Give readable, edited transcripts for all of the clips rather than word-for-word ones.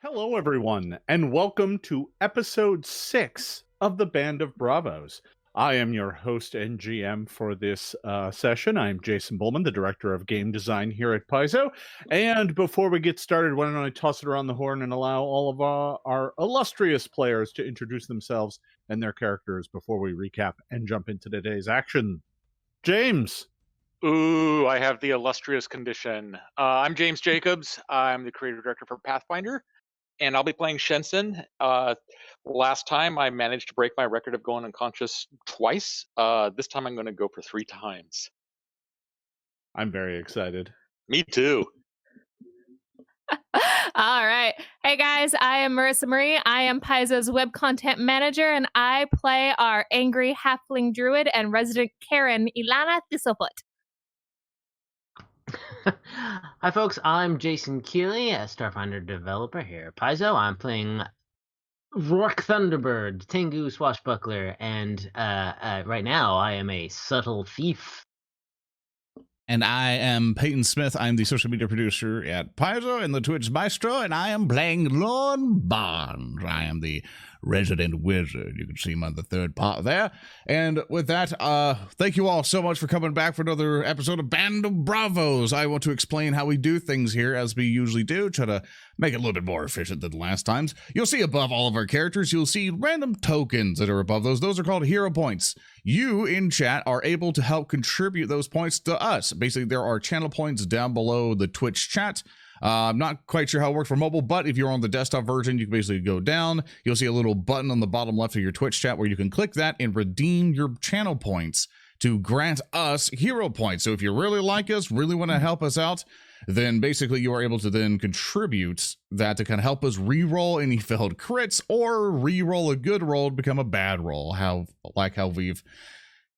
Hello, everyone, and welcome to episode 6 of the Band of Bravos. I am your host and GM for this session. I'm Jason Bulmahn, the Director of Game Design here at Paizo. And before we get started, why don't I toss it around the horn and allow all of our illustrious players to introduce themselves and their characters before we recap and jump into today's action. James. Ooh, I have the illustrious condition. I'm James Jacobs. I'm the creative director for Pathfinder, and I'll be playing Shensen. Last time I managed to break my record of going unconscious twice. This time I'm going to go for 3 times. I'm very excited. Me too. All right. Hey guys, I am Maryssa Marie. I am Paizo's web content manager, and I play our angry halfling druid and resident Karen, Ilana Thistlefoot. Hi folks, I'm Jason Keeley, a Starfinder developer here at Paizo. I'm playing Roark Thunderbird, Tengu Swashbuckler, and right now I am a subtle thief. And I am Peyton Smith. I'm the social media producer at Paizo and the Twitch Maestro, and I am playing Lord Bond. I am the resident wizard. You can see him on the third part there. And with that, thank you all so much for coming back for another episode of Band of Bravos. I want to explain how we do things here, as we usually do, try to make it a little bit more efficient than the last times. You'll see above all of our characters, you'll see random tokens that are above those. Those are called hero points. You, in chat, are able to help contribute those points to us. Basically, there are channel points down below the Twitch chat. I'm not quite sure how it works for mobile, but if you're on the desktop version, you can basically go down. You'll see a little button on the bottom left of your Twitch chat where you can click that and redeem your channel points to grant us hero points. So if you really like us, really want to help us out, then basically you are able to then contribute that to kind of help us re-roll any failed crits or re-roll a good roll to become a bad roll, how we've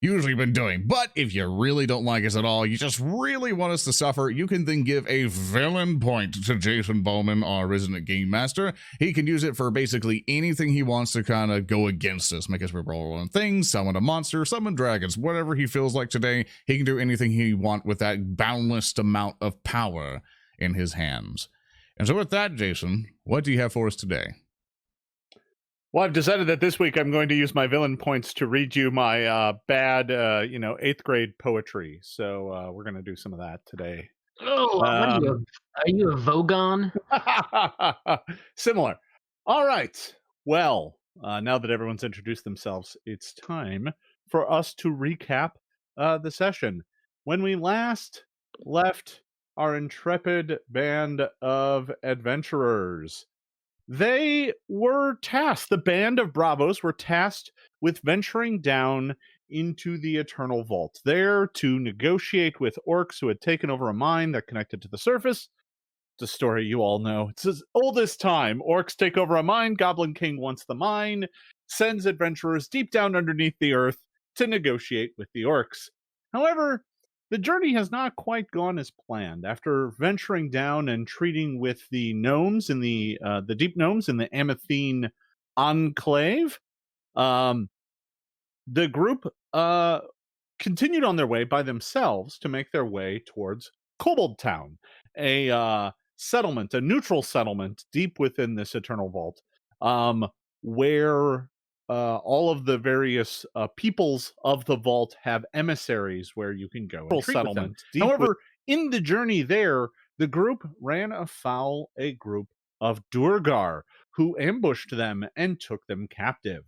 usually been doing. But if you really don't like us at all, you just really want us to suffer, you can then give a villain point to Jason Bowman, our resident game master. He can use it for basically anything he wants to kind of go against us, make us reroll on things, summon a monster, summon dragons, whatever he feels like today. He can do anything he wants with that boundless amount of power in his hands. And so with that, Jason, what do you have for us today? Well, I've decided that this week I'm going to use my villain points to read you my bad, 8th grade poetry. So we're going to do some of that today. Oh, are you a Vogon? Similar. All right. Well, now that everyone's introduced themselves, it's time for us to recap the session. When we last left our intrepid band of adventurers, they were tasked, the Band of Bravos were tasked with venturing down into the Eternal Vault, there to negotiate with orcs who had taken over a mine that connected to the surface. It's a story you all know. It's as old as time. Orcs take over a mine, Goblin King wants the mine, sends adventurers deep down underneath the earth to negotiate with the orcs. However, the journey has not quite gone as planned. After venturing down and treating with the gnomes in the deep gnomes in the Amathine Enclave, the group continued on their way by themselves to make their way towards Kobold Town, a settlement, a neutral settlement deep within this Eternal Vault, where all of the various peoples of the vault have emissaries where you can go and treat with them. However, in the journey there, the group ran afoul a group of Durgar who ambushed them and took them captive.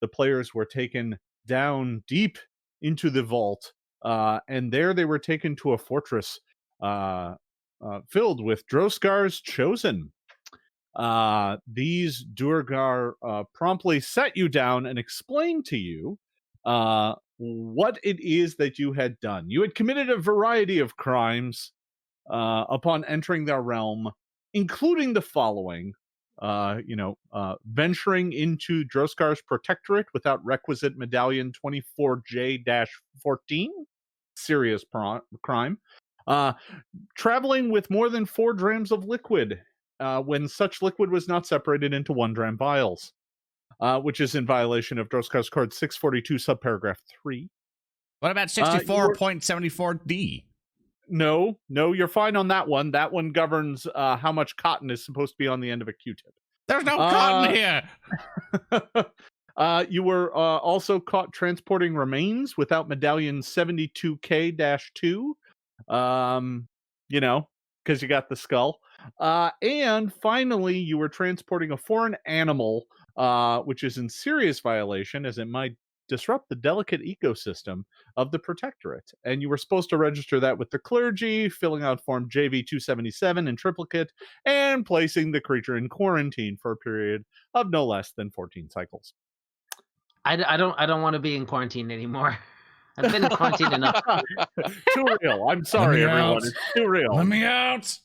The players were taken down deep into the vault, and there they were taken to a fortress filled with Droskar's chosen. These Durgar promptly set you down and explained to you what it is that you had done. You had committed a variety of crimes upon entering their realm, including the following: venturing into Droskar's protectorate without requisite medallion 24J-14, serious crime. Traveling with more than 4 drams of liquid, when such liquid was not separated into 1 dram vials, which is in violation of Droskar's Code 642, subparagraph 3. What about 64.74D? No, you're fine on that one. That one governs how much cotton is supposed to be on the end of a Q-tip. There's no cotton here. You were also caught transporting remains without medallion 72K-2. Because you got the skull. And finally, you were transporting a foreign animal, which is in serious violation as it might disrupt the delicate ecosystem of the Protectorate. And you were supposed to register that with the clergy, filling out Form JV-277 in triplicate, and placing the creature in quarantine for a period of no less than 14 cycles. I don't want to be in quarantine anymore. I've been in quarantine enough. Too real. I'm sorry, everyone. It's too real. Let me out.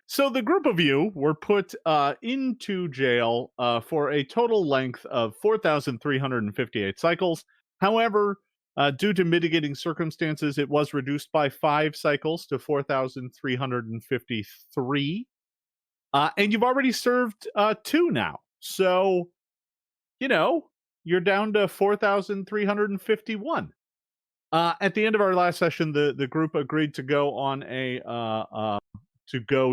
So the group of you were put into jail for a total length of 4,358 cycles. However, due to mitigating circumstances, it was reduced by 5 cycles to 4,353. And you've already served 2 now. So, you're down to 4,351. At the end of our last session, the group agreed to go on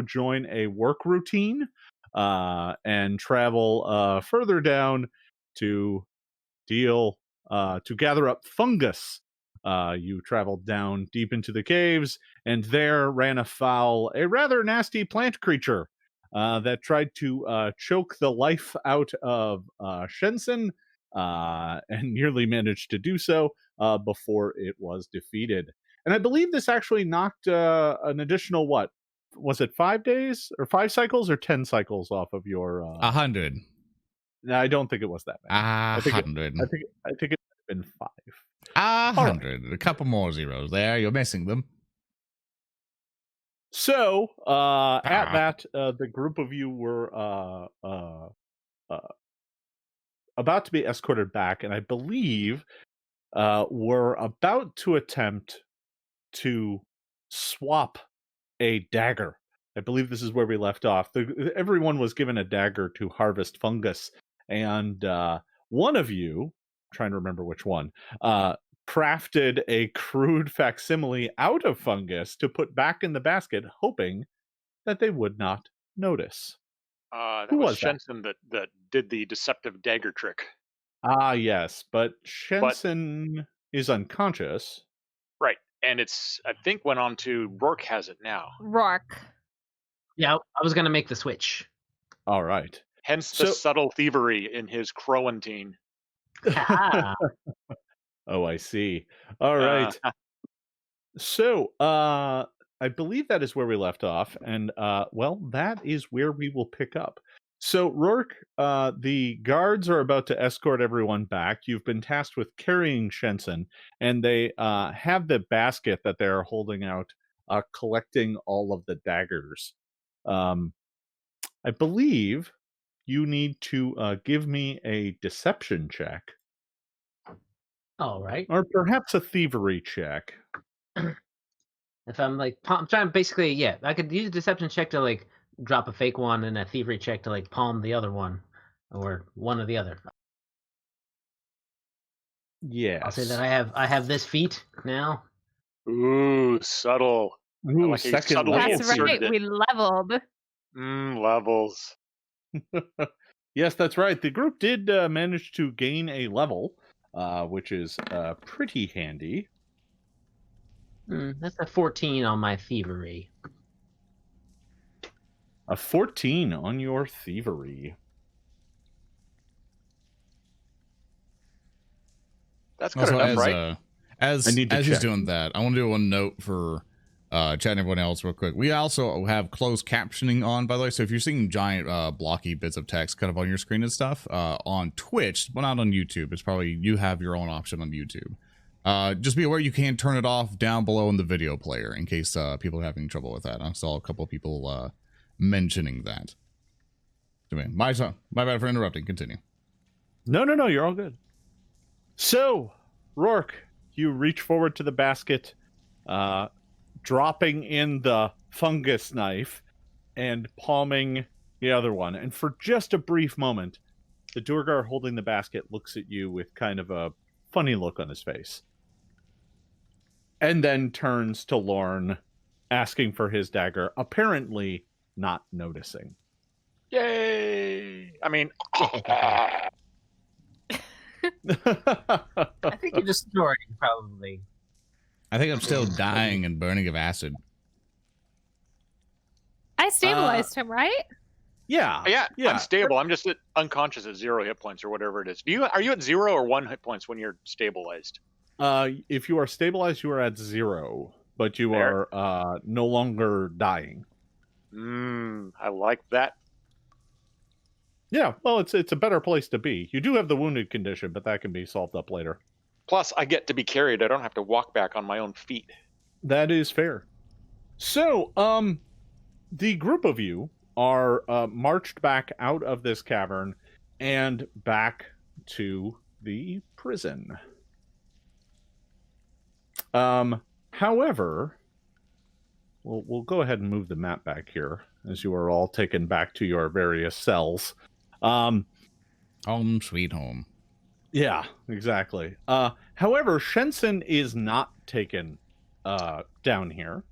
join a work routine and travel further down to gather up fungus. You traveled down deep into the caves and there ran afoul a rather nasty plant creature that tried to choke the life out of Shensen and nearly managed to do so before it was defeated. And I believe this actually knocked an additional, what? Was it 5 days or 5 cycles or 10 cycles off of your 100. No, I don't think it was that many. 100. I think it might have been 5. 100. Right. A couple more zeros there. You're missing them. So at that, the group of you were about to be escorted back, and I believe were about to attempt to swap a dagger. I believe this is where we left off. Everyone was given a dagger to harvest fungus, and one of you, I'm trying to remember which one, crafted a crude facsimile out of fungus to put back in the basket, hoping that they would not notice. That Who was was that? Shensen that did the deceptive dagger trick. Ah, yes, but Shensen is unconscious. Right, and I think went on to Roark has it now. Roark. Yeah, I was gonna make the switch. All right. Hence the subtle thievery in his quarantine. Oh, I see. All right. So, I believe that is where we left off, and that is where we will pick up. So, Roark, the guards are about to escort everyone back. You've been tasked with carrying Shensen, and they have the basket that they are holding out, collecting all of the daggers. I believe you need to give me a deception check. All right. Or perhaps a thievery check. If I'm trying basically, I could use a deception check to drop a fake one and a thievery check to palm the other one, or one or the other. Yes. I'll say that I have this feat now. Ooh, subtle. Ooh, like second level. That's right. We leveled. Levels. Yes, that's right. The group did manage to gain a level, which is pretty handy. That's a 14 on my thievery. A 14 on your thievery. That's good enough, right? As he's doing that, I want to do one note for chat and everyone else real quick. We also have closed captioning on, by the way, so if you're seeing giant blocky bits of text kind of on your screen and stuff, on Twitch, but not on YouTube, it's probably, you have your own option on YouTube. Just be aware you can turn it off down below in the video player in case people are having trouble with that. I saw a couple of people mentioning that. My bad for interrupting. Continue. No, you're all good. So, Roark, you reach forward to the basket, dropping in the fungus knife and palming the other one. And for just a brief moment, the Duergar holding the basket looks at you with kind of a funny look on his face. and then turns to Lorne, asking for his dagger, apparently not noticing. Yay! I mean, I think you're just snoring, probably. I think I'm still dying and burning of acid. I stabilized him, right? Yeah. yeah, I'm stable. I'm just unconscious at 0 hit points or whatever it is. Are you at 0 or 1 hit points when you're stabilized? If you are stabilized, you are at 0, but you Fair. are no longer dying. I like that. Yeah, well, it's a better place to be. You do have the wounded condition, but that can be solved up later. Plus, I get to be carried. I don't have to walk back on my own feet. That is fair. So, the group of you are marched back out of this cavern and back to the prison. However, we'll go ahead and move the map back here as you are all taken back to your various cells. Home sweet home. Yeah, exactly. However, Shensen is not taken down here.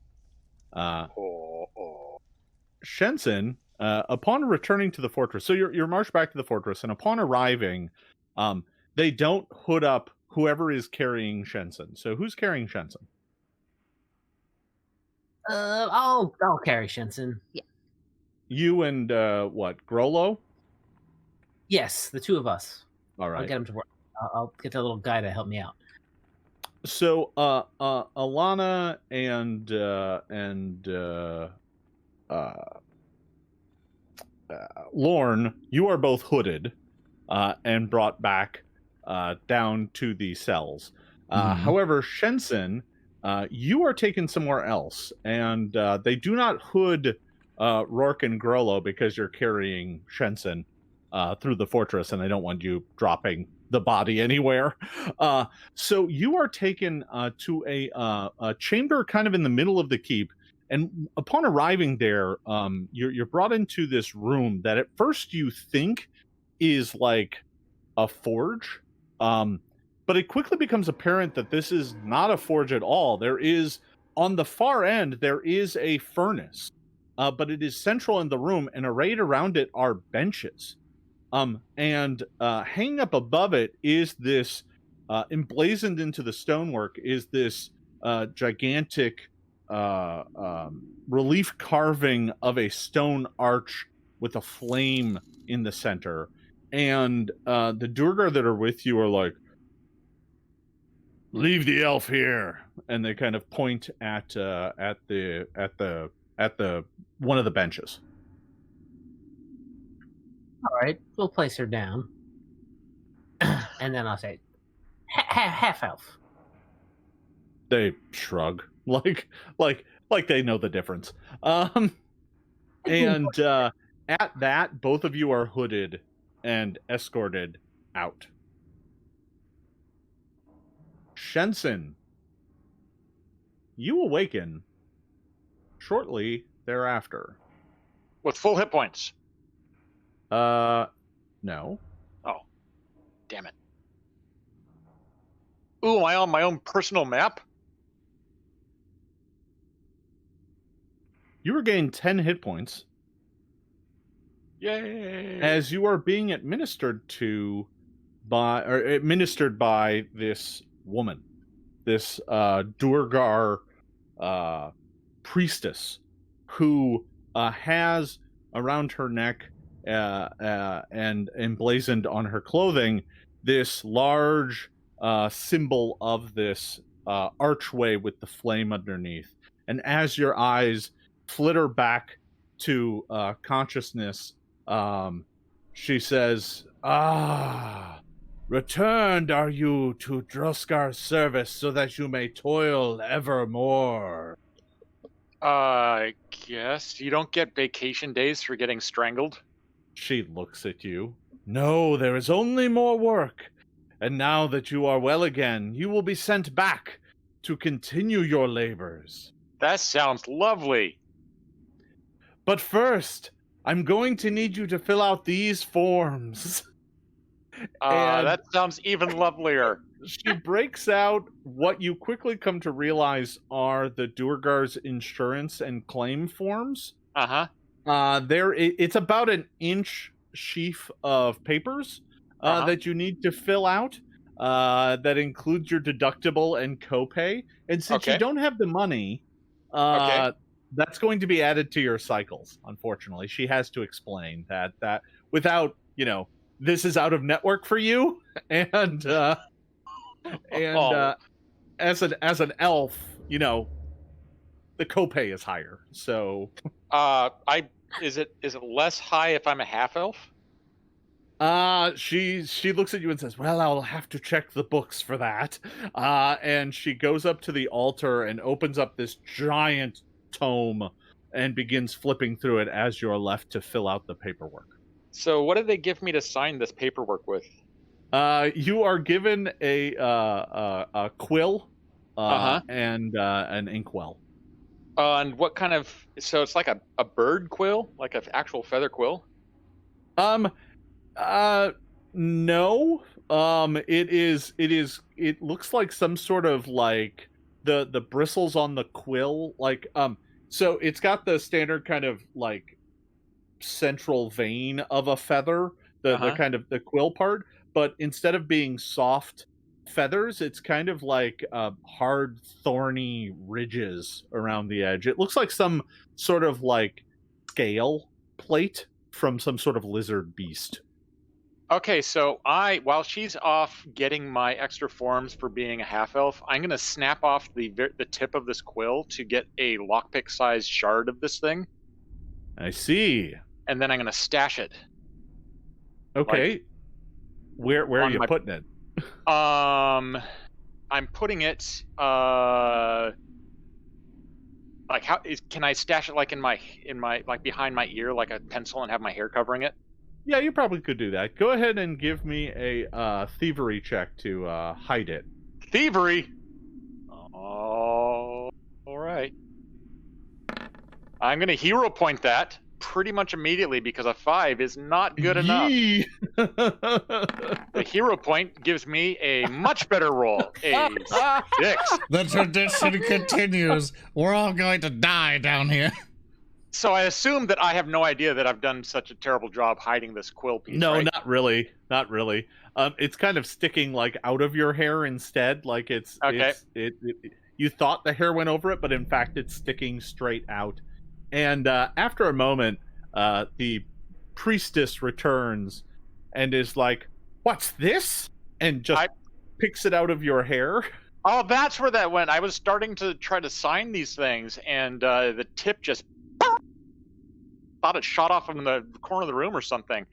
Shensen, upon returning to the fortress, so you're marched back to the fortress, and upon arriving, they don't hood up whoever is carrying Shensen. So who's carrying Shensen? I'll carry Shensen. Yeah. You and what? Grollo? Yes, the two of us. All right. I'll get him to work. I'll get the little guy to help me out. So, Ilana and Lorne, you are both hooded and brought back down to the cells. However, Shensen, you are taken somewhere else, and they do not hood Roark and Grollo because you're carrying Shensen through the fortress, and they don't want you dropping the body anywhere. So you are taken to a chamber kind of in the middle of the keep, and upon arriving there, you're brought into this room that at first you think is like a forge, but it quickly becomes apparent that this is not a forge at all. There is, on the far end, there is a furnace, but it is central in the room, and arrayed around it are benches. And hanging up above it is this, emblazoned into the stonework, is this gigantic relief carving of a stone arch with a flame in the center. And the Duergar that are with you are like, "Leave the elf here," and they kind of point at the one of the benches. All right, we'll place her down, and then I'll say, half elf. They shrug, like they know the difference. And at that, both of you are hooded and escorted out. Shensen, you awaken shortly thereafter. With full hit points. No. Oh, damn it. Ooh, am I on my own personal map? You regain 10 hit points. Yay! As you are being administered by this woman, this Duergar priestess, who has around her neck and emblazoned on her clothing this large symbol of this archway with the flame underneath. And as your eyes flitter back to consciousness, she says, "Returned are you to Droskar's service so that you may toil evermore." I guess you don't get vacation days for getting strangled. She looks at you. "No, there is only more work. And now that you are well again, you will be sent back to continue your labors. That sounds lovely. But first, I'm going to need you to fill out these forms." That sounds even lovelier. she breaks out what you quickly come to realize are the Duergar's insurance and claim forms. It's about an inch sheaf of papers that you need to fill out. That includes your deductible and copay. And since you don't have the money, that's going to be added to your cycles. Unfortunately, she has to explain that without this is out of network for you, and as an elf, the copay is higher. So, is it less high if I'm a half elf? She looks at you and says, "Well, I'll have to check the books for that." And she goes up to the altar and opens up this giant tome and begins flipping through it as you're left to fill out the paperwork. So, what did they give me to sign this paperwork with? You are given a quill and an inkwell. And what kind of? So it's like a bird quill, like an actual feather quill. No. It looks like some sort of like the bristles on the quill, like so it's got the standard kind of like central vein of a feather, the kind of the quill part, but instead of being soft feathers, it's kind of like hard thorny ridges around the edge. It looks like some sort of like scale plate from some sort of lizard beast. Okay, so while she's off getting my extra forms for being a half-elf, I'm going to snap off the tip of this quill to get a lockpick-sized shard of this thing. I see. And then I'm going to stash it. Okay. Like, where are you putting it? I'm putting it, like can I stash it like in my like behind my ear, like a pencil, and have my hair covering it? Yeah, you probably could do that. Go ahead and give me a thievery check to hide it. Thievery? Oh, all right. I'm going to hero point that pretty much immediately because a 5 is not good enough. The hero point gives me a much better roll, a 6. The tradition continues. We're all going to die down here. So I assume that I have no idea that I've done such a terrible job hiding this quill piece. No, right? not really. Not really. It's kind of sticking like out of your hair instead. Like it's okay. You thought the hair went over it, but in fact it's sticking straight out. And after a moment, the priestess returns and is like, "What's this?" And just picks it out of your hair. Oh, that's where that went. I was starting to try to sign these things, and the tip just thought it shot off from the corner of the room or something.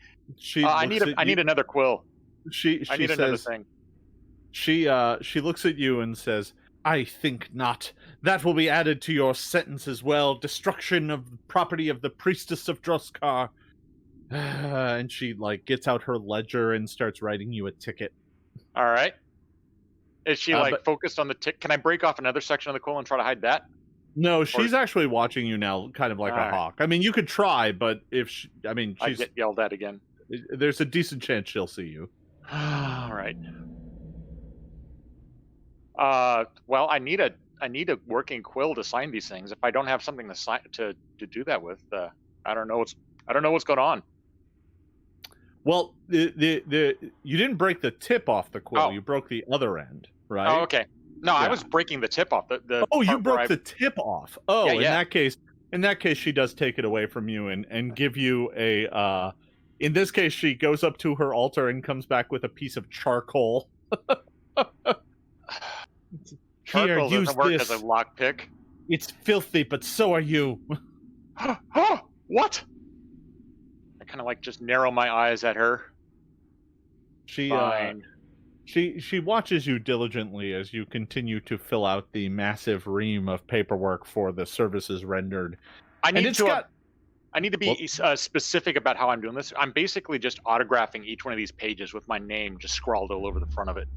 I need another quill. She need says, another thing. She looks at you and says, "I think not. That will be added to your sentence as well. Destruction of the property of the priestess of Droskar." And she like gets out her ledger and starts writing you a ticket. All right. Is she focused on the tick? Can I break off another section of the quill and try to hide that? No, she's actually watching you now, kind of like a hawk. I mean, you could try, but she's I get yelled at again. There's a decent chance she'll see you. All right. Well, I need a working quill to sign these things. If I don't have something to sign to do that with, I don't know what's going on. Well, you didn't break the tip off the quill. You broke the other end, right? Oh, okay. No, yeah. I was breaking the tip off. You broke the tip off. Oh, yeah. In that case, she does take it away from you and give you a. In this case, she goes up to her altar and comes back with a piece of charcoal. Charcoal doesn't work as a lockpick. It's filthy, but so are you. What? I kind of just narrow my eyes at her. Fine. She watches you diligently as you continue to fill out the massive ream of paperwork for the services rendered. I need to be specific about how I'm doing this. I'm basically just autographing each one of these pages with my name just scrawled all over the front of it.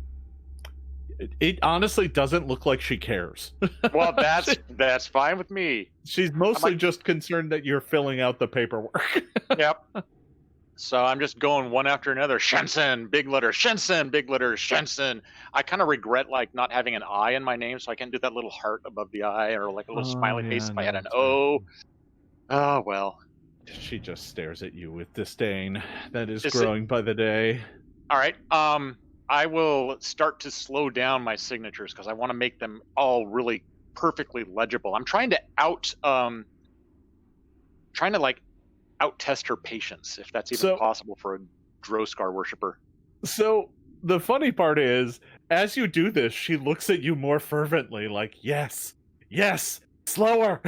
It honestly doesn't look like she cares. Well, that's fine with me. She's mostly just concerned that you're filling out the paperwork. Yep. So I'm just going one after another. Shensen, big letter. Shensen, big letter. Shensen. I kind of regret like not having an I in my name, so I can't do that little heart above the I or like a little smiley face if I had an O. Oh well. She just stares at you with disdain. That is Just growing by the day. All right. I will start to slow down my signatures because I want to make them all really perfectly legible. I'm trying to out-test her patience, if that's even possible for a Droskar worshiper. So the funny part is, as you do this, she looks at you more fervently, like, yes, slower.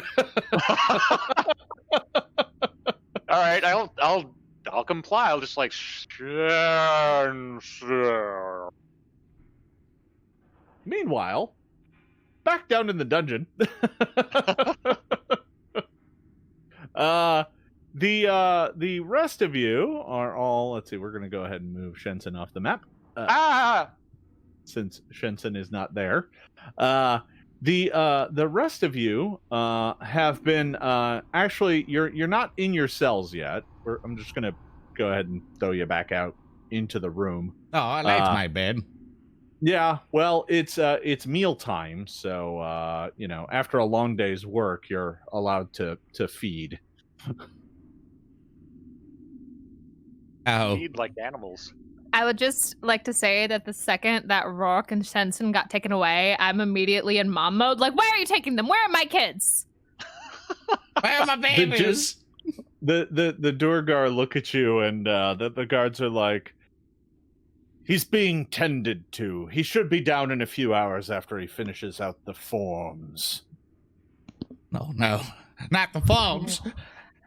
All right, I'll comply. I'll just like Meanwhile, back down in the dungeon. The rest of you are all, let's see, we're gonna go ahead and move Shensen off the map. Since Shensen is not there. The rest of you have been actually you're not in your cells yet. I'm just gonna go ahead and throw you back out into the room. Oh, I like my bed. Yeah, well, it's mealtime, so after a long day's work, you're allowed to feed. Oh. Feed like animals. I would just like to say that the second that Roark and Shensen got taken away, I'm immediately in mom mode. Like, where are you taking them? Where are my kids? Where are my babies? The Durgar look at you, and the guards are like, he's being tended to. He should be down in a few hours after he finishes out the forms. No, not the forms.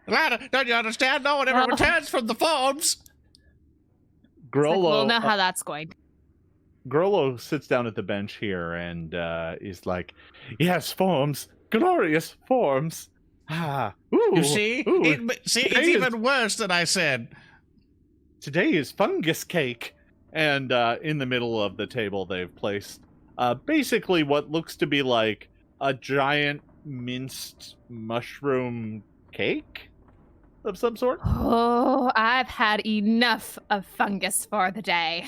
Ilana, don't you understand? No one ever returns from the forms. Grollo, we'll know how that's going. Grollo sits down at the bench here and is like, yes, forms. Glorious forms. Ooh, you see? It's even worse than I said. Today is fungus cake. And in the middle of the table, they've placed basically what looks to be like a giant minced mushroom cake of some sort. Oh, I've had enough of fungus for the day.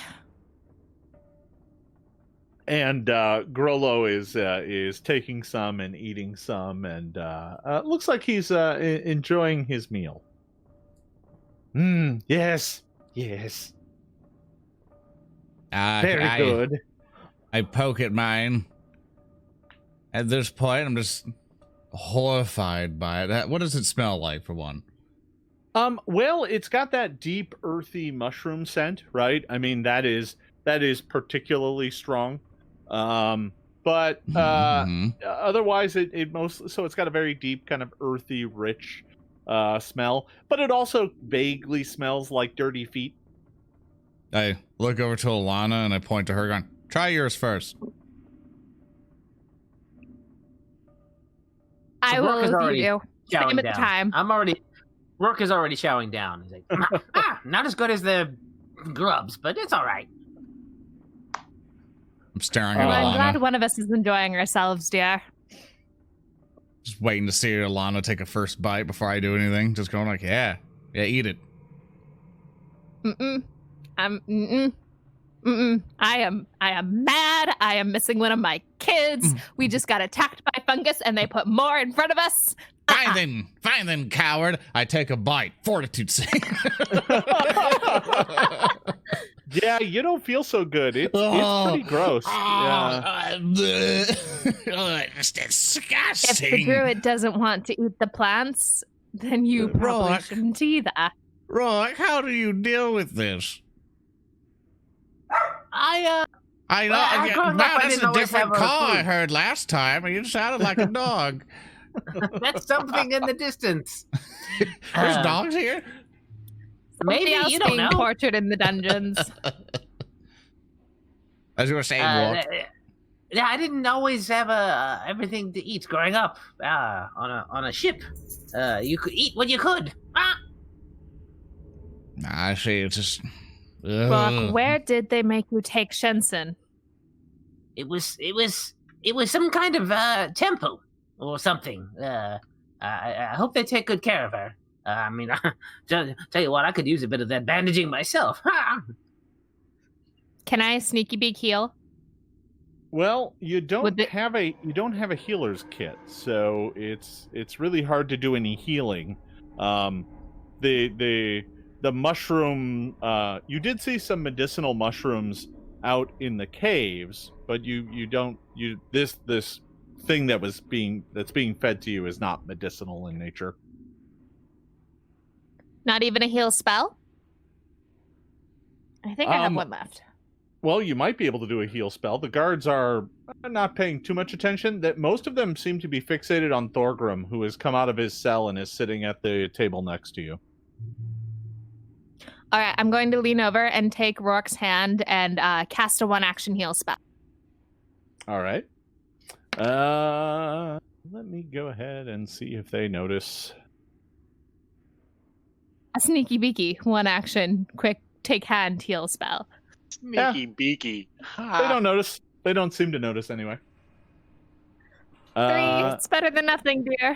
And Grollo is taking some and eating some, and looks like he's enjoying his meal. Yes. Very good. I poke at mine. At this point, I'm just horrified by it. What does it smell like, for one? Well, it's got that deep, earthy mushroom scent, right? I mean, that is particularly strong. But otherwise, it mostly, so it's got a very deep, kind of earthy, rich smell. But it also vaguely smells like dirty feet. I look over to Ilana and I point to her, going, "Try yours first." I will if you do. Same at the time. Roark is already chowing down. He's like, not as good as the grubs, but it's all right. I'm staring at Ilana. I'm glad one of us is enjoying ourselves, dear. Just waiting to see Ilana take a first bite before I do anything. Just going like, yeah, eat it. I am mad. I am missing one of my kids. We just got attacked by fungus and they put more in front of us. Fine then, coward. I take a bite. Fortitude sake. Yeah, you don't feel so good. It's pretty gross. It's disgusting. If the druid doesn't want to eat the plants, then you probably shouldn't either. Roark, how do you deal with this? I know. Now that's a different call I heard last time. You sounded like a dog. That's something in the distance. There's dogs here? Maybe you don't know. Tortured in the dungeons. As you were saying, Roark. Yeah, I didn't always have everything to eat growing up on a ship. You could eat what you could. I see. It's just. Roark, where did they make you take Shensen? It was some kind of temple or something. I hope they take good care of her. I mean, tell you what, I could use a bit of that bandaging myself. Can I sneaky beak heal? Well, you don't Would the- have a healer's kit, so it's really hard to do any healing. The mushroom, you did see some medicinal mushrooms out in the caves, but this thing that's being fed to you is not medicinal in nature. Not even a heal spell? I think I have one left. Well, you might be able to do a heal spell. The guards are not paying too much attention. That most of them seem to be fixated on Thorgrim, who has come out of his cell and is sitting at the table next to you. All right, I'm going to lean over and take Roark's hand and cast a one-action heal spell. All right. Let me go ahead and see if they notice. A sneaky beaky, one-action, quick take hand heal spell. Sneaky beaky. They don't notice. They don't seem to notice anyway. 3. It's better than nothing, dear.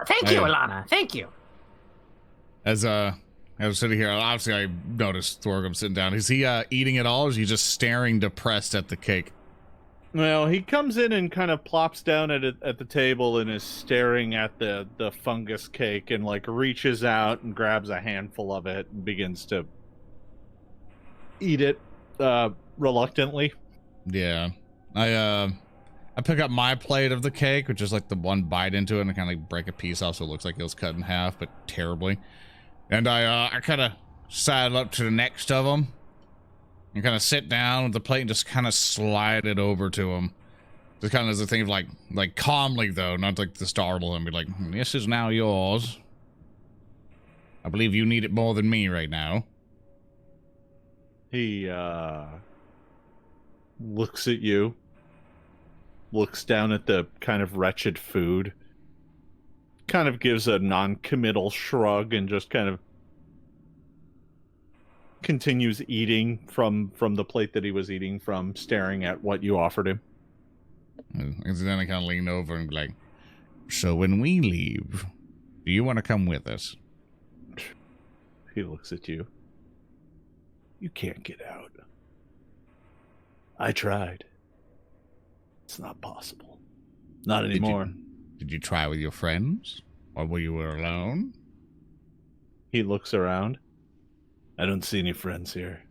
Thank you, Ilana. Thank you. As I was sitting here, obviously I noticed Thorgrim sitting down. Is he eating it all, or is he just staring depressed at the cake? Well, he comes in and kind of plops down at the table and is staring at the fungus cake and like reaches out and grabs a handful of it and begins to eat it reluctantly. Yeah. I pick up my plate of the cake, which is like the one bite into it, and I kind of like break a piece off so it looks like it was cut in half, but terribly. And I kind of sidle up to the next of them and kind of sit down with the plate and just kind of slide it over to him. Just kind of as a thing of like calmly though, not like to startle him, be like, this is now yours. I believe you need it more than me right now. He looks at you, looks down at the kind of wretched food, kind of gives a non-committal shrug and just kind of continues eating from the plate that he was eating from, staring at what you offered him. And then I kind of lean over and be like, so when we leave, do you want to come with us? He looks at you. You can't get out. I tried. It's not possible. Not anymore. Did you try with your friends? Or were you alone? He looks around. I don't see any friends here.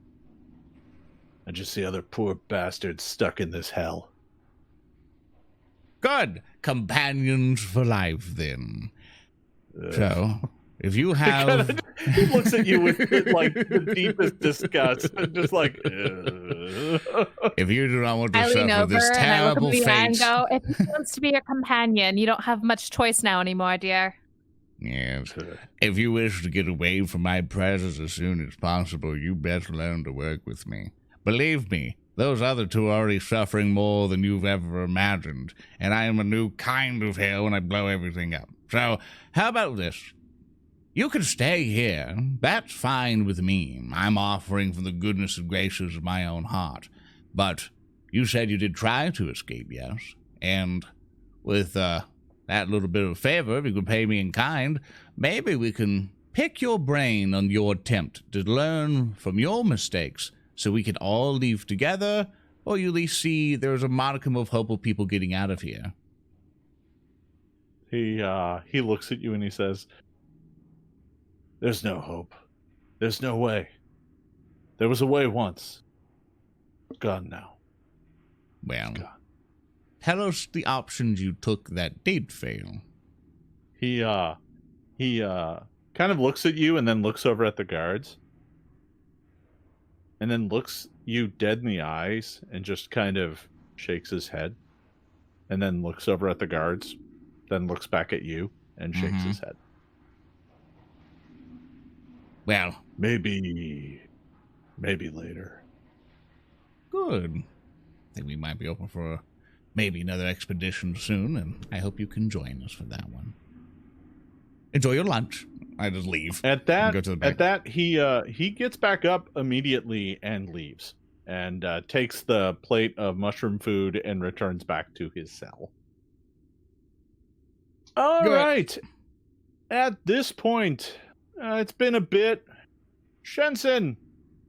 I just see other poor bastards stuck in this hell. Good. Companions for life, then. So, if you have... He looks at you with like the deepest disgust. Just like... If you do not want to I lean suffer over this and I look terrible at the eye and fate... go, if he wants to be your companion, you don't have much choice now anymore, dear. Yes. If you wish to get away from my presence as soon as possible, you best learn to work with me. Believe me, those other two are already suffering more than you've ever imagined, and I am a new kind of hell when I blow everything up. So, how about this? You can stay here. That's fine with me. I'm offering from the goodness and graces of my own heart. But you said you did try to escape, yes? And with, that little bit of a favor, if you could pay me in kind, maybe we can pick your brain on your attempt to learn from your mistakes so we can all leave together, or you at least see there's a modicum of hope of people getting out of here. He looks at you and he says, there's no hope. There's no way. There was a way once. Gone now. Well, Gone. Tell us the options you took that did fail. He kind of looks at you and then looks over at the guards. And then looks you dead in the eyes and just kind of shakes his head. And then looks over at the guards. Then looks back at you and shakes his head. Well, Maybe later. good. I think we might be open for maybe another expedition soon, and I hope you can join us for that one. Enjoy your lunch. I just leave. At that, go to the back. at that, he gets back up immediately and leaves, and takes the plate of mushroom food and returns back to his cell. All Good. right. At this point, it's been a bit. Shensen,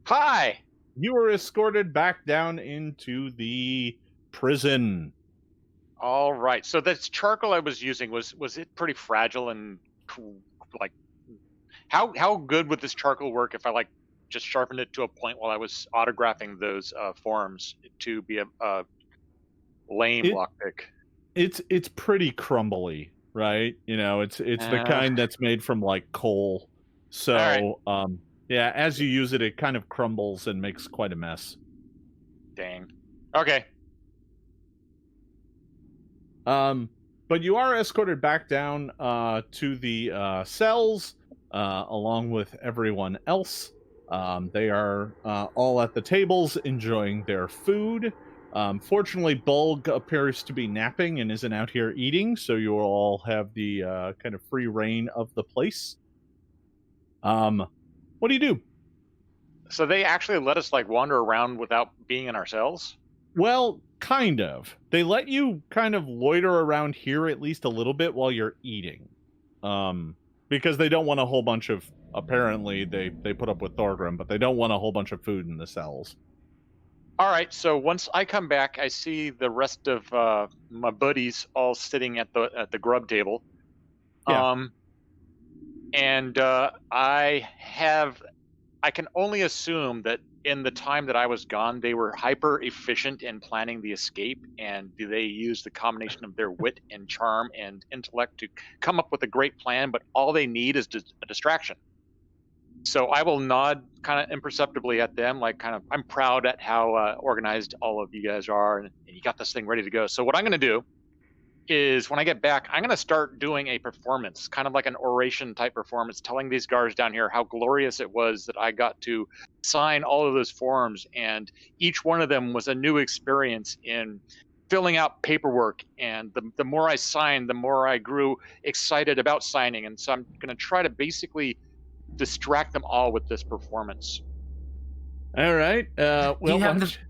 Hi. you were escorted back down into the prison. All right. So this charcoal I was using was it pretty fragile and like how good would this charcoal work if I like just sharpened it to a point while I was autographing those forms to be a lame lockpick? It's pretty crumbly, right? You know, it's the kind that's made from like coal. So, yeah, as you use it, it kind of crumbles and makes quite a mess. Dang. Okay. But you are escorted back down to the cells along with everyone else. They are all at the tables enjoying their food. Fortunately, Bulg appears to be napping and isn't out here eating, so you will all have the kind of free reign of the place. What do you do? So they actually let us like wander around without being in our cells? Well, kind of. They let you kind of loiter around here at least a little bit while you're eating. Because they don't want a whole bunch of, apparently they put up with Thorgrim, but they don't want a whole bunch of food in the cells. All right, so once I come back, I see the rest of my buddies all sitting at the grub table. Yeah. And I can only assume that in the time that I was gone, they were hyper efficient in planning the escape, and they used the combination of their wit and charm and intellect to come up with a great plan, but all they need is a distraction. So I will nod kind of imperceptibly at them, like kind of, I'm proud at how organized all of you guys are, and you got this thing ready to go. So what I'm going to do is when I get back, I'm going to start doing a performance, kind of like an oration type performance, telling these guards down here how glorious it was that I got to sign all of those forms, and each one of them was a new experience in filling out paperwork, and the more I signed, the more I grew excited about signing. And so I'm going to try to basically distract them all with this performance. All right. Well, do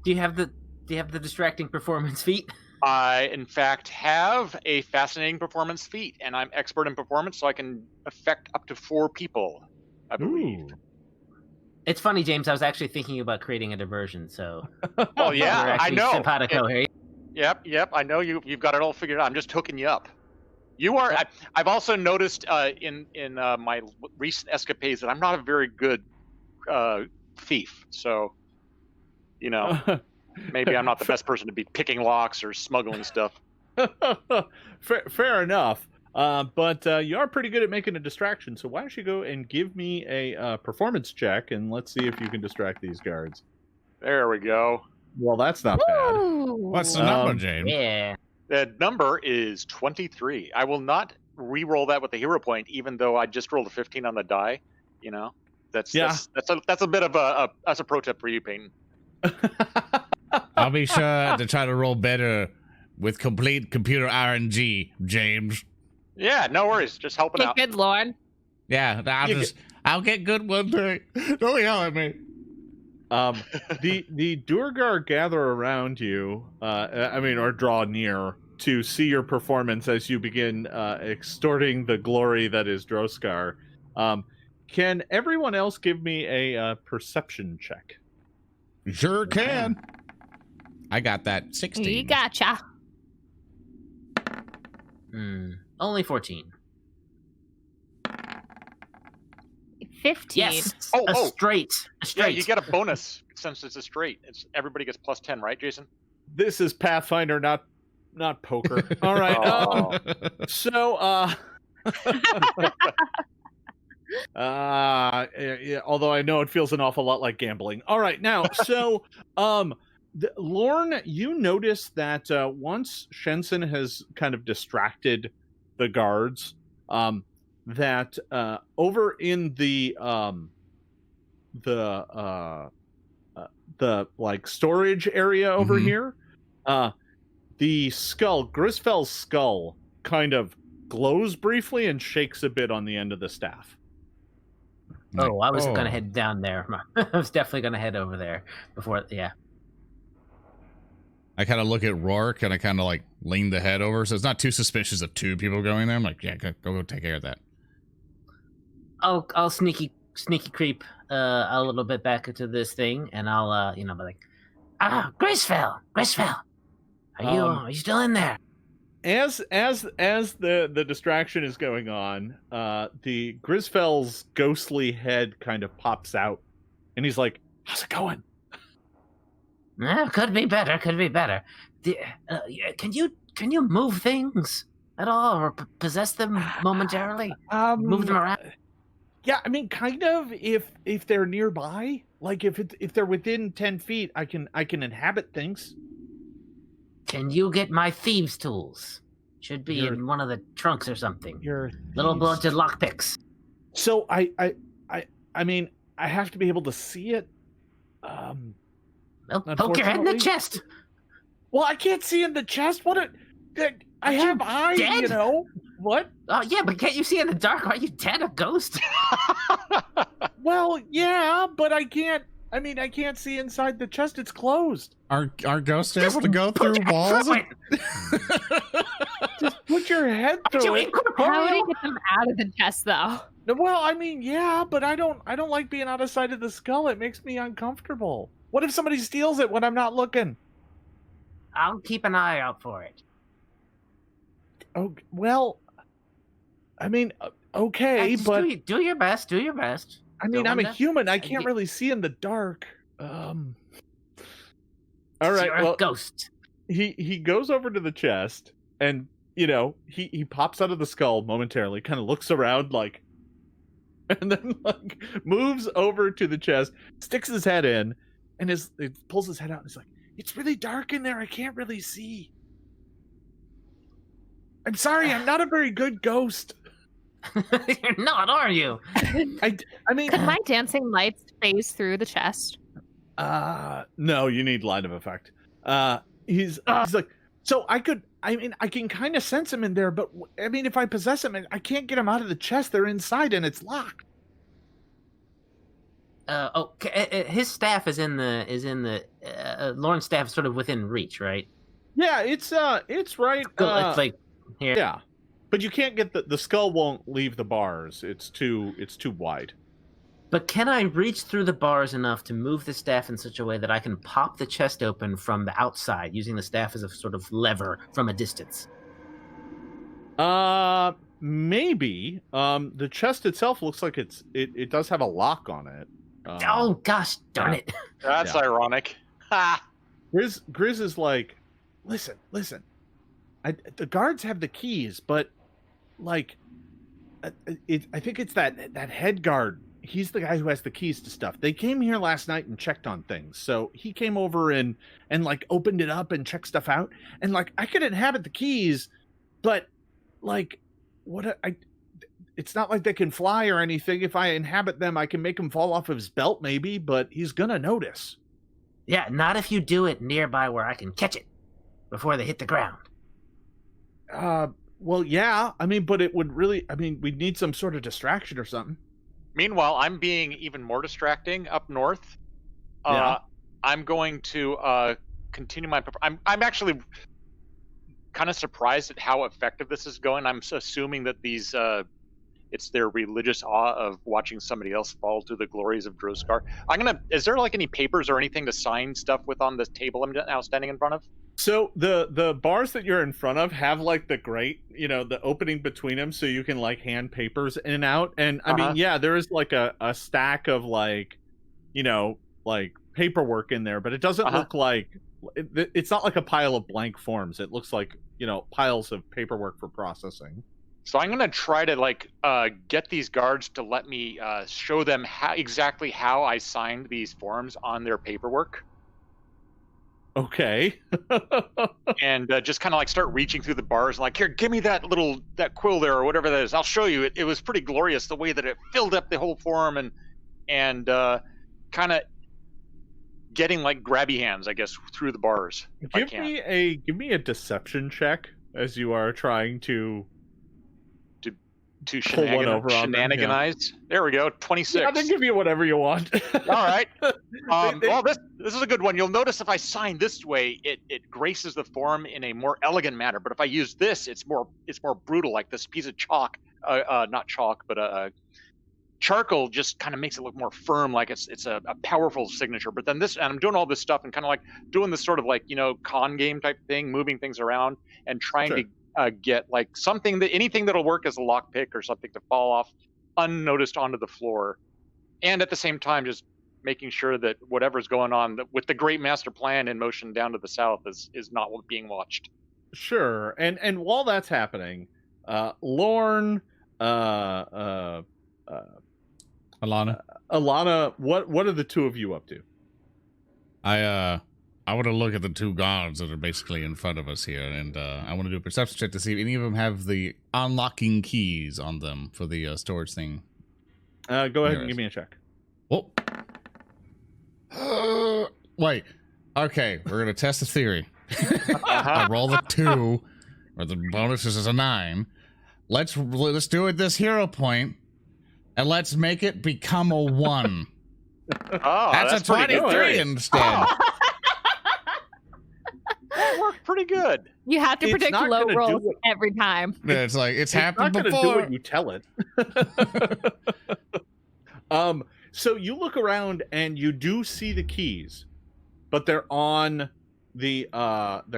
you have the distracting performance feat? I, in fact, have a fascinating performance feat, and I'm expert in performance, so I can affect up to 4 people, I believe. Ooh. It's funny, James. I was actually thinking about creating a diversion, so... Oh, yeah, I know. Simpatico here. Yep, I know you've got it all figured out. I'm just hooking you up. You are. I've also noticed in my recent escapades that I'm not a very good thief, so, you know... Maybe I'm not the best person to be picking locks or smuggling stuff. Fair enough. But you are pretty good at making a distraction, so why don't you go and give me a performance check, and let's see if you can distract these guards. There we go. Well, that's not bad. What's the number, James? Yeah. The number is 23. I will not re-roll that with the hero point, even though I just rolled a 15 on the die. You know, that's a bit of that's a pro tip for you, Peyton. I'll be sure to try to roll better with complete computer RNG, James. Yeah, no worries. Just helping out. Good Lord. Yeah, I'll get good one day. Don't yell at me. The Duergar gather around you, or draw near to see your performance as you begin extorting the glory that is Droskar. Can everyone else give me a perception check? Sure can. I got that 16. You gotcha. Only 14. 15. Yes. A straight. Yeah, you get a bonus since it's a straight. Everybody gets plus 10, right, Jason? This is Pathfinder, not poker. All right. Yeah, although I know it feels an awful lot like gambling. All right, now, so, Lorne, you notice that once Shensen has kind of distracted the guards, that over in the like storage area over here, the skull, Grisfel's skull, kind of glows briefly and shakes a bit on the end of the staff. Oh, I was going to head down there. I was definitely going to head over there before, yeah. I kind of look at Roark and I kind of like lean the head over, so it's not too suspicious of 2 people going there. I'm like, yeah, go take care of that. I'll sneaky creep a little bit back into this thing, and I'll be like, Grisfell, are you still in there? As the distraction is going on, the Grisfell's ghostly head kind of pops out, and he's like, "How's it going?" Could be better. Can you move things at all, or possess them momentarily? Move them around. Yeah, I mean, kind of. If they're nearby, like if they're within 10 feet, I can inhabit things. Can you get my thieves' tools? Should be in one of the trunks or something. Your little blooded lockpicks. So I mean, I have to be able to see it. Well, poke your head in the chest. Well, I can't see in the chest. I have eyes, dead? you know. What? Oh, yeah, but can't you see in the dark? Are you dead, a ghost? Well, yeah, but I can't. I mean, I can't see inside the chest. It's closed. Are ghosts able to go through walls? Just put your head through it. How do you get them out of the chest, though? Well, I mean, yeah, but I don't like being out of sight of the skull. It makes me uncomfortable. What if somebody steals it when I'm not looking? I'll keep an eye out for it. Oh, well, I mean, okay, but do your best. I mean, I'm a human. I can't really see in the dark. All right, You're a ghost. He goes over to the chest, and he pops out of the skull momentarily, kind of looks around like, and then like moves over to the chest, sticks his head in, and pulls his head out, and he's like, "It's really dark in there. I can't really see. I'm sorry. I'm not a very good ghost." You're not, are you? I mean, could my dancing lights phase through the chest? No, you need line of effect. He's like, so I can kind of sense him in there, but I mean, if I possess him, I can't get him out of the chest. They're inside and it's locked. His staff is in the Lauren's staff is sort of within reach, right? Yeah, it's right. It's like here. Yeah, but you can't get the skull won't leave the bars. It's too wide. But can I reach through the bars enough to move the staff in such a way that I can pop the chest open from the outside, using the staff as a sort of lever from a distance? Maybe. The chest itself looks like it does have a lock on it. Oh gosh, darn it! That's ironic. Ha! Grizz is like, listen. The guards have the keys, but like, I think it's that head guard. He's the guy who has the keys to stuff. They came here last night and checked on things. So he came over and like opened it up and checked stuff out. And like, I could inhabit the keys, but like, it's not like they can fly or anything. If I inhabit them, I can make him fall off of his belt maybe, but he's gonna notice. Yeah, not if you do it nearby where I can catch it before they hit the ground. Well, yeah. I mean, but it would really, we'd need some sort of distraction or something. Meanwhile, I'm being even more distracting up north. Yeah. I'm going to continue my. I'm actually kind of surprised at how effective this is going. I'm assuming that these it's their religious awe of watching somebody else fall to the glories of Droskar. Is there like any papers or anything to sign stuff with on this table I'm now standing in front of? So the bars that you're in front of have like the grate, the opening between them, so you can like hand papers in and out. And I mean, yeah, there is like a stack of like, like paperwork in there, but it doesn't look like it's not like a pile of blank forms. It looks like piles of paperwork for processing. So I'm gonna try to like get these guards to let me show them exactly how I signed these forms on their paperwork. Okay. And just kind of like start reaching through the bars and like, here, give me that quill there or whatever that is. I'll show you. It was pretty glorious the way that it filled up the whole form and kind of getting like grabby hands, I guess, through the bars. Give me a deception check as you are trying to shenaniganize. Yeah. There we go. 26. Yeah, they give you whatever you want. All right. Well, this is a good one. You'll notice if I sign this way, it graces the form in a more elegant manner. But if I use this, it's more brutal, like this piece of chalk, not chalk, but charcoal just kind of makes it look more firm, like it's a powerful signature. But then this, and I'm doing all this stuff and kind of like doing this sort of like, con game type thing, moving things around and trying to get like anything that'll work as a lockpick or something to fall off unnoticed onto the floor. And at the same time, just making sure that whatever's going on with the great master plan in motion down to the south is not being watched. Sure. And while that's happening, Lorne, Ilana, what are the two of you up to? I want to look at the two guards that are basically in front of us here, and I want to do a perception check to see if any of them have the unlocking keys on them for the storage thing. Go ahead and give me a check. Oh. Wait. Okay, we're gonna test the theory. I roll the 2, or the bonus is a 9. Let's do it this hero point, and let's make it become a 1. Oh, that's a 23 instead. Oh. That worked pretty good. You have to predict low rolls every time. Yeah, it's like it's happened not before. Do what you tell it. So you look around and you do see the keys, but they're on the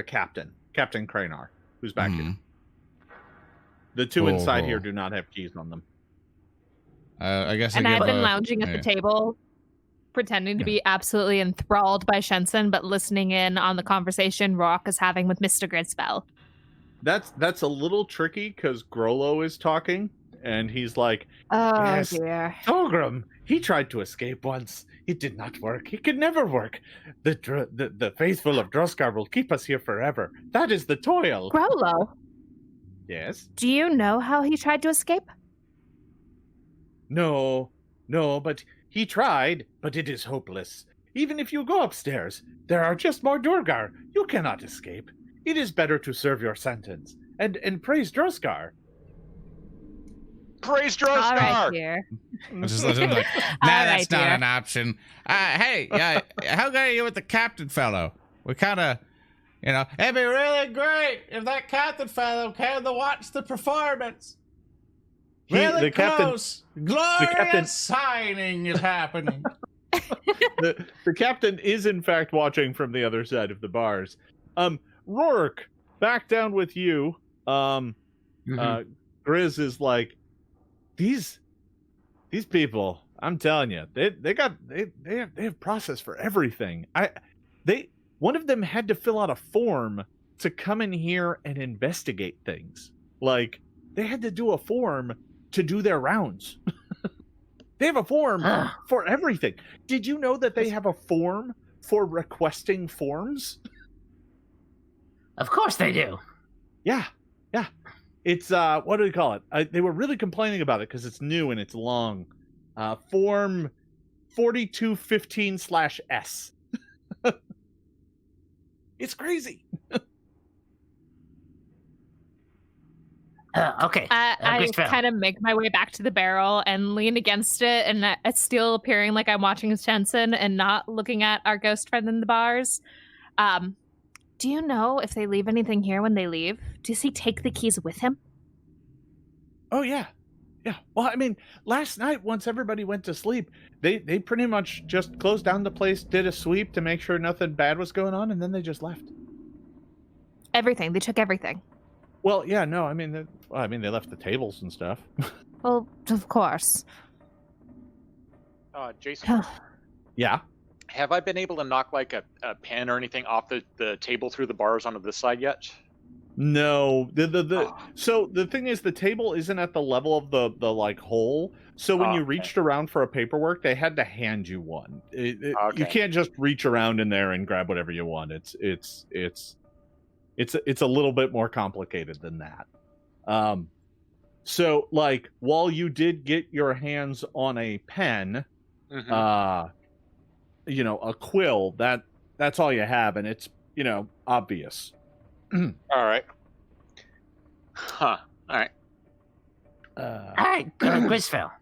captain, Captain Cranar, who's back here. The two inside here do not have keys on them. I guess. And I've been lounging at the table, pretending to be absolutely enthralled by Shensen, but listening in on the conversation Roark is having with Mr. Gridspell. That's a little tricky because Grollo is talking, and he's like, "Oh yes, dear, Thorgrim. He tried to escape once. It did not work. It could never work. The faithful of Droskar will keep us here forever. That is the toil." Grollo. Yes. Do you know how he tried to escape? No, but he tried, but it is hopeless. Even if you go upstairs, there are just more Durgar. You cannot escape. It is better to serve your sentence and praise Droskar. Praise Droskar! All right, dear. Just let him like, that's not an option. Hey, how good are you with the captain fellow? We kind of, it'd be really great if that captain fellow came to watch the performance. Really close. Glorious signing is happening. The captain is in fact watching from the other side of the bars. Roark, back down with you. Grizz is like, these people, I'm telling you, they have process for everything. One of them had to fill out a form to come in here and investigate things. Like, they had to do a form to do their rounds. They have a form for everything. Did you know that they have a form for requesting forms? Of course they do. Yeah. It's, what do we call it? They were really complaining about it because it's new and it's long. Form 4215/S. It's crazy. Okay. I kind of make my way back to the barrel and lean against it, and it's still appearing like I'm watching Shensen and not looking at our ghost friend in the bars. Do you know if they leave anything here when they leave? Does he take the keys with him? Oh, yeah. Well, I mean, last night, once everybody went to sleep, they pretty much just closed down the place, did a sweep to make sure nothing bad was going on, and then they just left. Everything. They took everything. Well, yeah, no, I mean, they left the tables and stuff. Well, of course. Jason? Yeah? Have I been able to knock like a pen or anything off the table through the bars onto this side yet? No. So the thing is, the table isn't at the level of the like hole. So when you reached around for a paperwork, they had to hand you one. You can't just reach around in there and grab whatever you want. It's a little bit more complicated than that. So like while you did get your hands on a pen, a quill, that's all you have, and it's obvious. All right. Huh. All right. All right, Grisfell.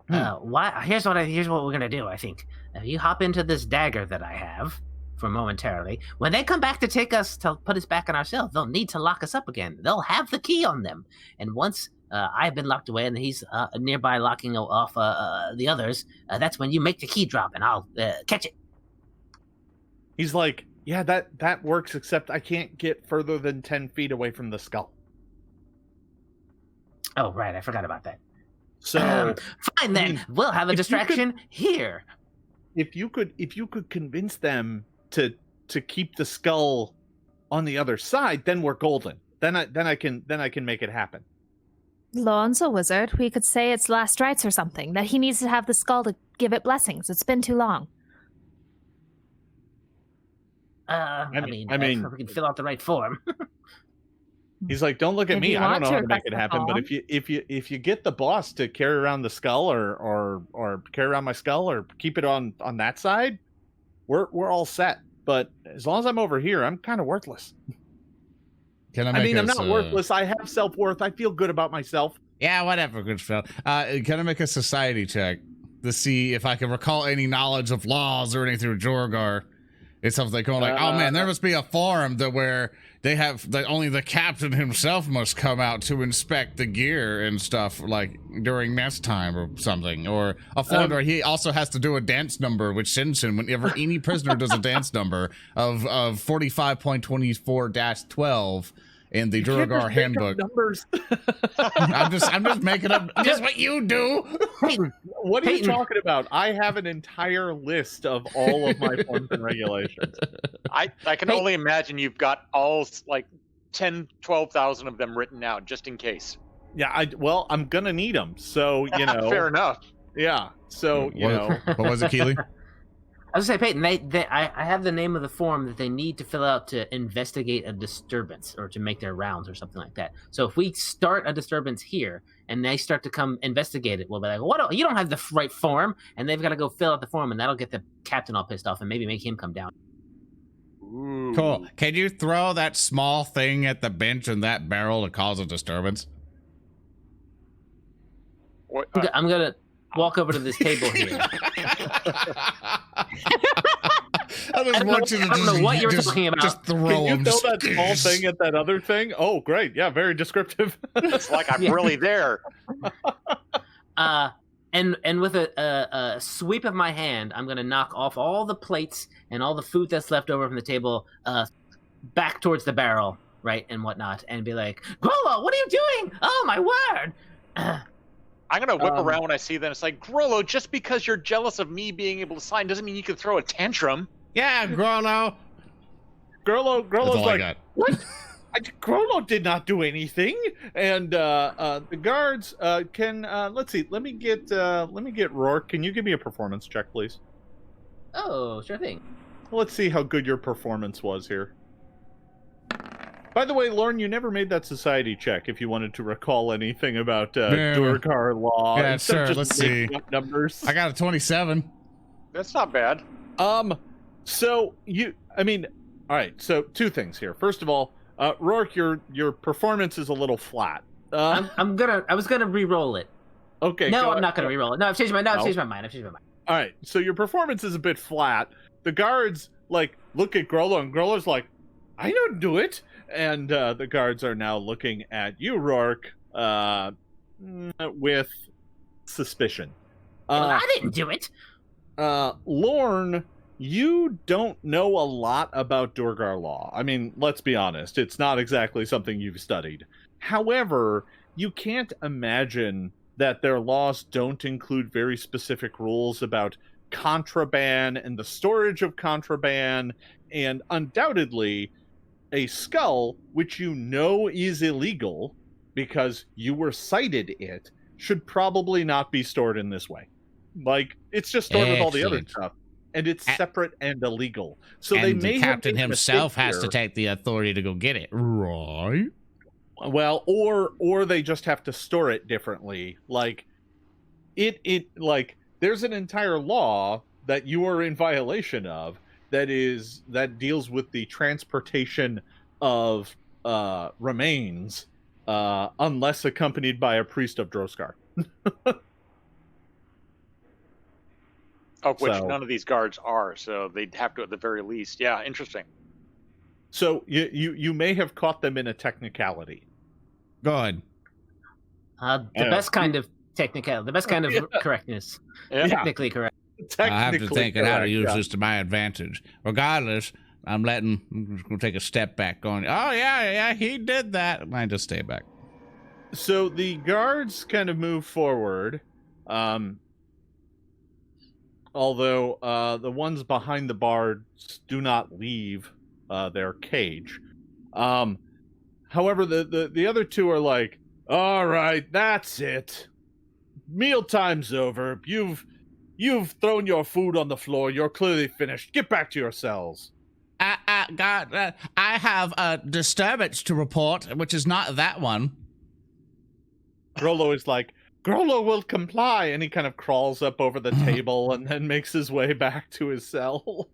Here's what we're gonna do. I think you hop into this dagger that I have for momentarily. When they come back to take us to put us back in our cell, they'll need to lock us up again. They'll have the key on them, and once I've been locked away and he's nearby locking off the others, that's when you make the key drop, and I'll catch it. He's like, yeah, that works, except I can't get further than 10 feet away from the skull. Oh, right, I forgot about that. So fine then, we'll have a distraction here. If you could convince them to keep the skull on the other side, then we're golden. Then I can make it happen. Lorne's a wizard. We could say it's last rites or something, that he needs to have the skull to give it blessings. It's been too long. I mean, we can fill out the right form. He's like, don't look at me. I don't know how to make it happen. But if you get the boss to carry around the skull or carry around my skull or keep it on that side, we're all set. But as long as I'm over here, I'm kind of worthless. I'm not worthless. I have self-worth. I feel good about myself. Yeah, whatever, good spell. Can I make a society check to see if I can recall any knowledge of laws or anything through Jorgar? It's something going like, oh man, there must be a forum where they have only the captain himself must come out to inspect the gear and stuff, like during mess time or something, or a forum where he also has to do a dance number with Shensen whenever any prisoner does a dance number of 45.24-12 in the Duergar handbook. Numbers. I'm just making up just what you do. What are you talking about? I have an entire list of all of my forms and regulations. I can only imagine you've got all like 10, 12,000 of them written out just in case. Yeah, I'm gonna need them. So Fair enough. Yeah. So what was it, Keeley? I was going to say, Peyton, I have the name of the form that they need to fill out to investigate a disturbance or to make their rounds or something like that. So if we start a disturbance here and they start to come investigate it, we'll be like, what? You don't have the right form. And they've got to go fill out the form, and that'll get the captain all pissed off and maybe make him come down. Ooh. Cool. Can you throw that small thing at the bench in that barrel to cause a disturbance? I'm going to walk over to this table here. I just want you to don't know what you're talking about. Just throw Can you them. throw that small thing at that other thing? Oh, great. Yeah, very descriptive. It's like I'm really there. And with a sweep of my hand, I'm going to knock off all the plates and all the food that's left over from the table back towards the barrel, right, and whatnot, and be like, Grollo, what are you doing? Oh, my word! I'm going to whip around when I see them. It's like, Grollo, just because you're jealous of me being able to sign doesn't mean you can throw a tantrum. Yeah, Grollo. Grollo's like, what? Grollo did not do anything. And the guards can let's see. Let me get Roark. Can you give me a performance check, please? Oh, sure thing. Let's see how good your performance was here. By the way, Lauren, you never made that society check if you wanted to recall anything about Duergar law. Yeah, sure. Let's see. Numbers. I got a 27. That's not bad. So all right. So two things here. First of all, Roark, your performance is a little flat. I was gonna re-roll it. Okay. No, I'm not gonna re-roll it. No, I've changed my mind. All right. So your performance is a bit flat. The guards look at Grollo, and Grollo's like, I don't do it. And the guards are now looking at you, Roark, with suspicion. Well, I didn't do it. Lorne, you don't know a lot about Duergar law. I mean, let's be honest. It's not exactly something you've studied. However, you can't imagine that their laws don't include very specific rules about contraband and the storage of contraband, and undoubtedly a skull, which you know is illegal because you were cited it, should probably not be stored in this way. Like, it's just stored with all the other stuff, and it's separate and illegal. So and the captain himself has to take the authority to go get it, right? Well, or they just have to store it differently. Like, there's an entire law that you are in violation of that deals with the transportation of remains unless accompanied by a priest of Droskar. Of which So- none of these guards are, so they'd have to at the very least. Yeah, interesting. So you may have caught them in a technicality. Good. The Yeah. best kind of technical, the best kind of Yeah. correctness. Yeah. Technically correct. I have to Technically think on how to correct, use yeah. this to my advantage. Regardless, I'm just going to take a step back going, oh, yeah, he did that. And I just stay back. So the guards kind of move forward, although the ones behind the bars do not leave their cage. However, the other two are like, all right, that's it. Mealtime's over. You've thrown your food on the floor. You're clearly finished. Get back to your cells. God, I have a disturbance to report, which is not that one. Grollo is like, Grollo will comply, and he kind of crawls up over the table and then makes his way back to his cell.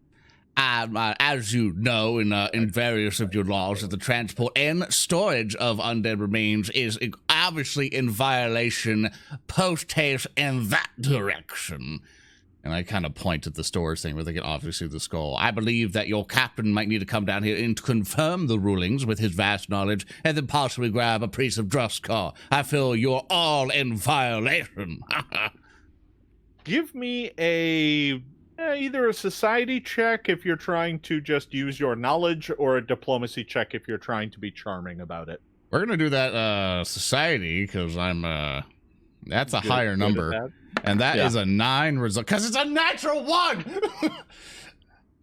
As you know, in various of your laws, that the transport and storage of undead remains is obviously in violation post haste in that direction. And I kind of point at the storage thing where they can obviously see the skull. I believe that your captain might need to come down here and confirm the rulings with his vast knowledge, and then possibly grab a piece of Druskar. I feel you're all in violation. Give me either a society check if you're trying to just use your knowledge, or a diplomacy check if you're trying to be charming about it. We're gonna do that society because I'm that's a Good- higher good at number. that. And that Yeah. is a 9 result. Because it's a natural 1!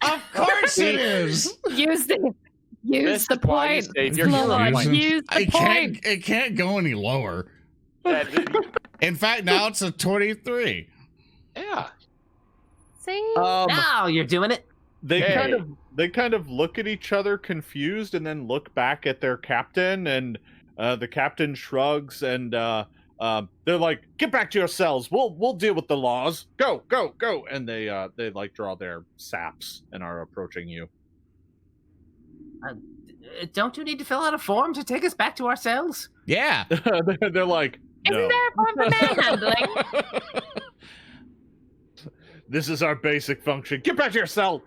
Of course it is! Use the This the is why you point. save your Lord, hero points. use the point. It can't go any lower. Yeah, In fact, now it's a 23. yeah. See? Now you're doing it. They Hey. kind of look at each other confused, and then look back at their captain, and the captain shrugs, and they're like, "Get back to your cells. We'll deal with the laws. Go, go, go!" And they like draw their saps and are approaching you. Don't you need to fill out a form to take us back to our cells? Yeah. They're like, "No, Isn't there a form for manhandling? this is our basic function. Get back to your cell."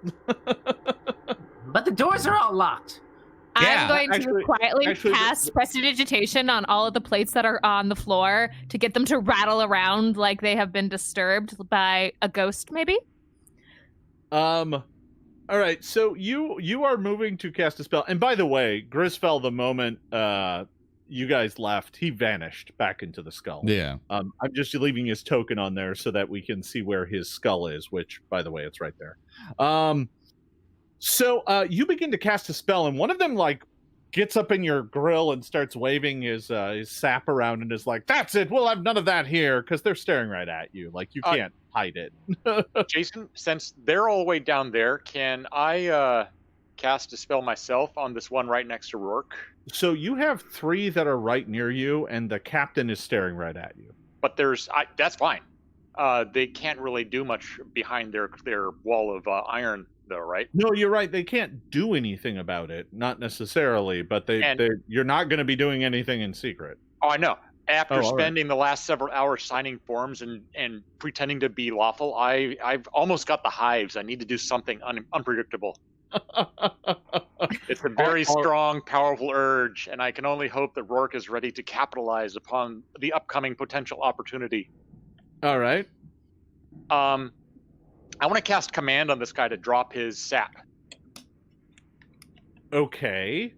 But the doors are all locked. Yeah, I'm going to actually- quietly cast prestidigitation on all of the plates that are on the floor to get them to rattle around like they have been disturbed by a ghost, maybe? All right, so you are moving to cast a spell, and by the way, Grisfell, the moment you guys left, he vanished back into the skull. Yeah. I'm just leaving his token on there so that we can see where his skull is, which, by the way, it's right there. So you begin to cast a spell, and one of them like gets up in your grill and starts waving his sap around and is like, "That's it. We'll have none of that here," because they're staring right at you. Like you can't hide it. Jason, since they're all the way down there, can I cast a spell myself on this one right next to Roark? So you have 3 that are right near you, and the captain is staring right at you. But that's fine. They can't really do much behind their wall of iron, though, right? No, you're right. They can't do anything about it, not necessarily, but you're not going to be doing anything in secret. Oh, I know. After all right. spending the last several hours signing forms and pretending to be lawful, I've almost got the hives. I need to do something unpredictable. It's a very strong, powerful urge, and I can only hope that Roark is ready to capitalize upon the upcoming potential opportunity. All right. I want to cast command on this guy to drop his sap. Okay.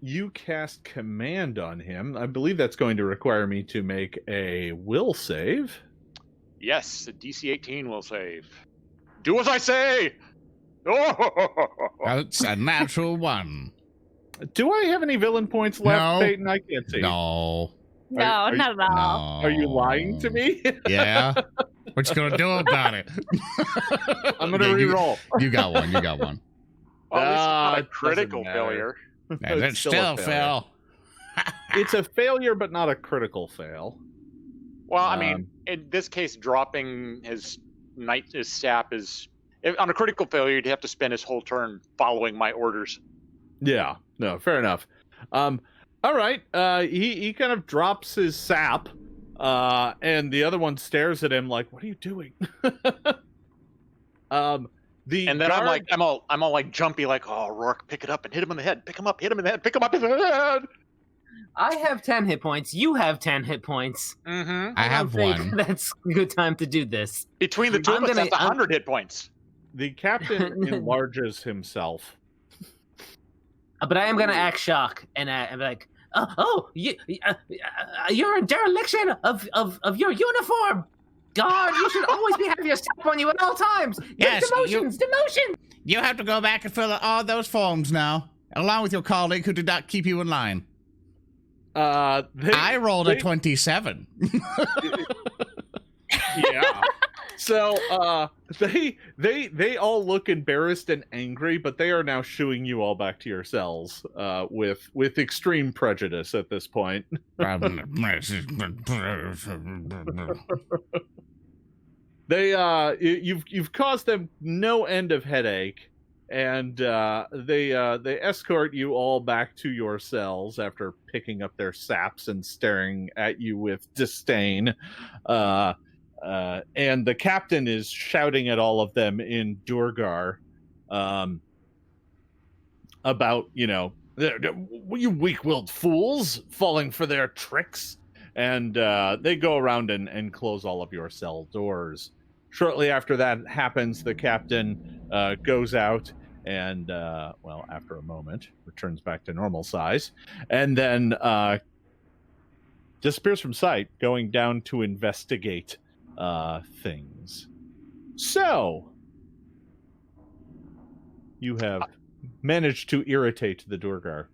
You cast command on him. I believe that's going to require me to make a will save. Yes, a DC 18 will save. Do as I say! Oh! That's a natural 1. Do I have any villain points left, No. Peyton? I can't see. No. No, are not at all. No. Are you lying to me? Yeah. What you gonna do about it? I'm going to Yeah, re-roll. You got one. Well, at least it's not a it doesn't critical matter. failure. Yeah, that's It's still a failure. fail. It's a failure, but not a critical fail. Well, I mean, in this case, dropping his sap is... on a critical failure, you'd have to spend his whole turn following my orders. Yeah, no, fair enough. All right, he kind of drops his sap, And the other one stares at him like, "What are you doing?" And then guard, I'm all like jumpy, like, "Oh, Roark, pick it up and hit him in the head. Pick him up, hit him in the head. Pick him up in the head." I have 10 hit points. You have 10 hit points. Mm-hmm. I have think one. That's a good time to do this. Between the two of us, that's 100 hit points. the captain enlarges himself. But I am going to act shock and be like, you're a dereliction of your uniform. God, you should always have your step on you at all times. Yes, demotion. You have to go back and fill out all those forms now, along with your colleague who did not keep you in line. I rolled a 27. Yeah. So they all look embarrassed and angry, but they are now shooing you all back to your cells with extreme prejudice at this point. You've caused them no end of headache, and they escort you all back to your cells after picking up their saps and staring at you with disdain. And the captain is shouting at all of them in Durgar about, you weak-willed fools falling for their tricks. And they go around and close all of your cell doors. Shortly after that happens, the captain goes out and, after a moment, returns back to normal size, and then disappears from sight, going down to investigate things. So, you have managed to irritate the Durgar.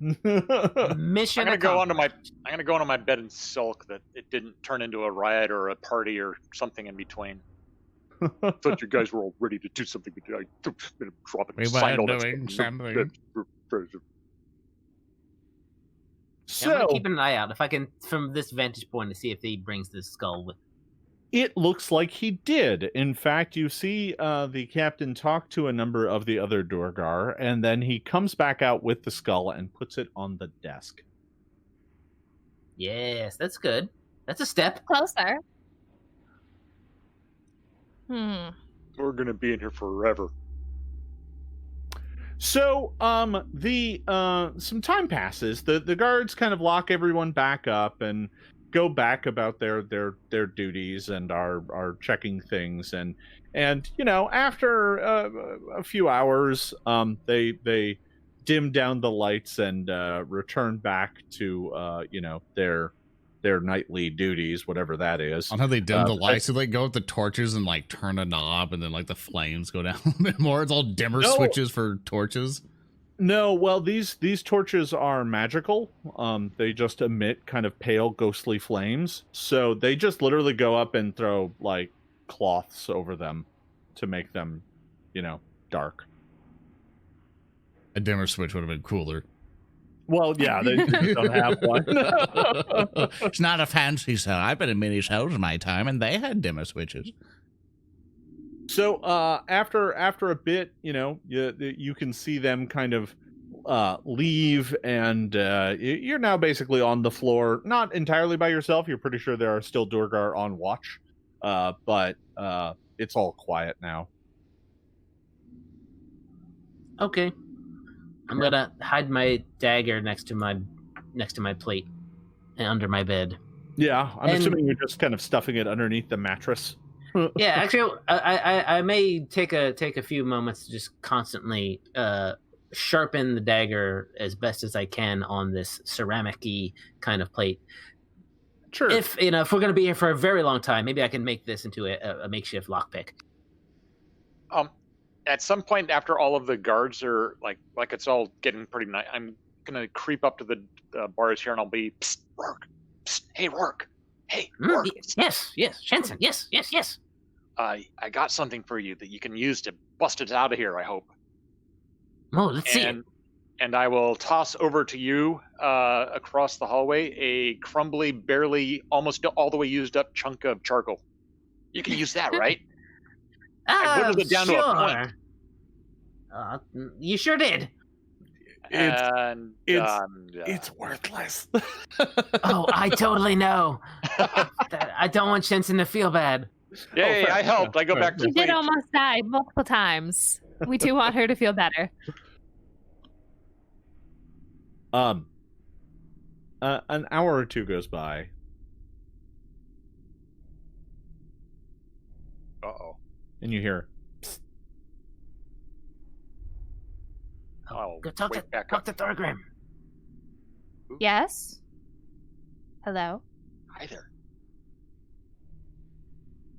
Mission I'm gonna accomplished. go onto my bed and sulk that it didn't turn into a riot or a party or something in between. I thought you guys were all ready to do something, but I drop it. We were doing something. So, I'm gonna keep an eye out if I can, from this vantage point, to see if he brings this skull with. it looks like he did. In fact, you see the captain talk to a number of the other Durgar, and then he comes back out with the skull and puts it on the desk. Yes, that's good. That's a step. Closer. We're gonna be in here forever. So, some time passes. The guards kind of lock everyone back up and go back about their duties and are checking things, and after a few hours, they dim down the lights and return back to their nightly duties, whatever that is. On how they dim the lights, so they go with the torches and like turn a knob, and then like the flames go down a little bit more. It's all dimmer switches for torches. No, well, these torches are magical. They just emit kind of pale, ghostly flames. So they just literally go up and throw like cloths over them to make them, dark. A dimmer switch would have been cooler. Well, yeah, they don't have one. It's not a fancy cell. I've been in many cells in my time, and they had dimmer switches. So after a bit, you can see them kind of leave, and you're now basically on the floor, not entirely by yourself. You're pretty sure there are still Durgar on watch, but it's all quiet now. Okay. I'm gonna hide my dagger next to my plate and under my bed. Yeah, I'm assuming you're just kind of stuffing it underneath the mattress. Yeah, actually, I may take a few moments to just constantly sharpen the dagger as best as I can on this ceramic-y kind of plate. Sure. If we're gonna be here for a very long time, maybe I can make this into a makeshift lockpick. At some point after all of the guards are like it's all getting pretty nice, I'm gonna creep up to the bars here and I'll be, "Psst, Roark. Psst, hey, Roark. Hey, Roark. Yes, Shensen. Yes. I got something for you that you can use to bust it out of here, I hope." Oh, let's see. And I will toss over to you across the hallway a crumbly, barely, almost all the way used up chunk of charcoal. You can use that, right? I whittled it down to a point. You sure did. And It's worthless. Oh, I totally know. I don't want Shensen to feel bad. Yay, fair, I helped. I go fair. back to She did sleep. almost die multiple times. We do want her to feel better. An hour or two goes by. Uh-oh. And you hear, Oh, Go talk wake back up. to Thorgrim. Yes? Hello? Hi there.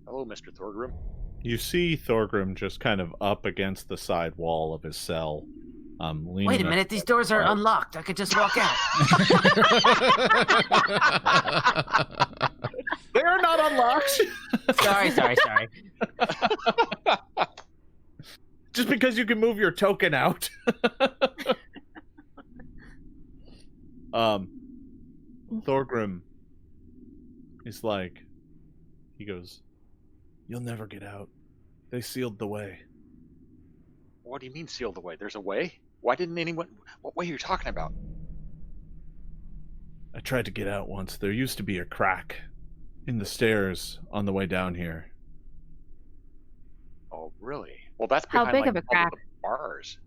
Hello, Mr. Thorgrim. you see Thorgrim just kind of up against the side wall of his cell. Leaning Wait a up- minute, these doors are unlocked. I could just walk out. They're not unlocked. sorry. Just because you can move your token out. Thorgrim is like, he goes, "You'll never get out. They sealed the way." What do you mean sealed the way? There's a way? Why didn't anyone... What way are you talking about? I tried to get out once. There used to be a crack in the stairs on the way down here. Oh, really? Well, that's How behind, big like, of a all crack? the bars.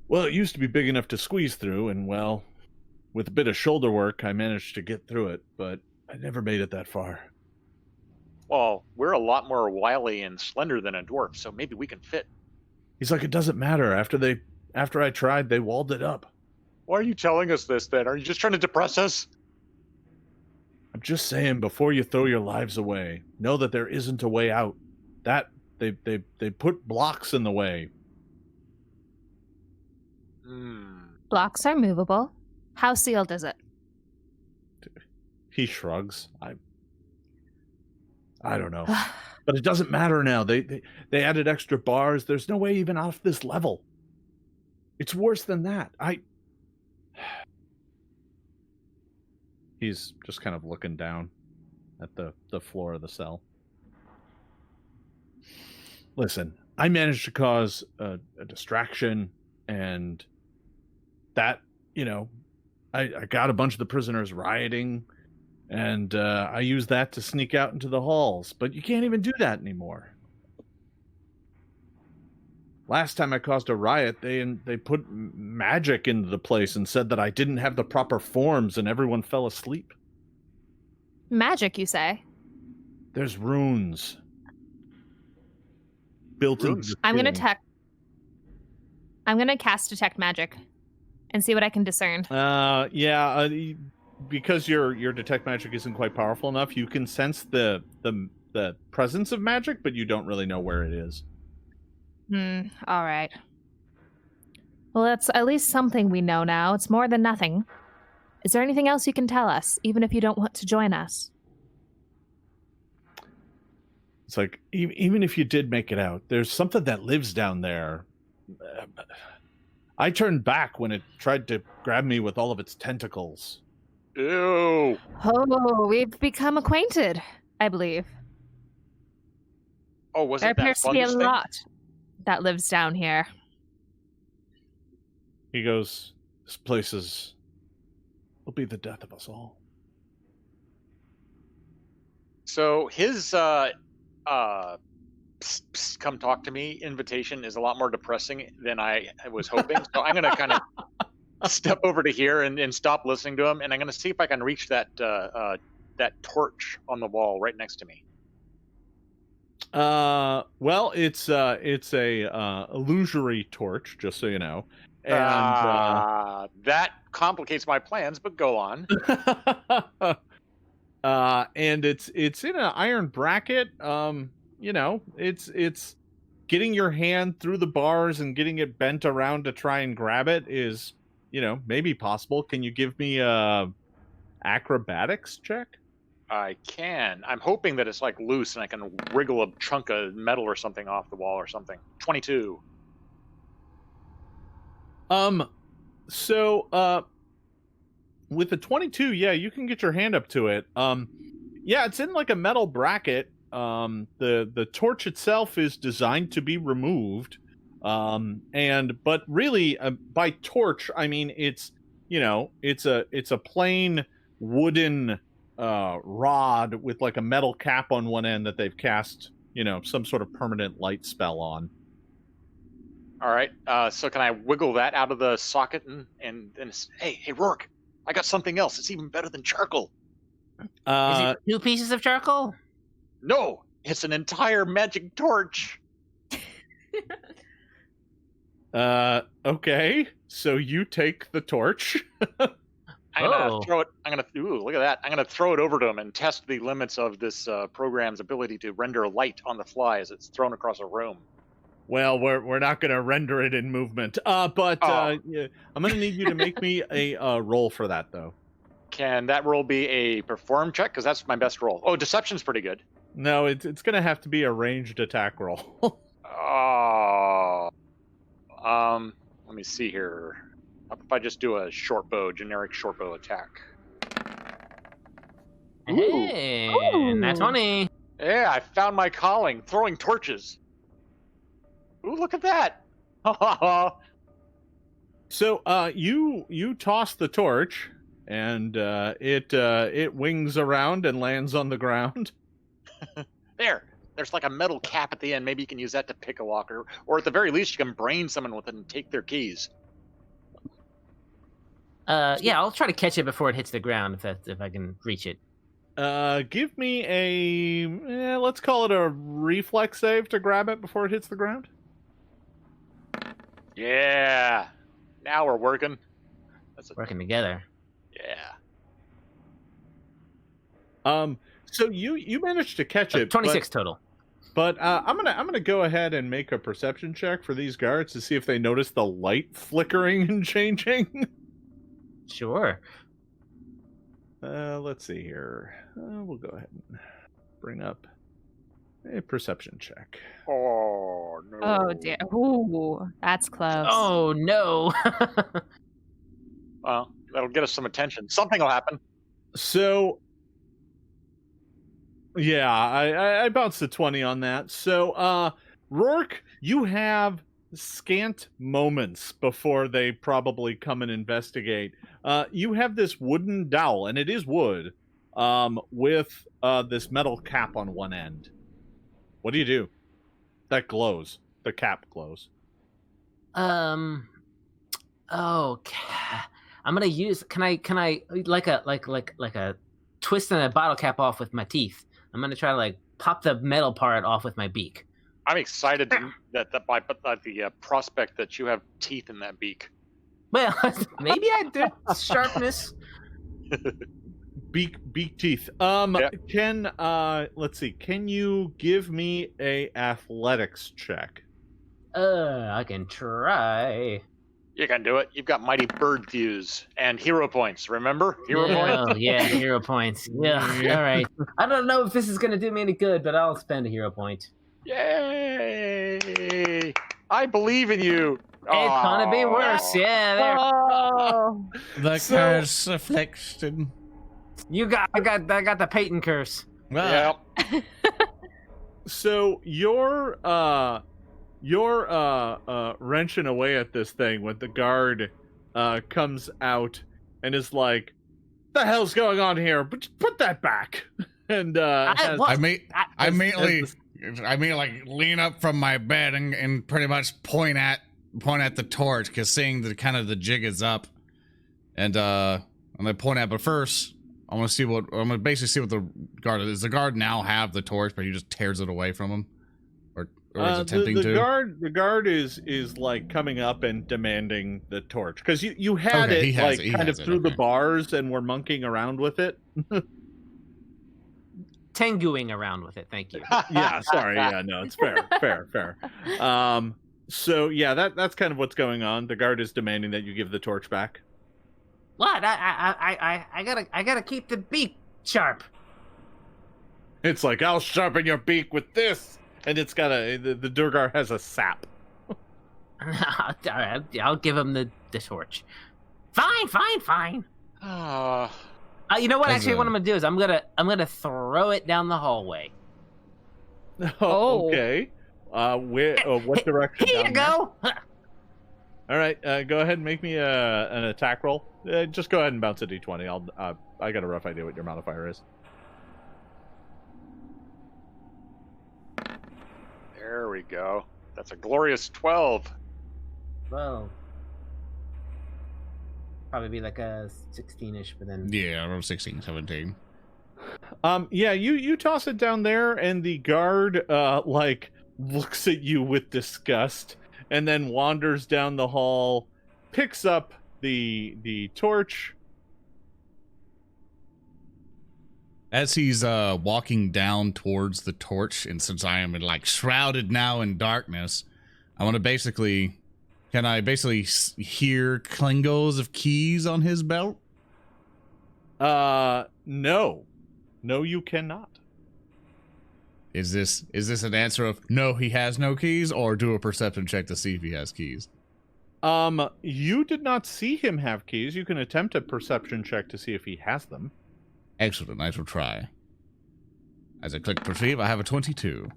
Well, it used to be big enough to squeeze through, and well, with a bit of shoulder work, I managed to get through it, but I never made it that far. Well, we're a lot more wily and slender than a dwarf, so maybe we can fit. He's like, "It doesn't matter. After I tried, they walled it up." Why are you telling us this, then? Are you just trying to depress us? I'm just saying, before you throw your lives away, know that there isn't a way out. That they put blocks in the way. Blocks are movable. How sealed is it? He shrugs. I don't know. But it doesn't matter now. They added extra bars. There's no way even off this level. It's worse than that. He's just kind of looking down at the floor of the cell. Listen, I managed to cause a distraction, and that, I got a bunch of the prisoners rioting, and I used that to sneak out into the halls. But you can't even do that anymore. Last time I caused a riot, they put magic into the place and said that I didn't have the proper forms, and everyone fell asleep. Magic, you say? There's runes built into the I'm gonna ceiling. I'm gonna cast Detect Magic and see what I can discern. Because your detect magic isn't quite powerful enough, you can sense the presence of magic, but you don't really know where it is. All right. Well, that's at least something we know now. It's more than nothing. Is there anything else you can tell us, even if you don't want to join us? It's like, even if you did make it out, there's something that lives down there. I turned back when it tried to grab me with all of its tentacles. Ew. Oh, we've become acquainted, I believe. Oh, was There it that appears to be a fungus thing? lot that lives down here. He goes, "This place will be the death of us all." So his psst, psst, come talk to me invitation is a lot more depressing than I was hoping. So I'm going to kind of step over to here and stop listening to him, and I'm going to see if I can reach that torch on the wall right next to me. Well, it's a illusory torch, just so you know, and that complicates my plans. But go on. and it's in an iron bracket. It's getting your hand through the bars and getting it bent around to try and grab it is, maybe possible. Can you give me a acrobatics check? I can. I'm hoping that it's like loose and I can wriggle a chunk of metal or something off the wall or something. 22. So with the 22, yeah, you can get your hand up to it. Yeah, it's in like a metal bracket. The torch itself is designed to be removed. But really, by torch, I mean it's a plain wooden rod with like a metal cap on one end that they've cast some sort of permanent light spell on. All right. So can I wiggle that out of the socket and hey, Roark, I got something else. It's even better than charcoal. Is it 2 pieces of charcoal? No, it's an entire magic torch. Okay. So you take the torch. I'm gonna throw it. Look at that. I'm gonna throw it over to him and test the limits of this program's ability to render light on the fly as it's thrown across a room. Well, we're not going to render it in movement, but I'm going to need you to make me a roll for that, though. Can that roll be a perform check? Because that's my best roll. Oh, deception's pretty good. No, it's going to have to be a ranged attack roll. Oh, let me see here. How if I just do a generic short bow attack? Hey, that's 20. Yeah, I found my calling, throwing torches. Ooh, look at that! So, you toss the torch, and it wings around and lands on the ground. There's like a metal cap at the end. Maybe you can use that to pick a lock, or at the very least, you can brain someone with it and take their keys. Yeah, I'll try to catch it before it hits the ground if I can reach it. Give me let's call it a reflex save to grab it before it hits the ground. Yeah, now we're working. Working together. Yeah. So you managed to catch it. 26 total. But I'm gonna go ahead and make a perception check for these guards to see if they notice the light flickering and changing. Sure. Let's see here. We'll go ahead and bring up a perception check. Oh no! Oh dear! Ooh, that's close. Oh no! Well, that'll get us some attention. Something will happen. So, yeah, I bounced a 20 on that. So, Roark, you have scant moments before they probably come and investigate. You have this wooden dowel, and it is wood, with this metal cap on one end. What do you do? That glows. The cap glows. Oh, I'm gonna use. Can I like a twist and a bottle cap off with my teeth? I'm gonna try to like pop the metal part off with my beak. I'm excited that by the prospect that you have teeth in that beak. Well, maybe I did sharpness. Beak teeth. Yeah. Can let's see. Can you give me a athletics check? I can try. You can do it. You've got mighty bird thews and hero points. Remember hero points? Oh yeah, hero points. Yeah. All right. I don't know if this is gonna do me any good, but I'll spend a hero point. Yay! I believe in you. It's gonna be worse. Yeah. There. Oh. The curse affliction. I got the Peyton curse. Well, Yeah. So you're wrenching away at this thing when the guard comes out and is like, "The hell's going on here? But put that back." And I immediately like lean up from my bed and pretty much point at the torch, because seeing the kind of the jig is up, and I'm gonna point at. But first, I'm gonna basically see what the guard is. Does the guard now have the torch, but he just tears it away from him, or is attempting to? The guard is like coming up and demanding the torch, because you had Okay, it kind of through the bars and were monkeying around with it. Tenguing around with it. Thank you. Yeah, sorry. Yeah, no, it's fair. So yeah, that's kind of what's going on. The guard is demanding that you give the torch back. What? I gotta keep the beak sharp. It's like, I'll sharpen your beak with this, and it's got the Durgar has a sap. I'll give him the torch. Fine. You know what? Actually, what I'm gonna do is I'm gonna throw it down the hallway. Oh, okay. what direction? Here down you there? go. All right, go ahead and make me an attack roll. Just go ahead and bounce a d20. I got a rough idea what your modifier is. There we go. That's a glorious 12. Well, probably be like a 16-ish, but then Yeah, around 16, 17. Yeah, you toss it down there, and the guard like looks at you with disgust, and then wanders down the hall, picks up the torch. As he's walking down towards the torch, and since I am like shrouded now in darkness, I want to basically, can I basically hear klingos of keys on his belt? No, you cannot. Is this an answer of no, he has no keys, or do a perception check to see if he has keys? You did not see him have keys. You can attempt a perception check to see if he has them. Excellent, I shall try. As I click perceive, I have a 22.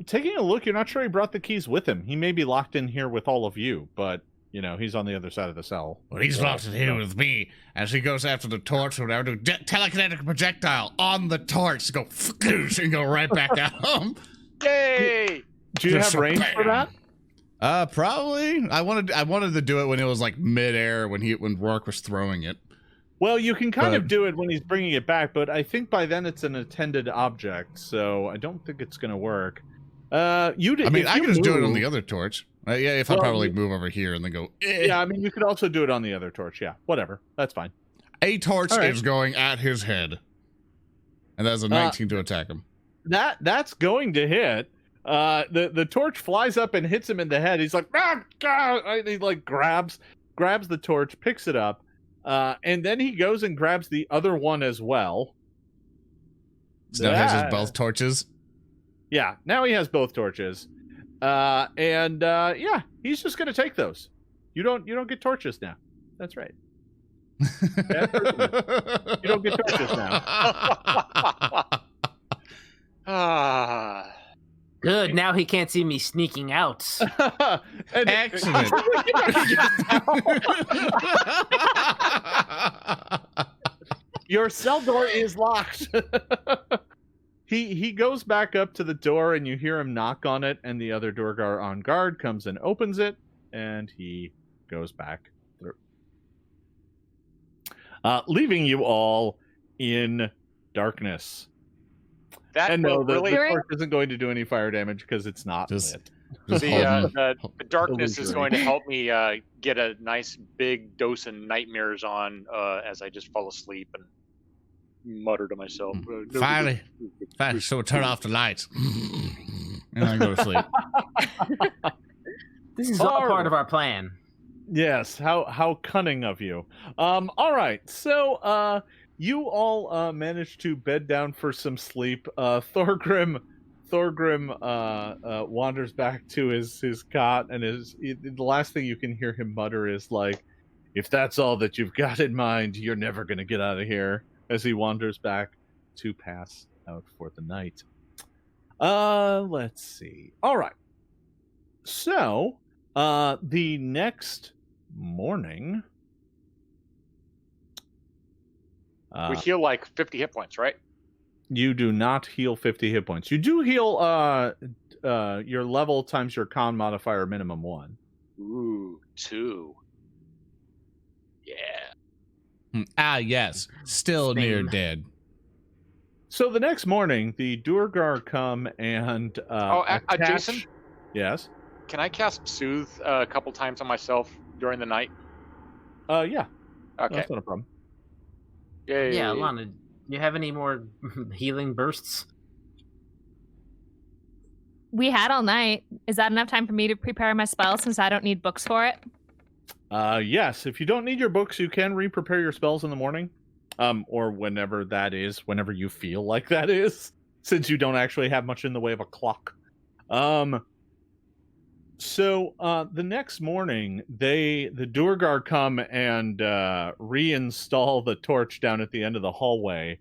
Taking a look, you're not sure he brought the keys with him. He may be locked in here with all of you, but, you know, he's on the other side of the cell. Well, he's locked in here with me. As he goes after the torch, or whatever, do telekinetic projectile on the torch, go fskoosh, and go right back out. Yay! Do you have range for that? Probably. I wanted to do it when it was like midair, when Roark was throwing it. Well, you can kind of do it when he's bringing it back, but I think by then it's an attended object, so I don't think it's going to work. I can just do it on the other torch. Yeah, if I probably move over here and then go. Yeah, I mean, you could also do it on the other torch. Yeah, whatever. That's fine. A torch is going at his head, and that's a 19 to attack him. That's going to hit. The torch flies up and hits him in the head. He's like, ah, God! He like grabs the torch, picks it up. And then he goes and grabs the other one as well. So now he has his both torches? Yeah, now he has both torches. Yeah, he's just gonna take those. You don't get torches now. That's right. You don't get torches now. Ah. good. Now he can't see me sneaking out. Excellent. Your cell door is locked. He goes back up to the door, and you hear him knock on it, and the other Durgar on guard comes and opens it, and he goes back through. Leaving you all in darkness. That no, the really torch isn't going to do any fire damage because it's not lit. the darkness is going to help me get a nice big dose of nightmares on as I just fall asleep and mutter to myself. Finally, so we'll turn off the lights. And I go to sleep. This is all part of our plan. Yes, how cunning of you. All right, so you all managed to bed down for some sleep. Thorgrim wanders back to his cot, and the last thing you can hear him mutter is like, "If that's all that you've got in mind, you're never gonna get out of here." As he wanders back to pass out for the night. Let's see. All right. So, the next morning, we heal like 50 hit points, right? You do not heal 50 hit points. You do heal your level times your con modifier minimum 1. Ooh, 2. Yeah. Yes. Still near dead. So the next morning, the Durgar come and attach... Jason? Yes? Can I cast Soothe a couple times on myself during the night? Yeah. Okay. That's not a problem. Yay. Yeah, Ilana, do you have any more healing bursts? We had all night. Is that enough time for me to prepare my spell since I don't need books for it? Yes, if you don't need your books, you can re-prepare your spells in the morning. Or whenever that is, whenever you feel like that is, since you don't actually have much in the way of a clock. So the next morning, the Durgar come and reinstall the torch down at the end of the hallway,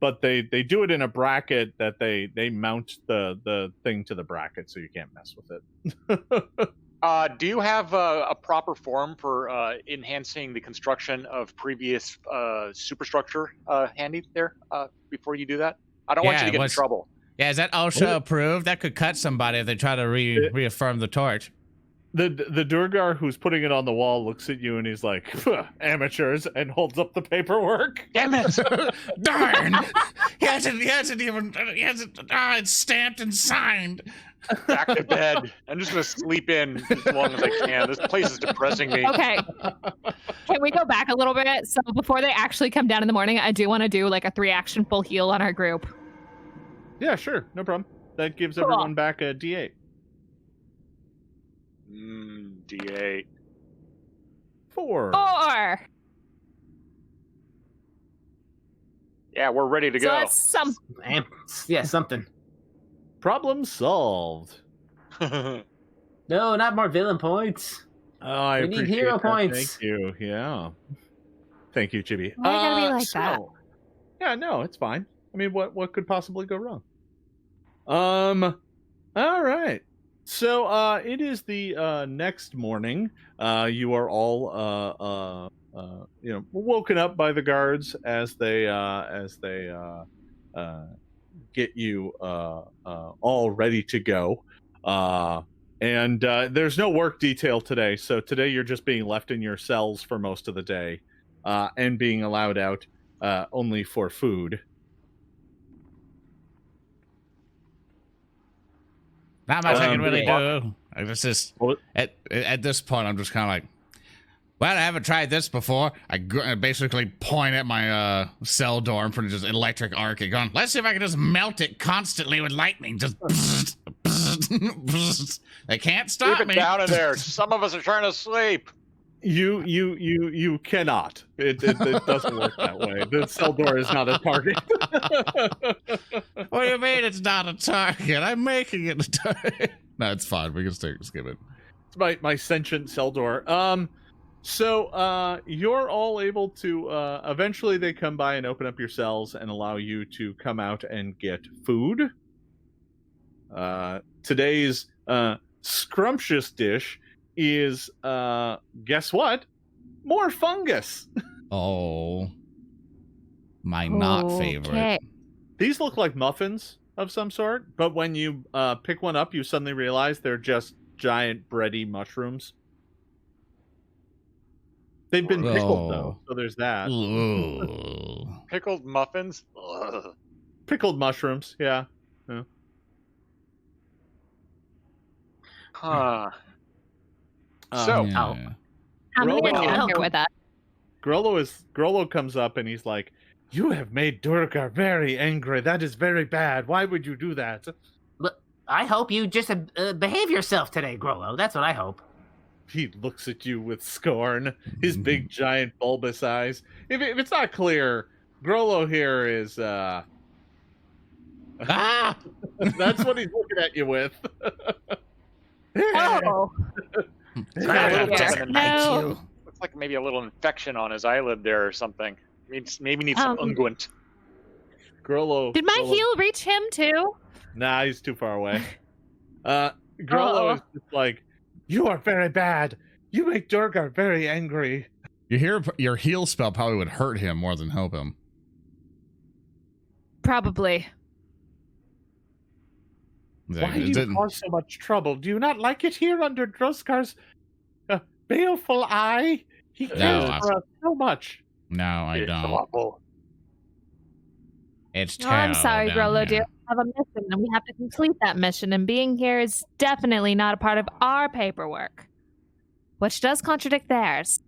but they do it in a bracket that they mount the thing to the bracket so you can't mess with it. Do you have a proper form for enhancing the construction of previous superstructure handy there before you do that? I don't want you to get in trouble. Yeah, is that OSHA approved? That could cut somebody if they try to reaffirm the torch. The Durgar who's putting it on the wall looks at you and he's like, amateurs, and holds up the paperwork. Damn it! Darn! He hasn't even, it's stamped and signed. Back to bed. I'm just going to sleep in as long as I can. This place is depressing me. Okay. Can we go back a little bit? So before they actually come down in the morning, I do want to do like a 3-action full heal on our group. Yeah, sure. No problem. That gives everyone back a D8. D8. 4. Yeah, we're ready to So go. that's Something. Problem solved. No, not more villain points. Oh, I We need appreciate hero that. points. Thank you. Yeah. Thank you, Chibi. Why you gotta be like that? Yeah, no, it's fine. I mean, what could possibly go wrong? All right. So, it is the next morning. You are all woken up by the guards as they get you all ready to go. And there's no work detail today, so today you're just being left in your cells for most of the day, and being allowed out only for food. Not much I can really do. It's just What? at this point, I'm just kind of like, well, I haven't tried this before. I basically point at my cell door in front of just electric arc and going, let's see if I can just melt it constantly with lightning. Just they can't stop Keep me. it down in there. Some of us are trying to sleep. You cannot. It doesn't work that way. The cell door is not a target. What do you mean it's not a target? I'm making it a target. No, it's fine. We can skip it. It's my sentient cell door. So you're all able to eventually they come by and open up your cells and allow you to come out and get food. Today's scrumptious dish is guess what? More fungus. Oh, my not favorite. These look like muffins of some sort, but when you pick one up, you suddenly realize they're just giant bready mushrooms. They've been pickled though, so there's that. Ooh. Pickled muffins? Ugh. Pickled mushrooms, yeah. Huh. So Yeah. I'm Roll gonna it down out. here with that. Grollo comes up and he's like, "You have made Durgar very angry. That is very bad. Why would you do that?" I hope you just behave yourself today, Grollo. That's what I hope. He looks at you with scorn, his big, giant, bulbous eyes. If it's not clear, Grollo here is, Ah! that's what he's looking at you with. Oh, no. Looks like maybe a little infection on his eyelid there or something. Maybe needs some unguent. Grollo. Did my heel reach him too? Nah, he's too far away. Grollo is just like, "You are very bad. You make Durgar very angry." Your heal spell probably would hurt him more than help him. Probably. Why do you cause so much trouble? Do you not like it here under Droskar's baleful eye? He cares for us so much. No, I don't. Awful. It's Oh, terrible. I'm sorry, down Grollo, here. dear. We have a mission, and we have to complete that mission, and being here is definitely not a part of our paperwork, which does contradict theirs.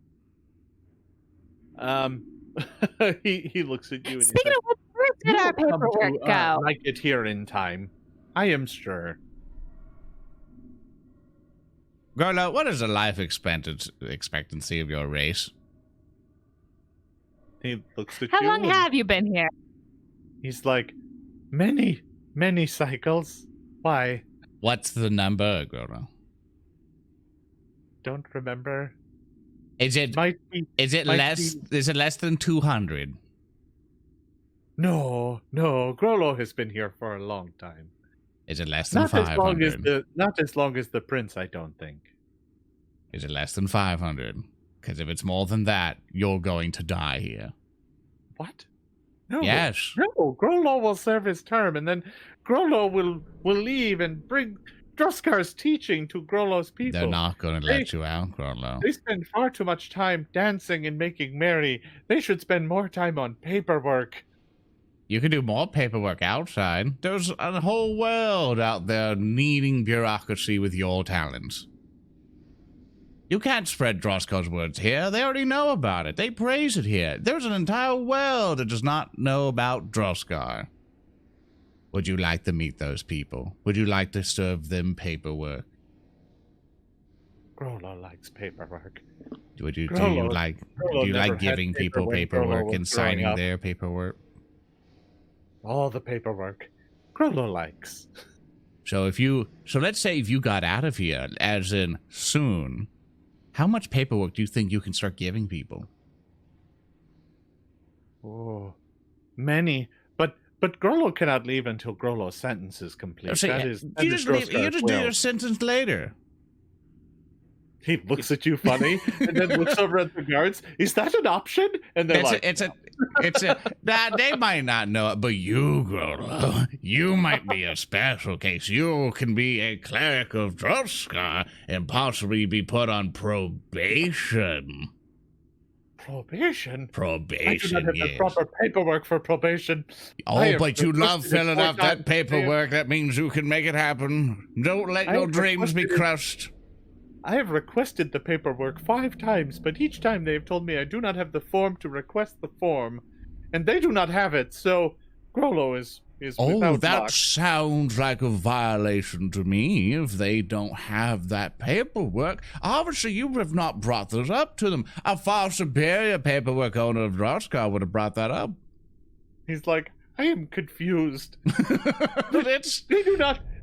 He looks at you and Speaking of which, where did our paperwork go? Like it here in time. I am sure. Grollo, what is the life expectancy of your race? He looks at How you. long and have you been here? He's like, many cycles. Why? What's the number, Grollo? Don't remember. Is it Might be. is it might less be- is it less than 200? No, Grollo has been here for a long time. Is it less than Not as 500? long as the prince, I don't think. Is it less than 500? Because if it's more than that, you're going to die here. What? No. Yes. No, Grollo will serve his term, and then Grollo will leave and bring Droskar's teaching to Grollo's people. They're not going to let you out, Grollo. They spend far too much time dancing and making merry. They should spend more time on paperwork. You can do more paperwork outside. There's a whole world out there needing bureaucracy with your talents. You can't spread Droskar's words here. They already know about it. They praise it here. There's an entire world that does not know about Droskar. Would you like to meet those people? Would you like to serve them paperwork? Grollo likes paperwork. Do you like giving people paperwork and signing their paperwork? All the paperwork Grollo likes. So let's say if you got out of here, as in soon, how much paperwork do you think you can start giving people? Oh, many. But Grollo cannot leave until Grollo's sentence is complete. You just do your sentence later. He looks at you funny and then looks over at the guards. Is that an option? And they're they might not know it, but you, Grollo, you might be a special case. You can be a cleric of Droskar and possibly be put on probation. Probation? Probation, I do not have the proper paperwork for probation. Oh, but you love filling out that paperwork. That means you can make it happen. Don't let your dreams be crushed. I have requested the paperwork 5 times, but each time they have told me I do not have the form to request the form, and they do not have it, so Grollo is without that luck. Sounds like a violation to me if they don't have that paperwork. Obviously, you have not brought this up to them. A far superior paperwork owner of Droskar would have brought that up. He's like, I am confused. But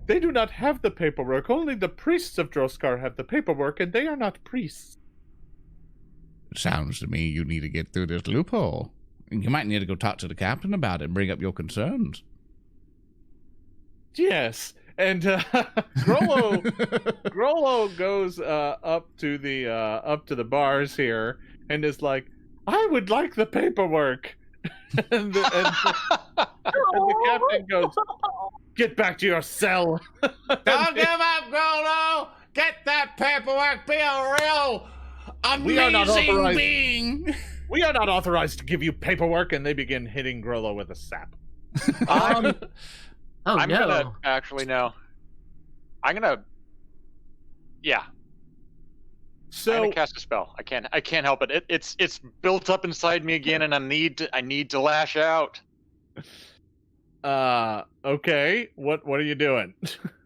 They do not have the paperwork. Only the priests of Droskar have the paperwork, and they are not priests. It sounds to me you need to get through this loophole. You might need to go talk to the captain about it and bring up your concerns. Yes, and Grollo goes up to the bars here and is like, I would like the paperwork. and the captain goes, get back to your cell. Don't give up, Grollo! Get that paperwork! Be a real amazing being! We are not authorized to give you paperwork, and they begin hitting Grollo with a sap. I'm no. gonna actually no. I'm gonna. Yeah. So I'm gonna cast a spell. I can't help it. It's built up inside me again, and I need to lash out. Okay. What are you doing?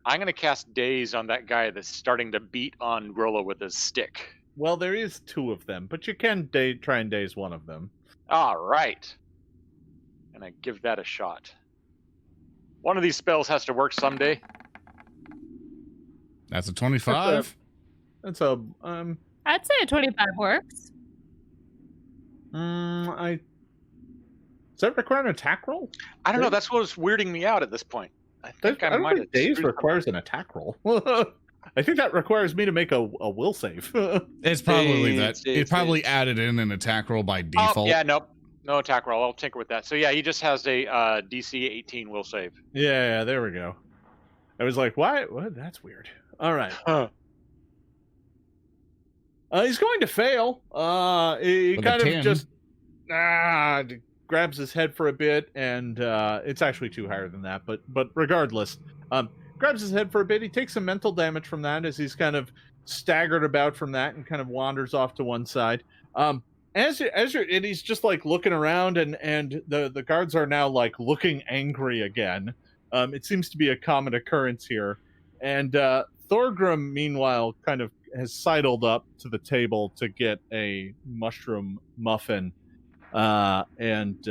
I'm gonna cast Daze on that guy that's starting to beat on Grollo with his stick. Well, there is 2 of them, but you can try and daze one of them. All right. And I give that a shot. One of these spells has to work someday. That's a 25? That's a I'd say a 25 works. does that require an attack roll? I don't know. That's what was weirding me out at this point. I think I don't might think have. daze requires an attack roll. I think that requires me to make a will save. It's probably Daze, that. It probably added in an attack roll by default. Oh, yeah, nope. No attack roll. I'll tinker with that. So yeah, he just has a DC 18 will save. Yeah, there we go. I was like, what? That's weird. All right. Huh. He's going to fail. He With a kind of 10. just grabs his head for a bit, and it's actually 2 higher than that. But regardless, grabs his head for a bit. He takes some mental damage from that as he's kind of staggered about from that and kind of wanders off to one side. And he's just like looking around, and the guards are now like looking angry again. It seems to be a common occurrence here, and Thorgrim meanwhile kind of has sidled up to the table to get a mushroom muffin, and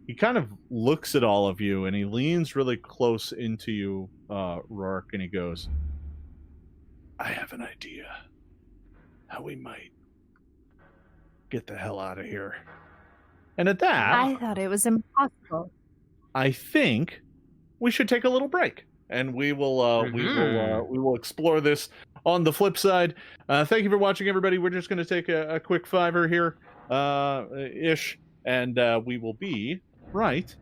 he kind of looks at all of you, and he leans really close into you, Roark, and he goes, I have an idea how we might get the hell out of here. And at that, I thought it was impossible. I think we should take a little break, and we will explore this on the flip side. Thank you for watching, everybody. We're just going to take a quick $5 here, ish, and we will be right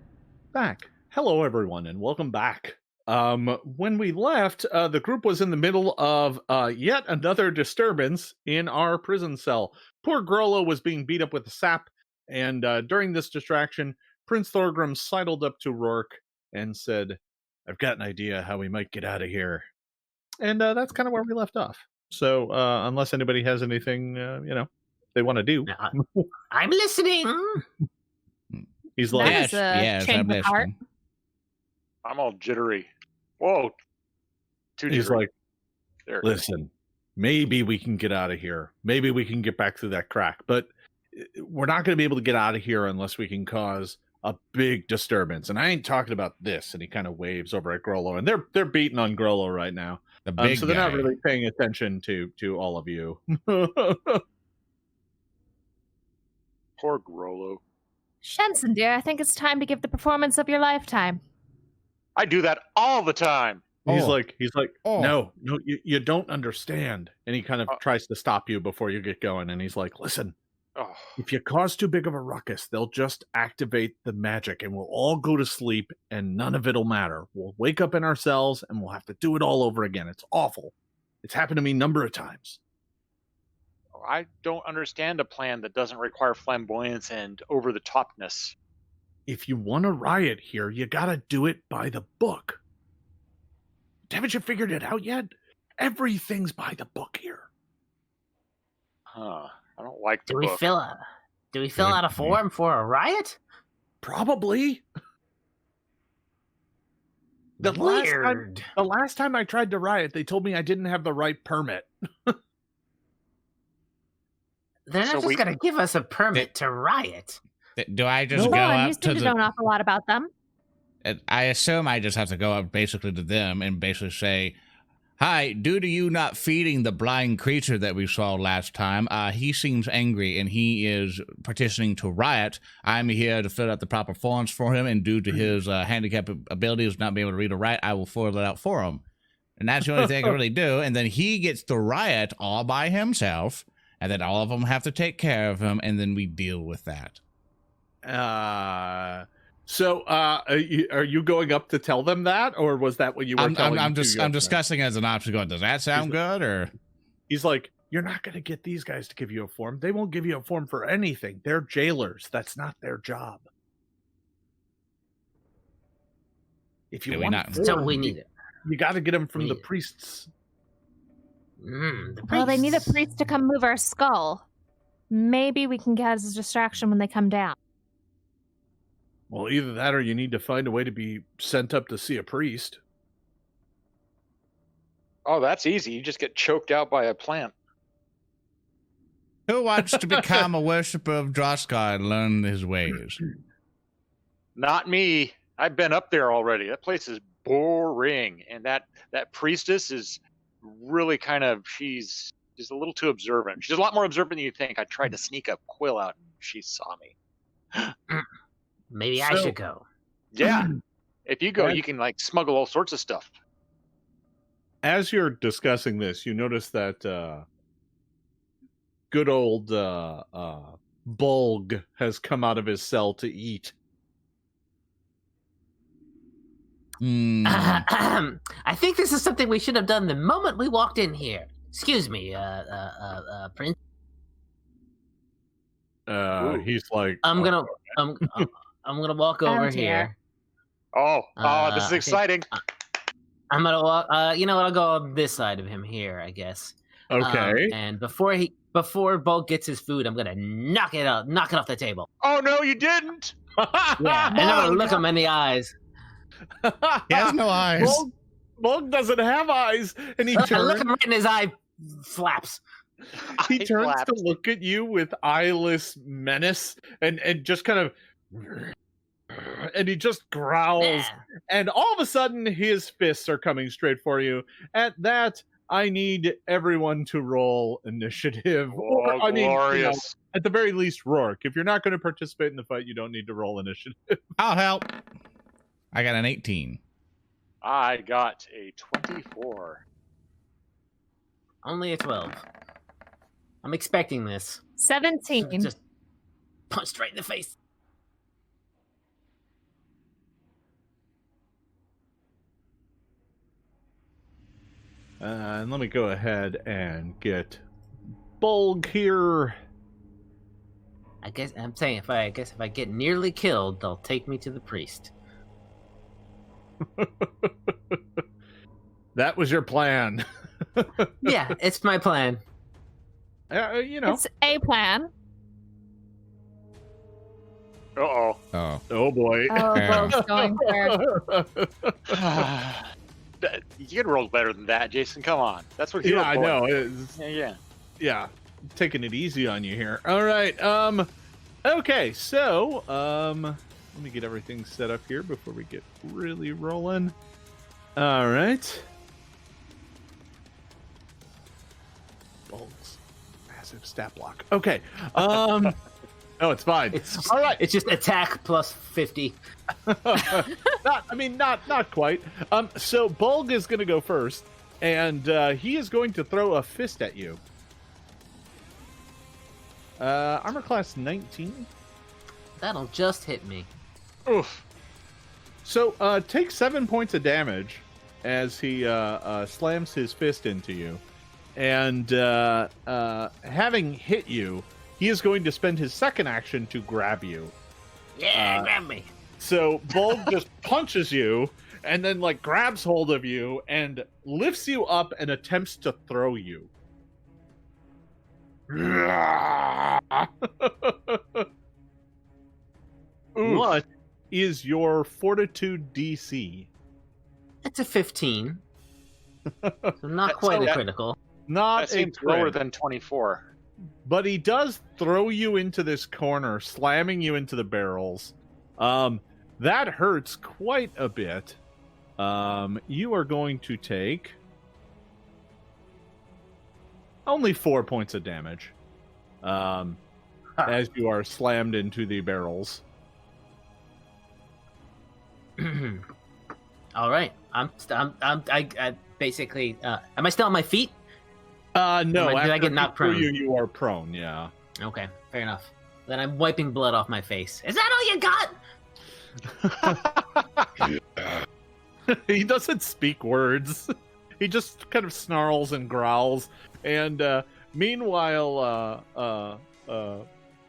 back. Hello, everyone, and welcome back. When we left, the group was in the middle of yet another disturbance in our prison cell. Poor Grollo was being beat up with a sap, and during this distraction, Prince Thorgrim sidled up to Roark and said, "I've got an idea how we might get out of here." And that's kind of where we left off. So unless anybody has anything, they want to do. I'm listening. He's like, That is a change of heart. I'm all jittery. Whoa. Too he's jittery. like, There. listen, maybe we can get out of here. Maybe we can get back through that crack. But we're not going to be able to get out of here unless we can cause a big disturbance. And I ain't talking about this. And he kind of waves over at Grollo. And they're beating on Grollo right now. The big so they're guy. not really paying attention to all of you. Poor Grollo. Shensen, dear, I think it's time to give the performance of your lifetime. I do that all the time. He's Oh. like, Oh. no, you don't understand. And he kind of tries to stop you before you get going. And he's like, listen, Oh, if you cause too big of a ruckus, they'll just activate the magic and we'll all go to sleep and none of it'll matter. We'll wake up in our cells and we'll have to do it all over again. It's awful. It's happened to me a number of times. I don't understand a plan that doesn't require flamboyance and over-the-topness. If you want a riot here, you gotta do it by the book. Haven't you figured it out yet? Everything's by the book here. Huh. I don't like the Do we book. fill out a form for a riot? Probably. The last time I tried to riot, they told me I didn't have the right permit. They're not So just going to give us a permit to riot. Do I just No, go and you up to seem to know an the... awful lot about them. I assume I just have to go up basically to them and basically say, "Hi, due to you not feeding the blind creature that we saw last time, he seems angry and he is petitioning to riot. I'm here to fill out the proper forms for him, and due to his handicap abilities not being able to read or write, I will fill it out for him. And that's the only thing I can really do. And then he gets to riot all by himself, and then all of them have to take care of him, and then we deal with that." So are you going up to tell them that, or was that what you were telling I'm them? discussing as an option. Going, does that sound good? Or he's like, you're not going to get these guys to give you a form. They won't give you a form for anything. They're jailers. That's not their job. If you Do we want, not- So we need it. You got to get them from We the need it. priests. Well, they need a priest to come move our skull. Maybe we can get as a distraction when they come down. Well, either that or you need to find a way to be sent up to see a priest. Oh, that's easy. You just get choked out by a plant. who wants to become a worshiper of Droskar and learn his ways? Not me. I've been up there already. That place is boring, and that priestess is really she's a little too observant. She's a lot more observant than you think. I tried to sneak a quill out, and she saw me. Maybe I should go. Yeah. If you go, Right. you can smuggle all sorts of stuff. As you're discussing this, you notice that good old Bulg has come out of his cell to eat. I think this is something we should have done the moment we walked in here. Excuse me, Prince. He's like, I'm gonna walk over here. Oh, this is exciting. I'm gonna walk. You know what? I'll go on this side of him here, I guess. Okay. And before Bulk gets his food, I'm gonna knock it off the table. Oh no, you didn't! Yeah, and I'm gonna look him in the eyes. He has no eyes. Bulg doesn't have eyes, and he I look turns. him right in his eye flaps. He turns flaps. to look at you with eyeless menace, and just kind of, and he just growls. Yeah. And all of a sudden, his fists are coming straight for you. At that, I need everyone to roll initiative. Oh, I mean, glorious. at the very least, Roark. If you're not going to participate in the fight, you don't need to roll initiative. I'll help. I got an 18. I got a 24. Only a 12. I'm expecting this. 17. Just punched right in the face. And let me go ahead and get Bulg here. I guess I'm saying if I get nearly killed, they'll take me to the priest. That was your plan. Yeah, it's my plan. You know. It's a plan. Uh-oh. Oh. Oh boy. Oh, Yeah. Bulg's going for. You can roll better than that, Jason. Come on. That's what you're Yeah, I know. It's, Yeah. taking it easy on you here. All right. Okay, so let me get everything set up here before we get really rolling. All right. Bulg's massive stat block. Okay. Oh, it's fine. All right. It's just attack plus 50. not quite. So Bulg is going to go first, and he is going to throw a fist at you. Armor class 19. That'll just hit me. Oof. So take 7 points of damage as he slams his fist into you, and having hit you, he is going to spend his second action to grab you. Yeah, grab me. So Bulg just punches you and then like grabs hold of you and lifts you up and attempts to throw you. What is your fortitude DC? It's a 15. So not quite a critical. Not That seems a lower crit, than 24. but he does throw you into this corner, slamming you into the barrels. That hurts quite a bit. You are going to take only 4 points of damage. As you are slammed into the barrels. All right. I basically. Am I still on my feet? No. Did I after get knocked he threw prone? you are prone. Yeah. Okay, fair enough. Then I'm wiping blood off my face. Is that all you got? He doesn't speak words. He just kind of snarls and growls. And meanwhile,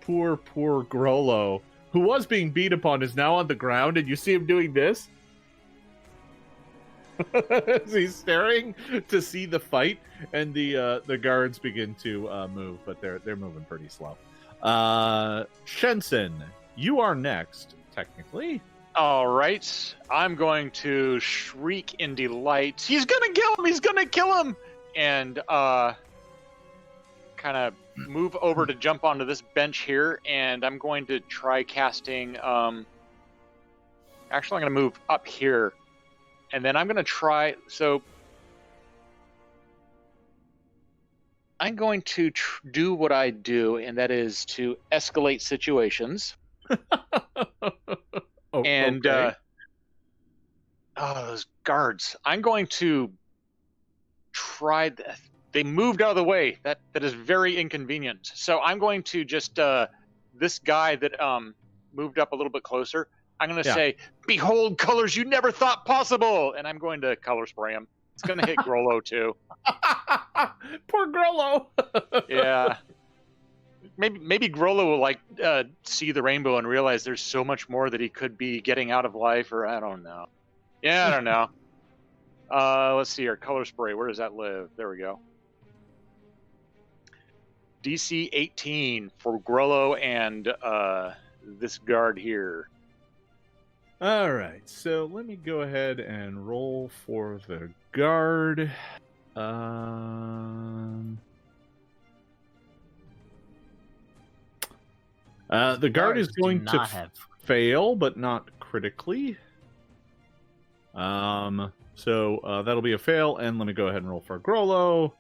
poor Grollo, who was being beat upon, is now on the ground, and you see him doing this. As he's staring to see the fight, and the guards begin to move, but they're moving pretty slow. Shensen, you are next, technically. All right. I'm going to shriek in delight. He's going to kill him! He's going to kill him! And kind of move over to jump onto this bench here, and I'm going to try casting... Actually, I'm going to move up here, and then I'm going to try... So I'm going to do what I do, and that is to escalate situations. Oh, And okay. those guards. I'm going to try. They moved out of the way. That is very inconvenient. So I'm going to just this guy that moved up a little bit closer. I'm going to say, "Behold, colors you never thought possible," and I'm going to color spray him. It's going to hit Grollo too. Poor Grollo. Yeah. Maybe Grollo will like see the rainbow and realize there's so much more that he could be getting out of life, or I don't know. Yeah, I don't know. Let's see here. Color spray. Where does that live? There we go. DC 18 for Grollo and this guard here. All right, so let me go ahead and roll for the guard. The guard is going to fail, but not critically. So that'll be a fail, and let me go ahead and roll for Grollo.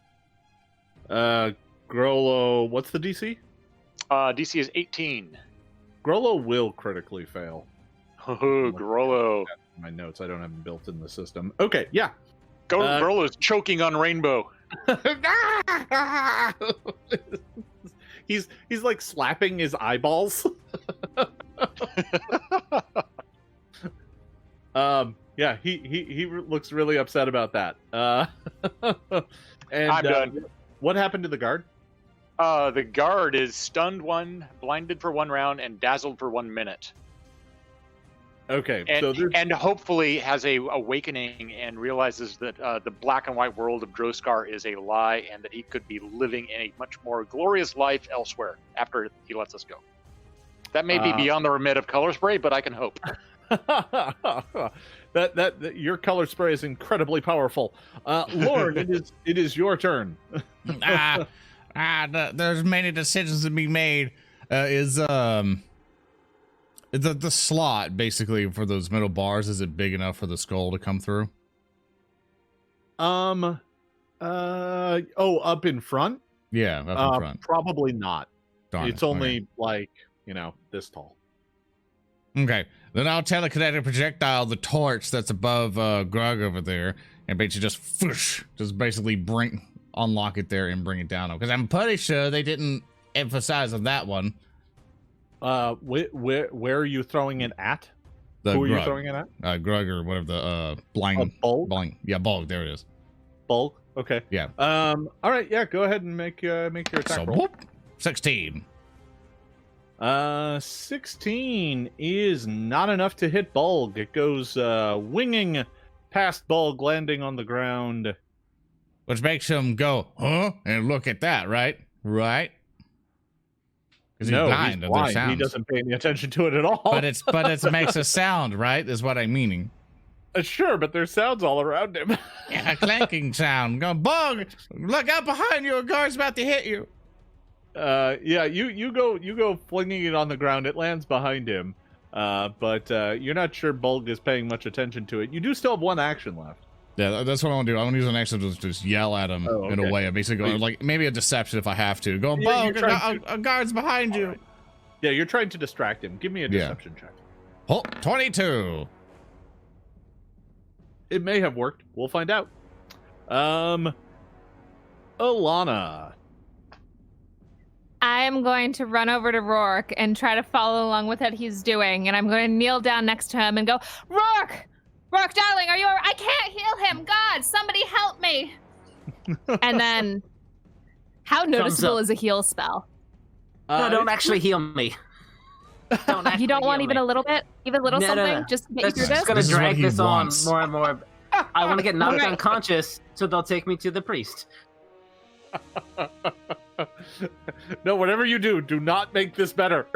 Grollo, what's the DC? DC is 18. Grollo will critically fail. Oh, Grollo. my notes. I don't have them built in the system. Okay, yeah. Girl is choking on rainbow. he's like slapping his eyeballs. Yeah, he looks really upset about that. And I'm done. What happened to the guard? The guard is stunned blinded for 1 round, and dazzled for 1 minute. Okay, and hopefully has a awakening and realizes that the black and white world of Droskar is a lie, and that he could be living in a much more glorious life elsewhere after he lets us go. That may be beyond the remit of color spray, but I can hope. that your color spray is incredibly powerful. Lord, it is your turn. There's many decisions to be made. The slot basically for those middle bars, is it big enough for the skull to come through? Up in front? Yeah, up in front. Probably not. Darn it's it. only like, this tall. Okay, then I'll telekinetic projectile the torch that's above Grug over there, and basically just basically unlock it there and bring it down. Because I'm pretty sure they didn't emphasize on that one. Where are you throwing it at? Who are you throwing it at? Grug or whatever the blind. Bulk? Yeah, bulk. There it is. Bulk. Okay. Yeah. All right. Yeah. Go ahead and make your attack roll. 16. 16 is not enough to hit Bulg. It goes winging past Bulg, landing on the ground. Which makes him go, huh? And look at that, right? Right? Because he's blind of their sounds. He doesn't pay any attention to it at all. But it makes a sound, right? Is what I'm meaning. Sure, but there's sounds all around him. Yeah, a clanking sound. Go, Bug! Look out behind you! A guard's about to hit you. Yeah, you go flinging it on the ground. It lands behind him, but you're not sure Bulg is paying much attention to it. You do still have 1 action left. Yeah, that's what I want to do. I want to use an action to just yell at him in a way. I basically go, like, maybe a deception if I have to. Go, Bulg, a guard's behind you. Right. Yeah, you're trying to distract him. Give me a deception check. Oh, 22. It may have worked. We'll find out. Ilana. I'm going to run over to Roark and try to follow along with what he's doing, and I'm going to kneel down next to him and go, Roark! Roark, darling, are you alright? I can't heal him! God, somebody help me! And then, how noticeable is a heal spell? No, don't actually heal me. You don't want even a little bit? Even a little something? No. Just to get you through Just this? gonna drag this on more and more. I want to get knocked unconscious, so they'll take me to the priest. No, whatever you do not make this better.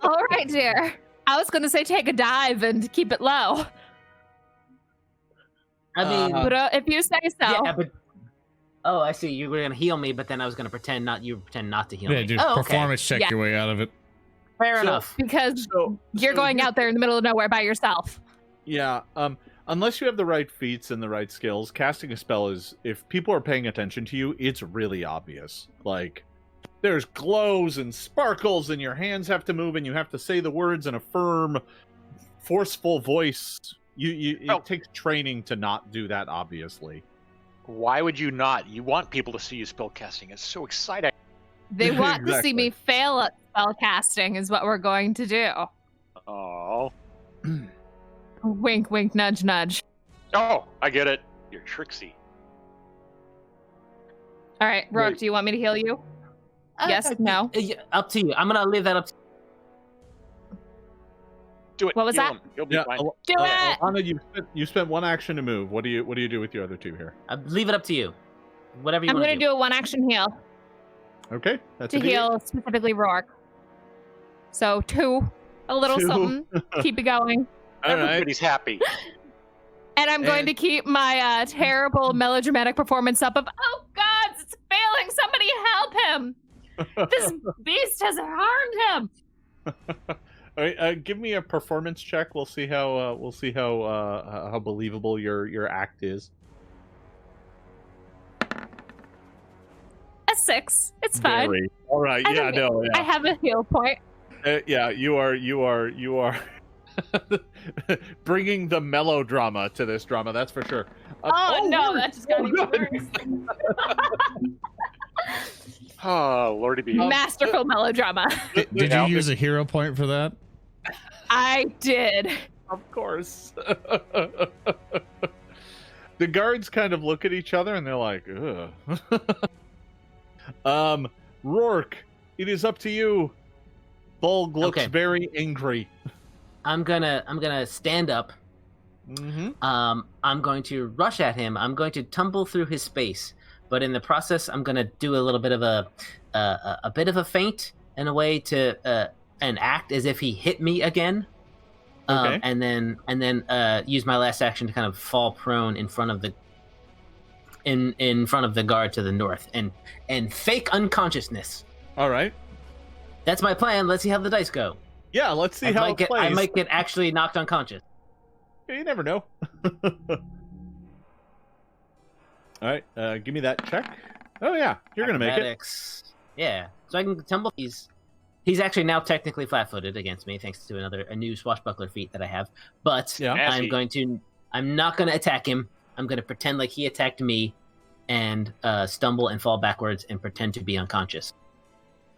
All right, dear. I was going to say take a dive and keep it low. I mean, but if you say so. Yeah, but oh, I see. You were going to heal me, but then I was going to pretend not to heal me. Yeah, dude, performance check your way out of it. Fair enough. Because you're going out there in the middle of nowhere by yourself. Yeah. Unless you have the right feats and the right skills, casting a spell is, if people are paying attention to you, it's really obvious. Like, there's glows and sparkles, and your hands have to move, and you have to say the words in a firm, forceful voice. It takes training to not do that, obviously. Why would you not? You want people to see you spell casting. It's so exciting. They want to see me fail at spell casting is what we're going to do. Oh. Wink, wink, nudge, nudge. Oh, I get it. You're tricksy. All right, Roark, do you want me to heal you? Yes, no? Up to you. I'm going to leave that up to you. Do it. What was that? You'll be fine. Do it! Ilana, you spent 1 action to move. What do you do with your other 2 here? Leave it up to you. Whatever you want to do. I'm going to do a 1 action heal. Okay. That's to heal specifically Roark. So 2. A little 2. something. Keep it going. Everybody's happy. And I'm going to keep my terrible melodramatic performance up of, oh God, it's failing. Somebody help him. This beast has harmed him. All right, give me a performance check. We'll see how believable your act is. A 6. It's fine. All right. I have a heal point. Yeah, you are Bringing the melodrama to this drama, that's for sure. No, that just got even worse. Oh, Lordy be. Masterful melodrama. Did you use a hero point for that? I did. Of course. The guards kind of look at each other and they're like, ugh. Roark, it is up to you. Bulg looks Okay. very angry. I'm gonna stand up. Mm-hmm. I'm going to rush at him. I'm going to tumble through his space, but in the process, I'm gonna do a little bit of a bit of a feint in a way to and act as if he hit me again. Okay. And then use my last action to kind of fall prone in front of the in front of the guard to the north and fake unconsciousness. All right. That's my plan. Let's see how the dice go. Yeah, let's see how it plays. I might get actually knocked unconscious. Yeah, you never know. All right, give me that check. Oh yeah, you're gonna make it. Acrobatics. Yeah, so I can tumble. He's actually now technically flat-footed against me, thanks to a new swashbuckler feat that I have. But Yeah. Nasty. I'm not going to attack him. I'm going to pretend like he attacked me, and stumble and fall backwards and pretend to be unconscious.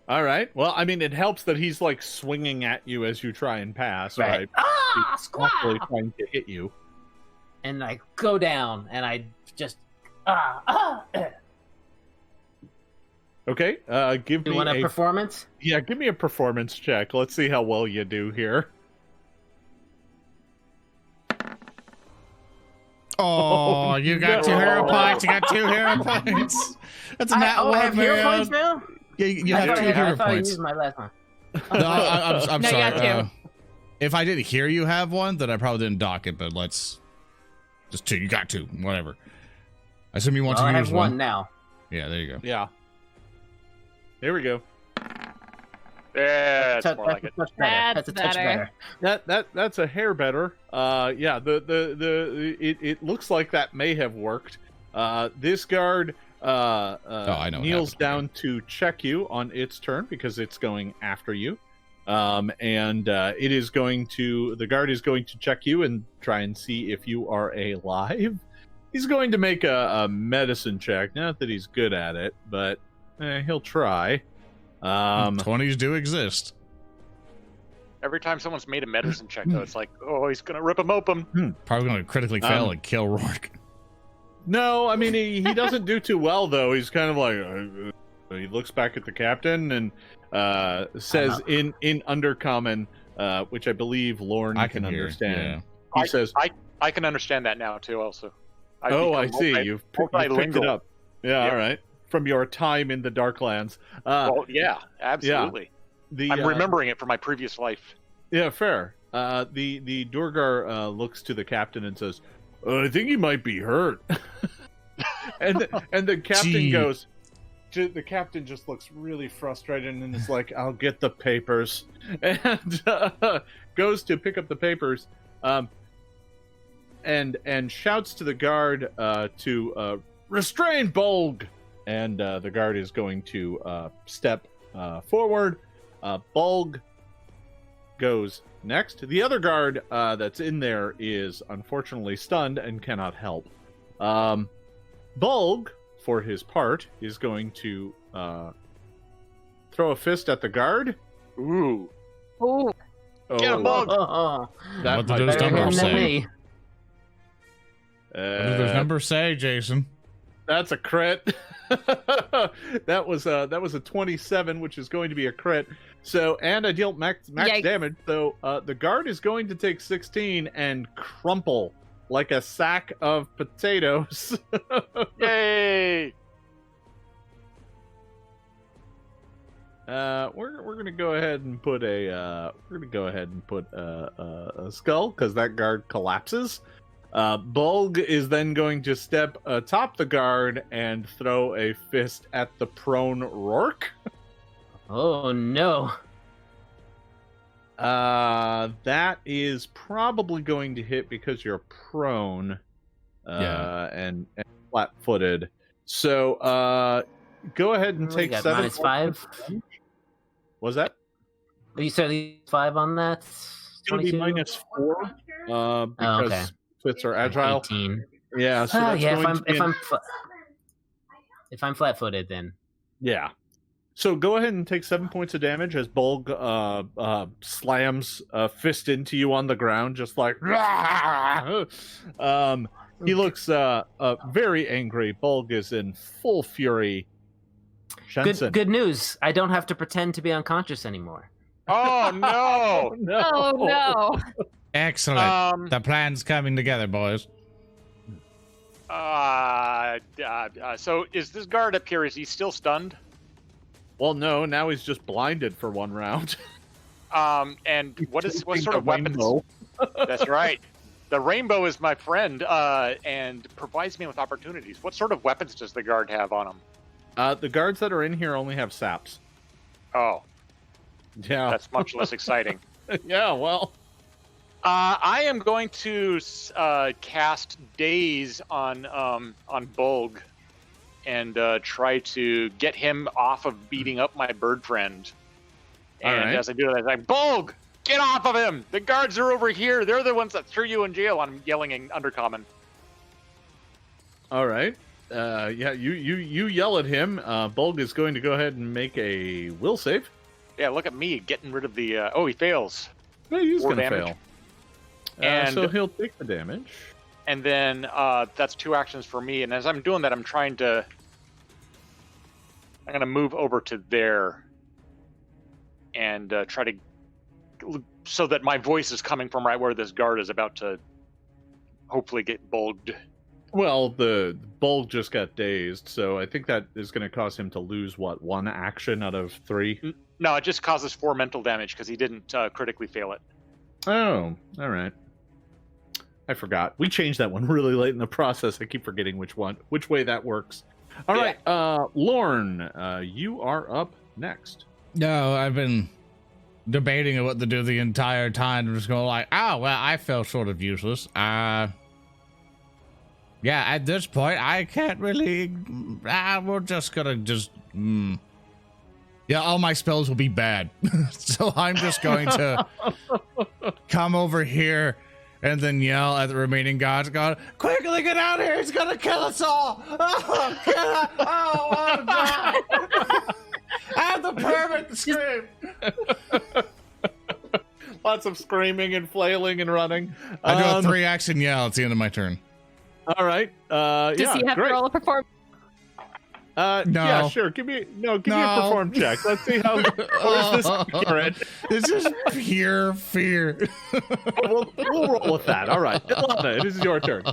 All right. Well, I mean, it helps that he's like swinging at you as you try and pass, right? Ah, He's squaw! actually trying to hit you. And I go down, and I just Okay. Give Do me you want a a performance? yeah. Give me a performance check. Let's see how well you do here. Oh, you got two no. hero points. You got two hero points. That's a nat I one, have hero man. points now? Yeah, you I have thought two I hero thought I points. used my last one. No, I'm No, you got sorry. two. If I didn't hear you have one, then I probably didn't dock it. But let's just two. You got two. Whatever. I assume you want Well, to I use have one now. Yeah, there you go. Yeah. There we go. Yeah, it's more like That's it. a touch better. That's That's a touch better. better. That's a hair better. Yeah. It looks like that may have worked. This guard I know what kneels happened. down to check you on its turn because it's going after you. It is going to the guard is going to check you and try and see if you are alive. He's going to make a medicine check. Not that he's good at it, but he'll try. 20s do exist. Every time someone's made a medicine check, though, it's like, oh, he's gonna rip him open. Probably going to critically fail and kill Roark. No, I mean he doesn't do too well though. He's kind of like he looks back at the captain and says in Undercommon, which I believe Lorne I can hear, understand. yeah. He says, I can understand that now too. Also. I've I become see. You've picked it multilingual. up. Yeah, Yep. all right. From your time in the Darklands. Well, yeah, absolutely. I'm remembering it from my previous life. Yeah, fair. The Durgar looks to the captain and says, "I think he might be hurt." and the captain Gee. goes. The captain just looks really frustrated and is like, "I'll get the papers," and goes to pick up the papers, and shouts to the guard to restrain Bulg. And the guard is going to step forward. Bulg goes next. The other guard that's in there is unfortunately stunned and cannot help. Bulg, for his part, is going to throw a fist at the guard. Ooh. Ooh. Oh, Get him, Bulg! that What might did those be- Better him numbers than say? me. What did those numbers say, Jason? That's a crit. that was a 27, which is going to be a crit. So, and I deal max Yikes. damage. So, the guard is going to take 16 and crumple like a sack of potatoes. Yay! We're gonna go ahead and put a skull because that guard collapses. Bulg is then going to step atop the guard and throw a fist at the prone Roark. Oh no. That is probably going to hit because you're prone. Yeah. And flat-footed. So, go ahead and What do you take got, 7. -5? Was that? You said 5 on that? going to be 22? -4 because okay. fits are agile. 18. Yeah, so that's yeah, going to be if I'm flat-footed, then yeah. So go ahead and take 7 points of damage as Bulg slams a fist into you on the ground, just like. He looks very angry. Bulg is in full fury. Shensen. Good news. I don't have to pretend to be unconscious anymore. Oh no! No. Oh no. Excellent. The plan's coming together, boys. So is this guard up here? Is he still stunned? Well, no. Now he's just blinded for 1 round. And what sort of weapons? Rainbow. That's right. The rainbow is my friend, and provides me with opportunities. What sort of weapons does the guard have on him? The guards that are in here only have saps. Oh, Yeah. that's much less exciting. Yeah. Well. I am going to cast Daze on Bulg, and try to get him off of beating up my bird friend. And All right. as I do that, I'm like, Bulg, get off of him! The guards are over here. They're the ones that threw you in jail. I'm yelling in Undercommon. All right. Yeah. You yell at him. Bulg is going to go ahead and make a will save. Yeah, look at me getting rid of the. Oh, he fails. Yeah, he's 4 going to damage. fail. And- So he'll take the damage. And then that's 2 actions for me. And as I'm doing that, I'm going to move over to there and try to, so that my voice is coming from right where this guard is about to hopefully get bulged. Well, the Bulg just got dazed, so I think that is going to cause him to lose, 1 action out of 3? No, it just causes 4 mental damage because he didn't critically fail it. Oh, all right. I forgot. We changed that one really late in the process. I keep forgetting which way that works. All right, Lorne, you are up next. No, I've been debating what to do the entire time. I'm just going like, oh, well, I felt sort of useless. Yeah, at this point, I can't really. We're just gonna Yeah, all my spells will be bad. So I'm just going to come over here and then yell at the remaining gods, going, quickly get out of here! He's gonna kill us all! Oh, God! Oh, I want to die! I have the perfect scream! Lots of screaming and flailing and running. I do a 3-action yell at the end of my turn. All right. Does yeah, he have great. to roll a performance? No. Yeah, sure. Give me a perform check. Let's see how where's this current. It's just pure fear. We'll roll with that. All right, Ilana, it is your turn.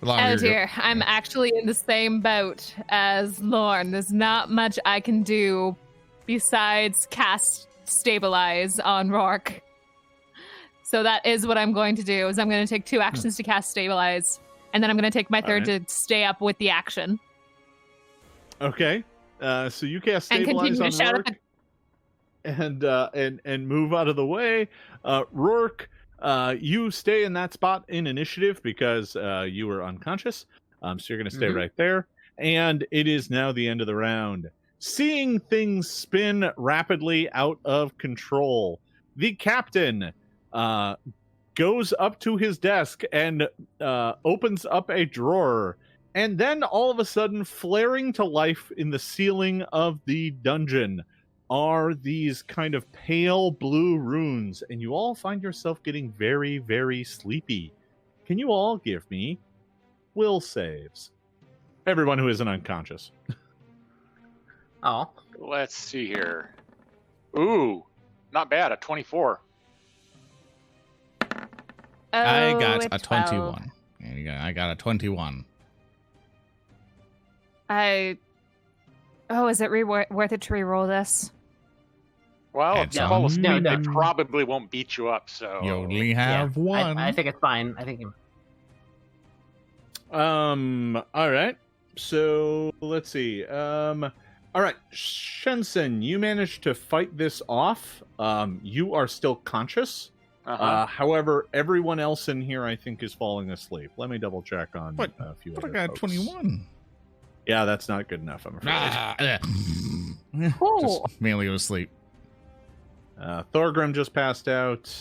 Oh dear, I'm actually in the same boat as Lorne. There's not much I can do besides cast Stabilize on Roark. So that is what I'm going to do, is I'm going to take 2 actions to cast Stabilize, and then I'm going to take my third to stay up with the action. Okay. So you cast And Stabilize continue on to shout Roark and move out of the way. Roark, you stay in that spot in initiative because you were unconscious. So you're going to stay right there. And it is now the end of the round. Seeing things spin rapidly out of control, the captain goes up to his desk and opens up a drawer. And then all of a sudden, flaring to life in the ceiling of the dungeon are these kind of pale blue runes. And you all find yourself getting very, very sleepy. Can you all give me will saves? Everyone who isn't unconscious. Oh. Let's see here. Ooh, not bad. A 24. I Oh, got a 12. 21. There you go. I got a 21. Is it worth it to re-roll this? Well, It's if you fall asleep, no. it probably won't beat you up. So You only have one. I think it's fine. I think. All right. So let's see. All right, Shensen, you managed to fight this off. You are still conscious. However, everyone else in here, I think, is falling asleep. Let me double check on What? a few But I other got folks. 21. Yeah, that's not good enough, I'm afraid. Ah, Cool. just mainly asleep. Thorgrim just passed out.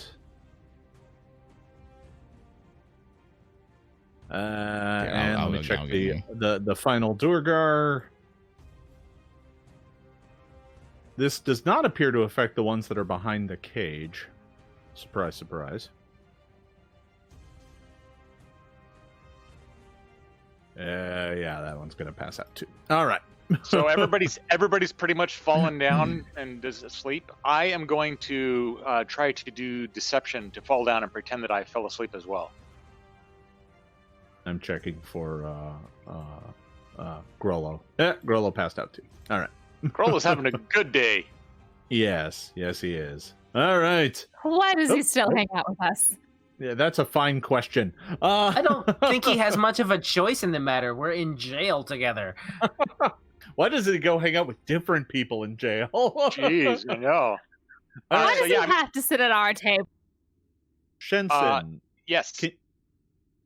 And let me check the final Duergar. This does not appear to affect the ones that are behind the cage. Surprise, surprise. Yeah, that one's gonna pass out too. All right. So everybody's pretty much fallen down and is asleep. I am going to try to do deception to fall down and pretend that I fell asleep as well. I'm checking for Grollo. Grollo passed out too. All right. Grollo's having a good day. Yes, he is. All right. Why does he still hang out with us? Yeah, that's a fine question. I don't think he has much of a choice in the matter. We're in jail together. Why does he go hang out with different people in jail? Jeez, I know. Why does he have to sit at our table? Shensen. Yes.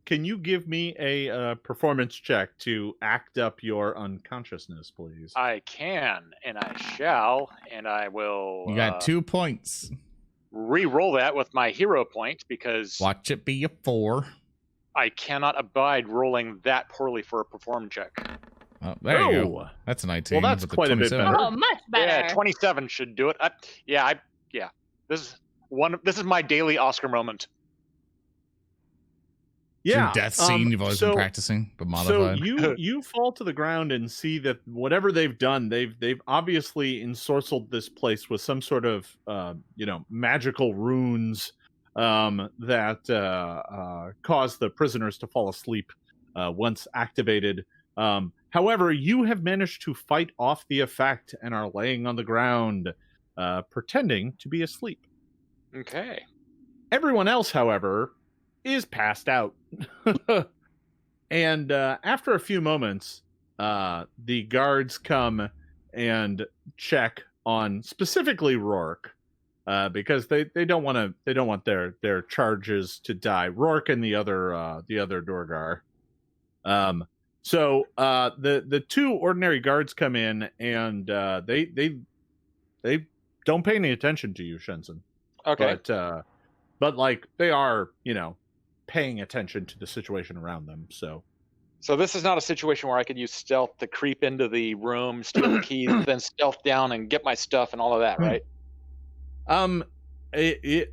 Can you give me a performance check to act up your unconsciousness, please? I can, and I shall, and I will... You got 2 points. Re-roll that with my hero point, because... Watch it be a 4. I cannot abide rolling that poorly for a perform check. Oh, there you go. That's 19. Well, that's quite a bit better. Oh, much better. Yeah, 27 should do it. Yeah. This is my daily Oscar moment. Yeah, your death scene you've always been practicing, but modified. So you fall to the ground and see that whatever they've done, they've obviously ensorcelled this place with some sort of magical runes that cause the prisoners to fall asleep once activated. However, you have managed to fight off the effect and are laying on the ground, pretending to be asleep. Okay. Everyone else, however, is passed out. And after a few moments, the guards come and check on specifically Roark, because they don't want their charges to die. Roark and the other Duergar. So the 2 ordinary guards come in and they don't pay any attention to you, Shensen. Okay. But like they are, paying attention to the situation around them. So this is not a situation where I could use stealth to creep into the room, steal the keys, then stealth down and get my stuff and all of that, right?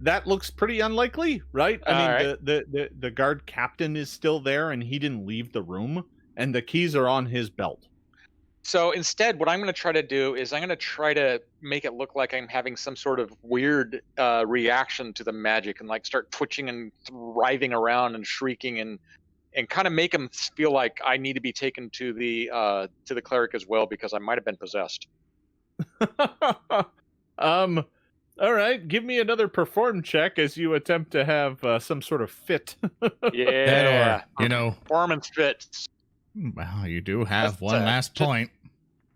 That looks pretty unlikely, right? The guard captain is still there and he didn't leave the room, and the keys are on his belt. So instead, what I'm going to try to do is I'm going to try to make it look like I'm having some sort of weird reaction to the magic and like start twitching and writhing around and shrieking and kind of make them feel like I need to be taken to the cleric as well, because I might have been possessed. All right, give me another perform check as you attempt to have some sort of fit. Yeah, performance fits. Well, you do have one last point.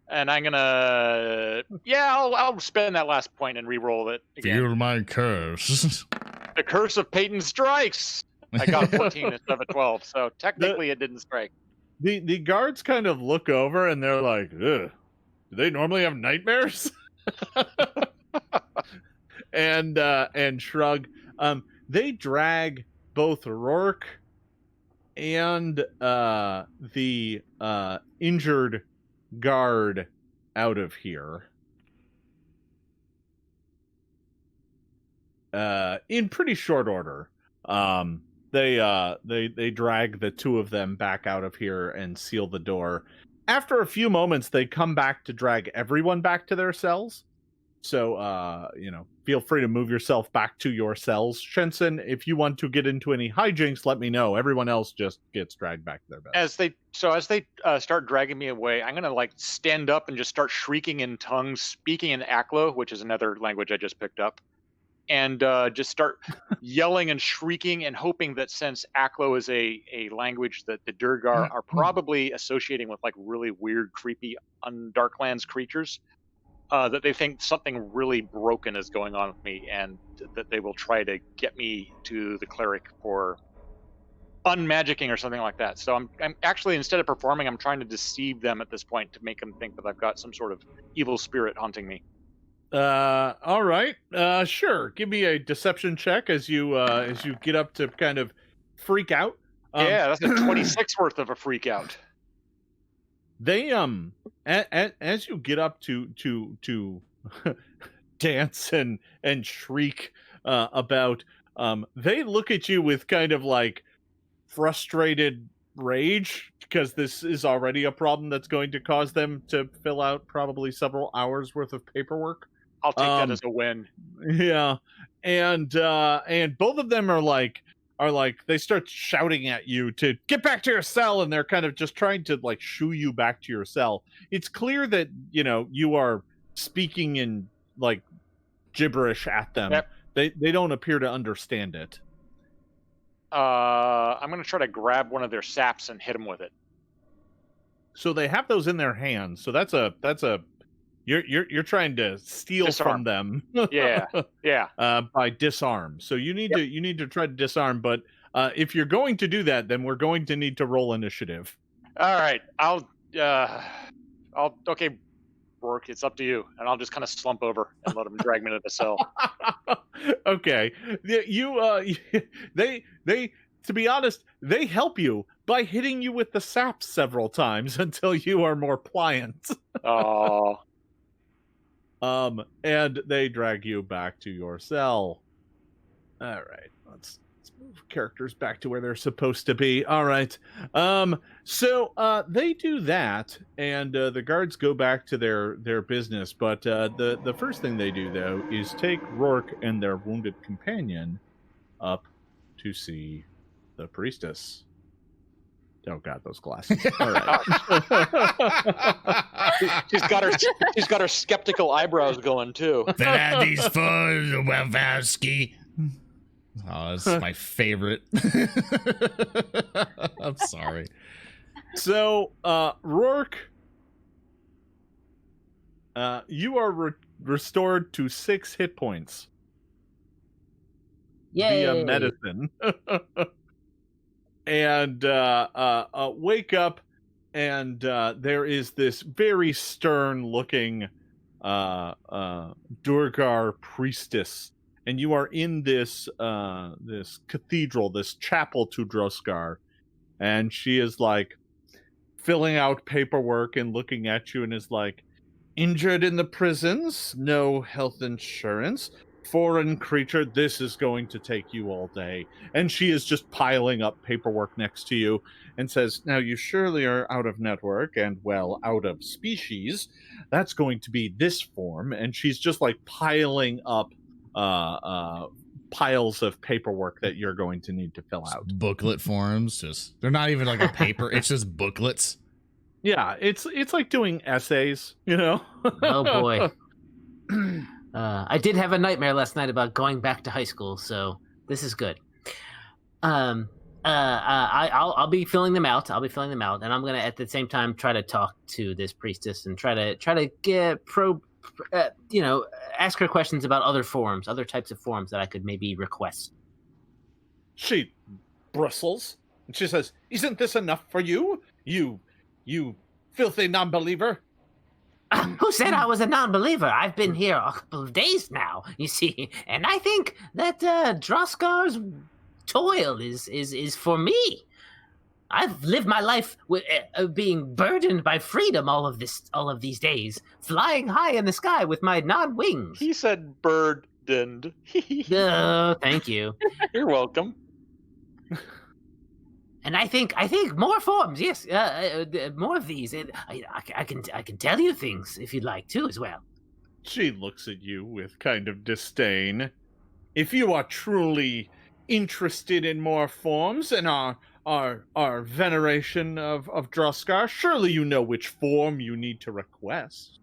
And I'm gonna, I'll spend that last point and re-roll it again. Feel my curse. The curse of Peyton strikes. I got 14 instead of a 12, so technically it didn't strike. The guards kind of look over and they're like, ugh, do they normally have nightmares? and shrug. They drag both Roark and the injured guard out of here in pretty short order. They drag the 2 of them back out of here and seal the door. After a few moments, they come back to drag everyone back to their cells. So, feel free to move yourself back to your cells. Shensen, if you want to get into any hijinks, let me know. Everyone else just gets dragged back to their bed. As they start dragging me away, I'm going to stand up and just start shrieking in tongues, speaking in Aklo, which is another language I just picked up, and just start yelling and shrieking and hoping that since Aklo is a language that the Duergar are probably associating with really weird, creepy Darklands creatures, that they think something really broken is going on with me, and that they will try to get me to the cleric for unmagicking or something like that. So I'm actually, instead of performing, I'm trying to deceive them at this point to make them think that I've got some sort of evil spirit haunting me. All right. Sure. Give me a deception check as you get up to kind of freak out. Yeah, that's a 26 worth of a freak out. They as you get up to dance and shriek about, they look at you with kind of like frustrated rage, because this is already a problem that's going to cause them to fill out probably several hours worth of paperwork. I'll take that as a win. Yeah, and both of them are like they start shouting at you to get back to your cell, and they're kind of just trying to like shoo you back to your cell. It's clear that you are speaking in like gibberish at them. Yep. They don't appear to understand it. I'm gonna try to grab one of their saps and hit them with it. So they have those in their hands. So that's a you're trying to steal from them. Yeah. By disarm. So you need to try to disarm. But if you're going to do that, then we're going to need to roll initiative. All right. Okay, Roark, it's up to you, and I'll just kind of slump over and let them drag me to the cell. Okay. They to be honest, they help you by hitting you with the sap several times until you are more pliant. Oh. And they drag you back to your cell. All right, let's move characters back to where they're supposed to be. All right. So they do that, and the guards go back to their business. But the first thing they do, though, is take Roark and their wounded companion up to see the priestess. Oh God, those glasses! All right. she's got her skeptical eyebrows going too. These for Wawowski. Oh, this is my favorite. I'm sorry. So, Roark, you are restored to 6 hit points. Yay! Via medicine. And wake up, and there is this very stern-looking Durgar priestess, and you are in this cathedral, this chapel to Droskar, and she is like filling out paperwork and looking at you, and is like, injured in the prisons, no health insurance. Foreign creature, this is going to take you all day. And she is just piling up paperwork next to you and says, now you surely are out of network and, well, out of species. That's going to be this form. And she's just like piling up piles of paperwork that you're going to need to fill out. Booklet forms, they're not even like a paper, it's just booklets. Yeah, it's like doing essays, Oh boy. I did have a nightmare last night about going back to high school, so this is good. I'll be filling them out. And I'm gonna at the same time try to talk to this priestess and try to get ask her questions about other types of forms that I could maybe request. She bristles and she says, "Isn't this enough for you? You filthy non-believer." Who said I was a non-believer? I've been here a couple of days now, you see, and I think that Droskar's toil is for me. I've lived my life with being burdened by freedom all of these days, flying high in the sky with my non-wings. He said burdened. Thank you. You're welcome. And I think more forms, yes, more of these. I can tell you things if you'd like to as well. She looks at you with kind of disdain. If you are truly interested in more forms and our veneration of Droskar, surely you know which form you need to request.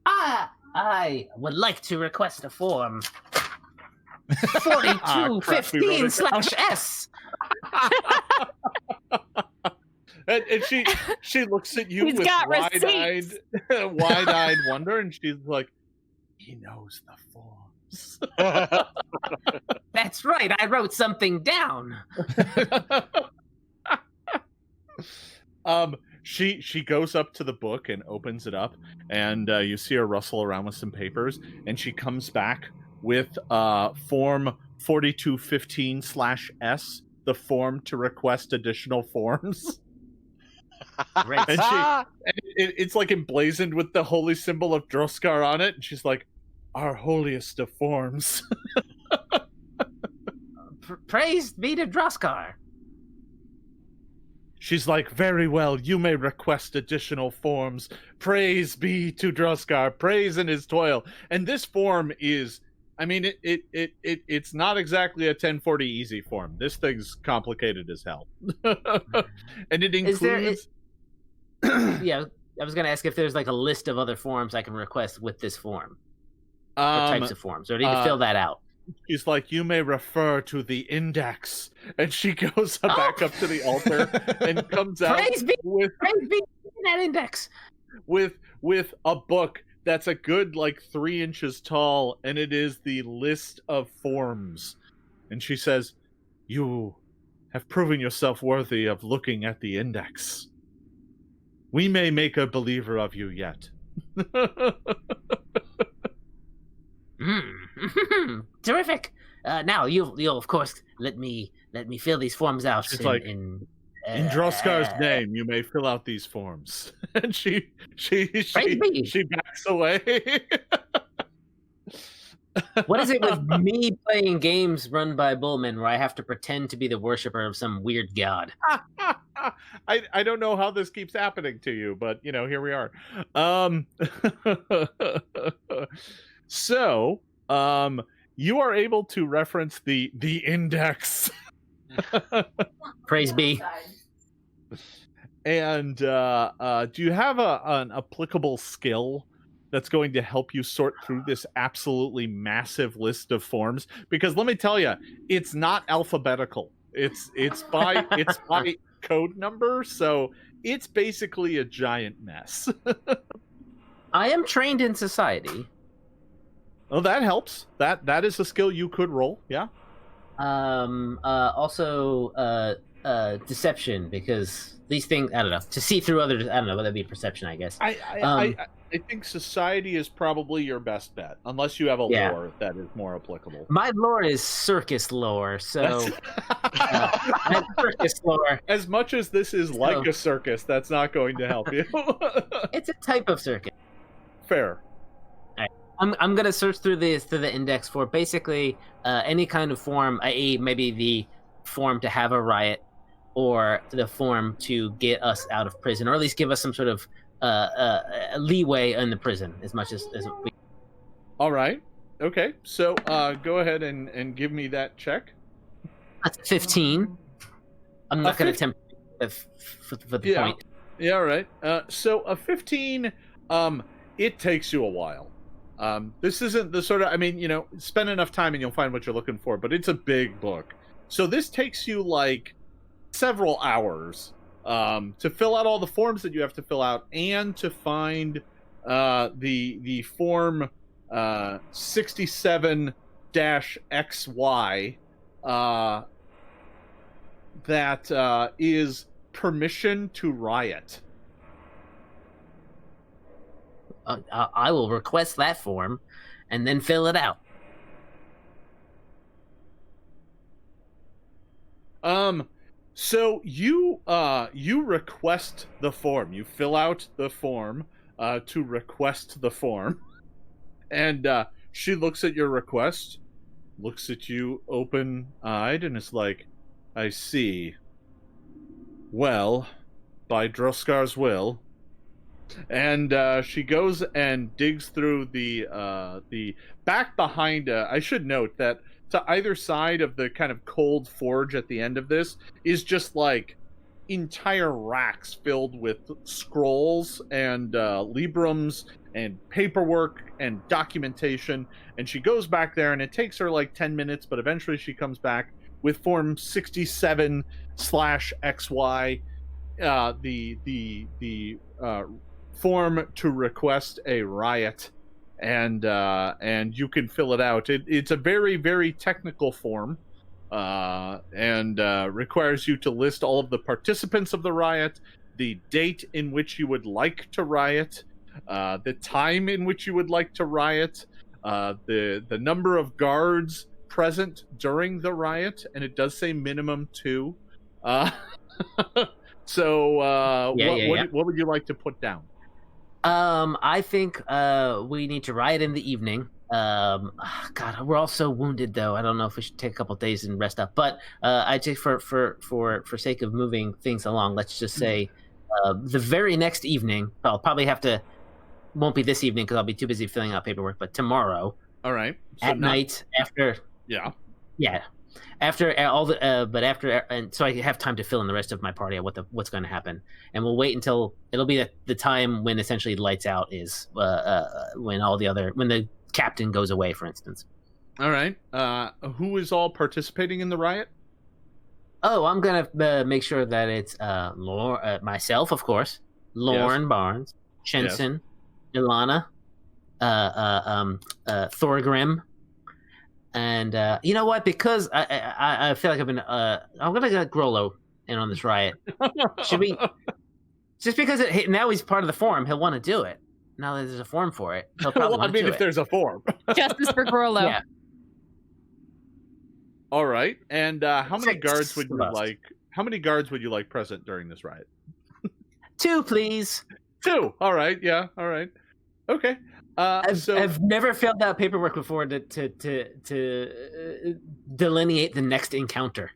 I would like to request a form. 4215/S. And she looks at you He's with got wide-eyed wonder, and she's like, he knows the forms. That's right, I wrote something down. she goes up to the book and opens it up, and you see her rustle around with some papers, and she comes back with form 4215/S, the form to request additional forms. Great. And it's like emblazoned with the holy symbol of Droskar on it, and she's like, "Our holiest of forms." Praise be to Droskar. She's like, "Very well, you may request additional forms. Praise be to Droskar, praise in his toil." And this form is, I mean, it's not exactly a 1040 easy form. This thing's complicated as hell. And it includes... Yeah, I was going to ask if there's like a list of other forms I can request with this form. Or types of forms, or do you need to fill that out? She's like, "You may refer to the index," and she goes back up to the altar and comes out with that index with a book that's a good like 3 inches tall, and it is the list of forms. And she says, "You have proven yourself worthy of looking at the index. We may make a believer of you yet." Terrific. Now you'll of course let me fill these forms out. She's like, "In Droskar's name, you may fill out these forms." And she backs away. What is it with me playing games run by Bulmahn where I have to pretend to be the worshiper of some weird god? I don't know how this keeps happening to you, but here we are. So, you are able to reference the index. Praise be. And do you have an applicable skill that's going to help you sort through this absolutely massive list of forms? Because let me tell you, it's not alphabetical. It's by code number, so it's basically a giant mess. I am trained in society. Oh, that helps. That is a skill you could roll. Yeah. Also, deception, because these things, I don't know, to see through others. I don't know, whether that be perception, I guess. I think society is probably your best bet, unless you have a lore that is more applicable. My lore is circus lore, so I have circus lore. As much as this is like a circus, that's not going to help you. It's a type of circus. Fair. I'm gonna search through the index for basically any kind of form, i.e., maybe the form to have a riot, or the form to get us out of prison, or at least give us some sort of leeway in the prison as much as we. All right. Okay. So go ahead and give me that check. That's 15. I'm not going to attempt for the point. Yeah. Right. So a 15. It takes you a while. This isn't the sort of, spend enough time and you'll find what you're looking for, but it's a big book. So this takes you like several hours to fill out all the forms that you have to fill out, and to find the form 67-XY that is permission to riot. I will request that form and then fill it out. So you request the form. You fill out the form to request the form, and she looks at your request, looks at you open-eyed, and is like, "I see. Well, by Droskar's will." And she goes and digs through the back behind. I should note that to either side of the kind of cold forge at the end of this is just like entire racks filled with scrolls and librams and paperwork and documentation. And she goes back there, and it takes her like 10 minutes, but eventually she comes back with form 67/XY, the form to request a riot, and you can fill it out. It's a very, very technical form, and requires you to list all of the participants of the riot, the date in which you would like to riot, the time in which you would like to riot, the number of guards present during the riot, and it does say minimum 2. So what would you like to put down? I think we need to riot in the evening. God, we're all so wounded though. I don't know if we should take a couple days and rest up. But I'd say for sake of moving things along, let's just say the very next evening. I'll probably have to. Won't be this evening because I'll be too busy filling out paperwork. But tomorrow, all right, so night after. Yeah. After all the, and so I have time to fill in the rest of my party at what's going to happen, and we'll wait until it'll be the time when essentially lights out is when the captain goes away, for instance. All right. Who is all participating in the riot? Oh, I'm gonna make sure that it's myself, of course, Lauren Barnes, Shensen, Ilana, Thorgrim. And you know what? Because I feel like I'm gonna get Grollo in on this riot. Should we? Just because now he's part of the forum, he'll want to do it. Now that there's a forum for it, he'll probably want to do it. If there's a forum, justice for Grollo. Yeah. All right. And how many guards would you like? How many guards would you like present during this riot? 2, please. 2. All right. Yeah. All right. Okay. I've never filled out paperwork before to delineate the next encounter.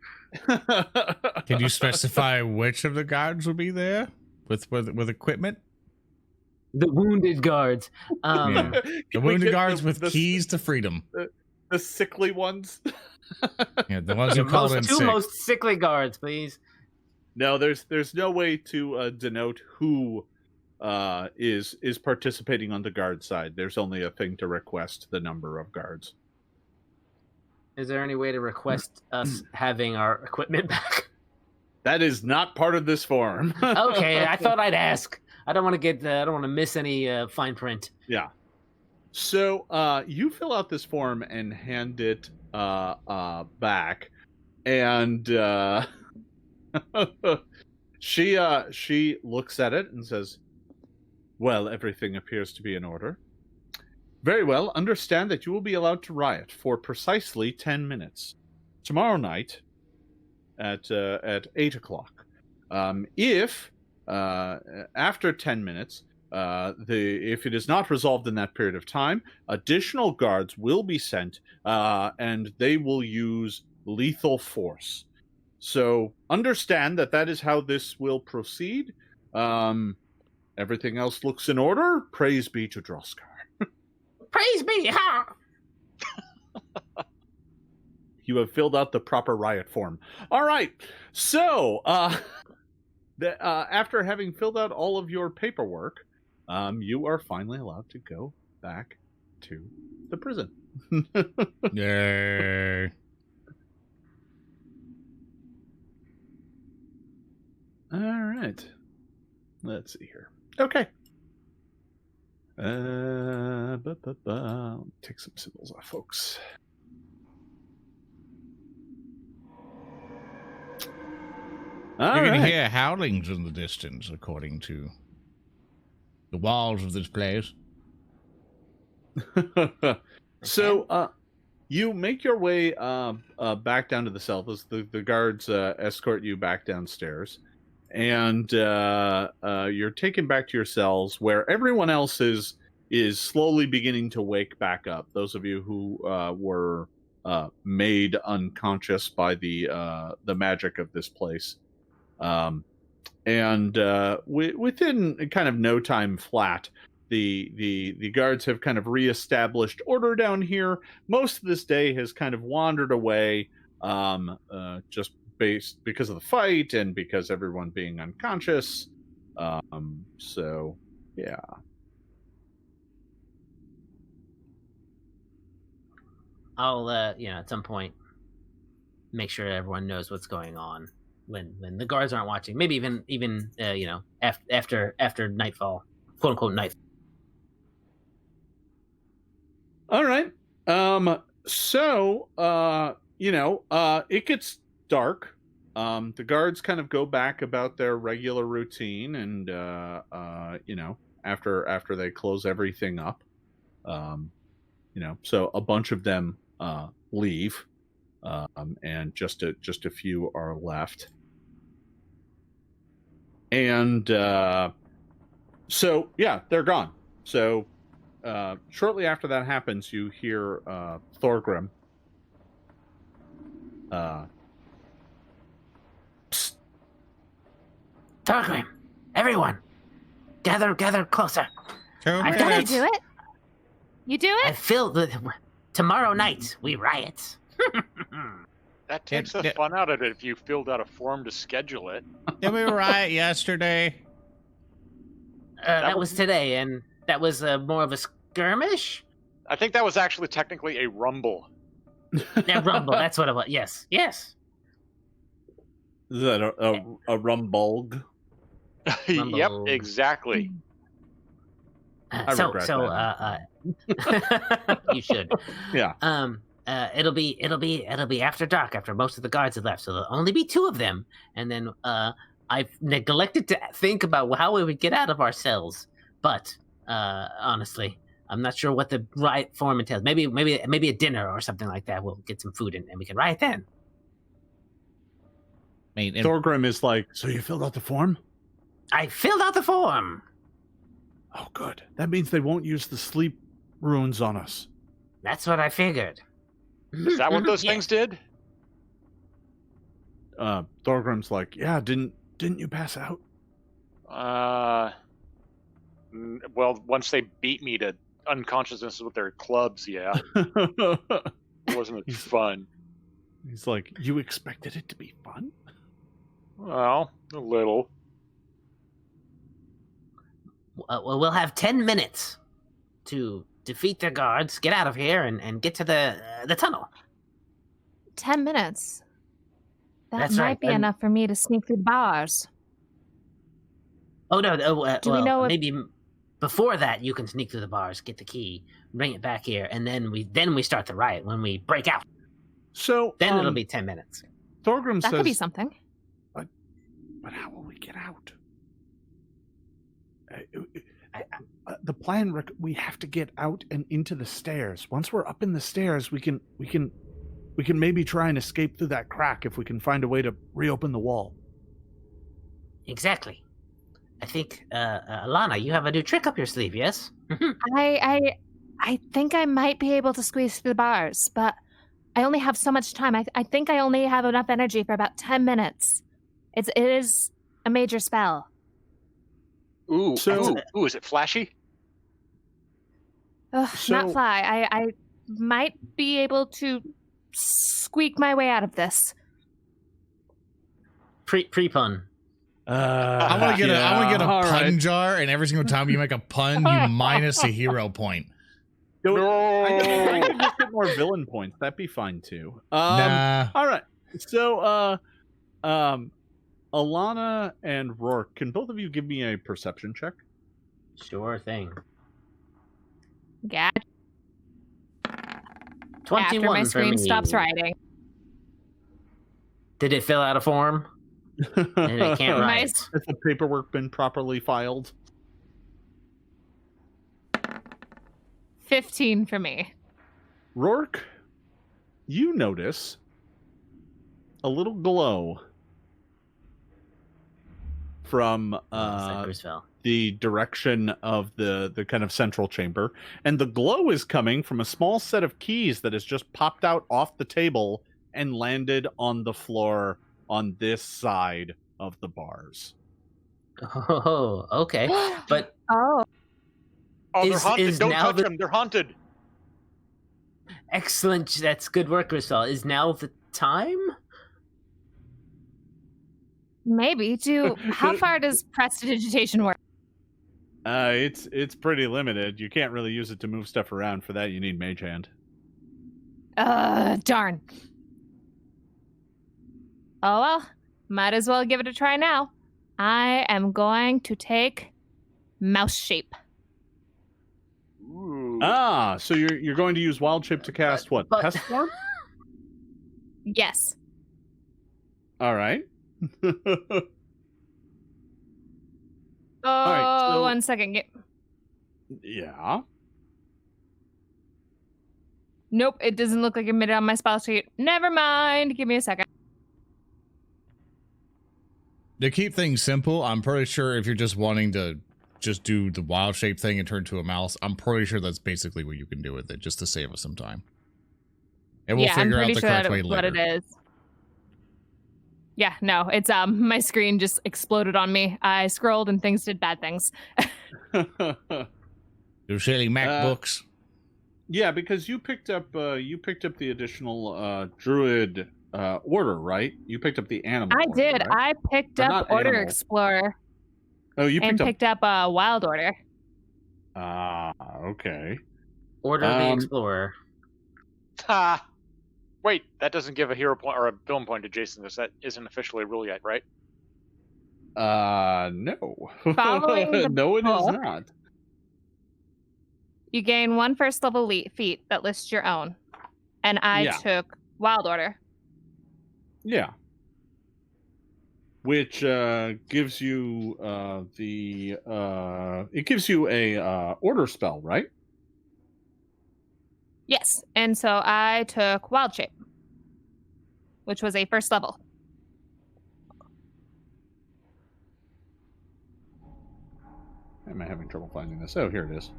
Can you specify which of the guards will be there with equipment? The wounded guards. The wounded guards with keys to freedom. The sickly ones. Yeah, the ones who called in sick. 2 most sickly guards, please. No, there's no way to denote who is participating on the guard side. There's only a thing to request the number of guards. Is there any way to request us having our equipment back? That is not part of this form. Okay, I thought I'd ask. I don't want to miss any fine print. Yeah. So you fill out this form and hand it back, and she looks at it and says, "Well, everything appears to be in order. Very well. Understand that you will be allowed to riot for precisely 10 minutes tomorrow night at 8 o'clock. If after 10 minutes, if it is not resolved in that period of time, additional guards will be sent, and they will use lethal force. So understand that is how this will proceed. Everything else looks in order. Praise be to Droskar." Praise be, ha! You have filled out the proper riot form. All right. So, after having filled out all of your paperwork, you are finally allowed to go back to the prison. Yay. All right. Let's see here. Okay. Take some symbols off, folks. All You can right. hear howlings in the distance, according to the walls of this place. So, you make your way back down to the cell as the guards escort you back downstairs, and you're taken back to your cells where everyone else is slowly beginning to wake back up. Those of you who were made unconscious by the magic of this place. And within kind of no time flat, the guards have kind of reestablished order down here. Most of this day has kind of wandered away, just because of the fight and because everyone being unconscious. So yeah. I'll at some point make sure everyone knows what's going on when the guards aren't watching. Maybe even after nightfall, quote unquote nightfall. All right. So it gets dark the guards kind of go back about their regular routine, and after they close everything up, so a bunch of them leave, and just a few are left, and so yeah, they're gone. So shortly after that happens, you hear Thorgrim. Psst. Thorgrim, everyone, gather closer. I thought I'd do it. You do I it? feel that tomorrow night we riot. That takes the fun out of it if you filled out a form to schedule it. Did we riot yesterday? That was today, and that was more of a skirmish. I think that was actually technically a rumble. Yeah, rumble. That's what it was. Yes. Is that a rumbulg? Yep, exactly. You should. Yeah. It'll be after dark, after most of the guards have left, so there'll only be 2 of them, and then I've neglected to think about how we would get out of our cells. But honestly, I'm not sure what the riot form entails. Maybe a dinner or something like that. We'll get some food and we can riot then. Thorgrim is like, so you filled out the form? I filled out the form. Oh, good. That means they won't use the sleep runes on us. That's what I figured. Is that what those things did? Thorgrim's like, yeah, didn't you pass out? Well, once they beat me to unconsciousness with their clubs, yeah. It wasn't fun. He's like, you expected it to be fun? Well, a little. Well, we'll have 10 minutes to defeat their guards, get out of here, and get to the tunnel. 10 minutes. That That's might right. be enough for me to sneak through the bars. Oh, no. Do we know if... maybe before that you can sneak through the bars, get the key, bring it back here, and then we start the riot when we break out. So then it'll be 10 minutes. Thorgrim that says... could be something. But how will we get out? The plan, we have to get out and into the stairs. Once we're up in the stairs, we can maybe try and escape through that crack if we can find a way to reopen the wall. Exactly. I think, Ilana, you have a new trick up your sleeve, yes? I think I might be able to squeeze through the bars, but I only have so much time. I think I only have enough energy for about 10 minutes. It is a major spell. Ooh, is it flashy? Not fly. I might be able to squeak my way out of this. Pre-pun. I want to get a pun jar, and every single time you make a pun, you minus a hero point. No. I could just get more villain points. That'd be fine too. Nah. All right. So, Ilana and Roark, can both of you give me a perception check? Sure thing. Yeah. 21 After my screen stops writing. Did it fill out a form? And it can't write. Nice. Has the paperwork been properly filed? 15 for me. Roark, you notice a little glow from the direction of the kind of central chamber, and the glow is coming from a small set of keys that has just popped out off the table and landed on the floor on this side of the bars. Oh, okay. But they're haunted. Don't touch them. They're haunted. Excellent. That's good work, Risol. Is now the time? Maybe. How far does prestidigitation work? It's pretty limited. You can't really use it to move stuff around. For that, you need Mage Hand. Darn. Oh well, might as well give it a try now. I am going to take Mouse Shape. Ooh. So you're going to use Wild Shape to cast what? Pest Form? Yes. All right. Oh, right, so- 1 second. Yeah. Nope, it doesn't look like it made it on my spell sheet. Never mind. Give me a second. To keep things simple, I'm pretty sure if you're just wanting to just do the wild shape thing and turn to a mouse, I'm pretty sure that's basically what you can do with it, just to save us some time. And we'll yeah, I'm figure pretty out the sure correct way what later. it is. Yeah, no, it's my screen just exploded on me. I scrolled and things did bad things. Those silly MacBooks. Yeah, because you picked up the additional druid order, right? You picked up the animal. I order, did. right? I picked Or up not Order animal. Explorer Oh, you and picked up. picked up Wild Order. Okay. Order the Explorer. Ha! Wait, that doesn't give a hero point or a villain point to Jason, because that isn't officially a rule yet, right? No. Following the no, it is book. not. You gain 1 first level feat that lists your own. And I Yeah. took Wild Order. Yeah. Which gives you it gives you a order spell, right? Yes. And so I took Wild Shape, which was a first level. Am I having trouble finding this? Oh, here it is.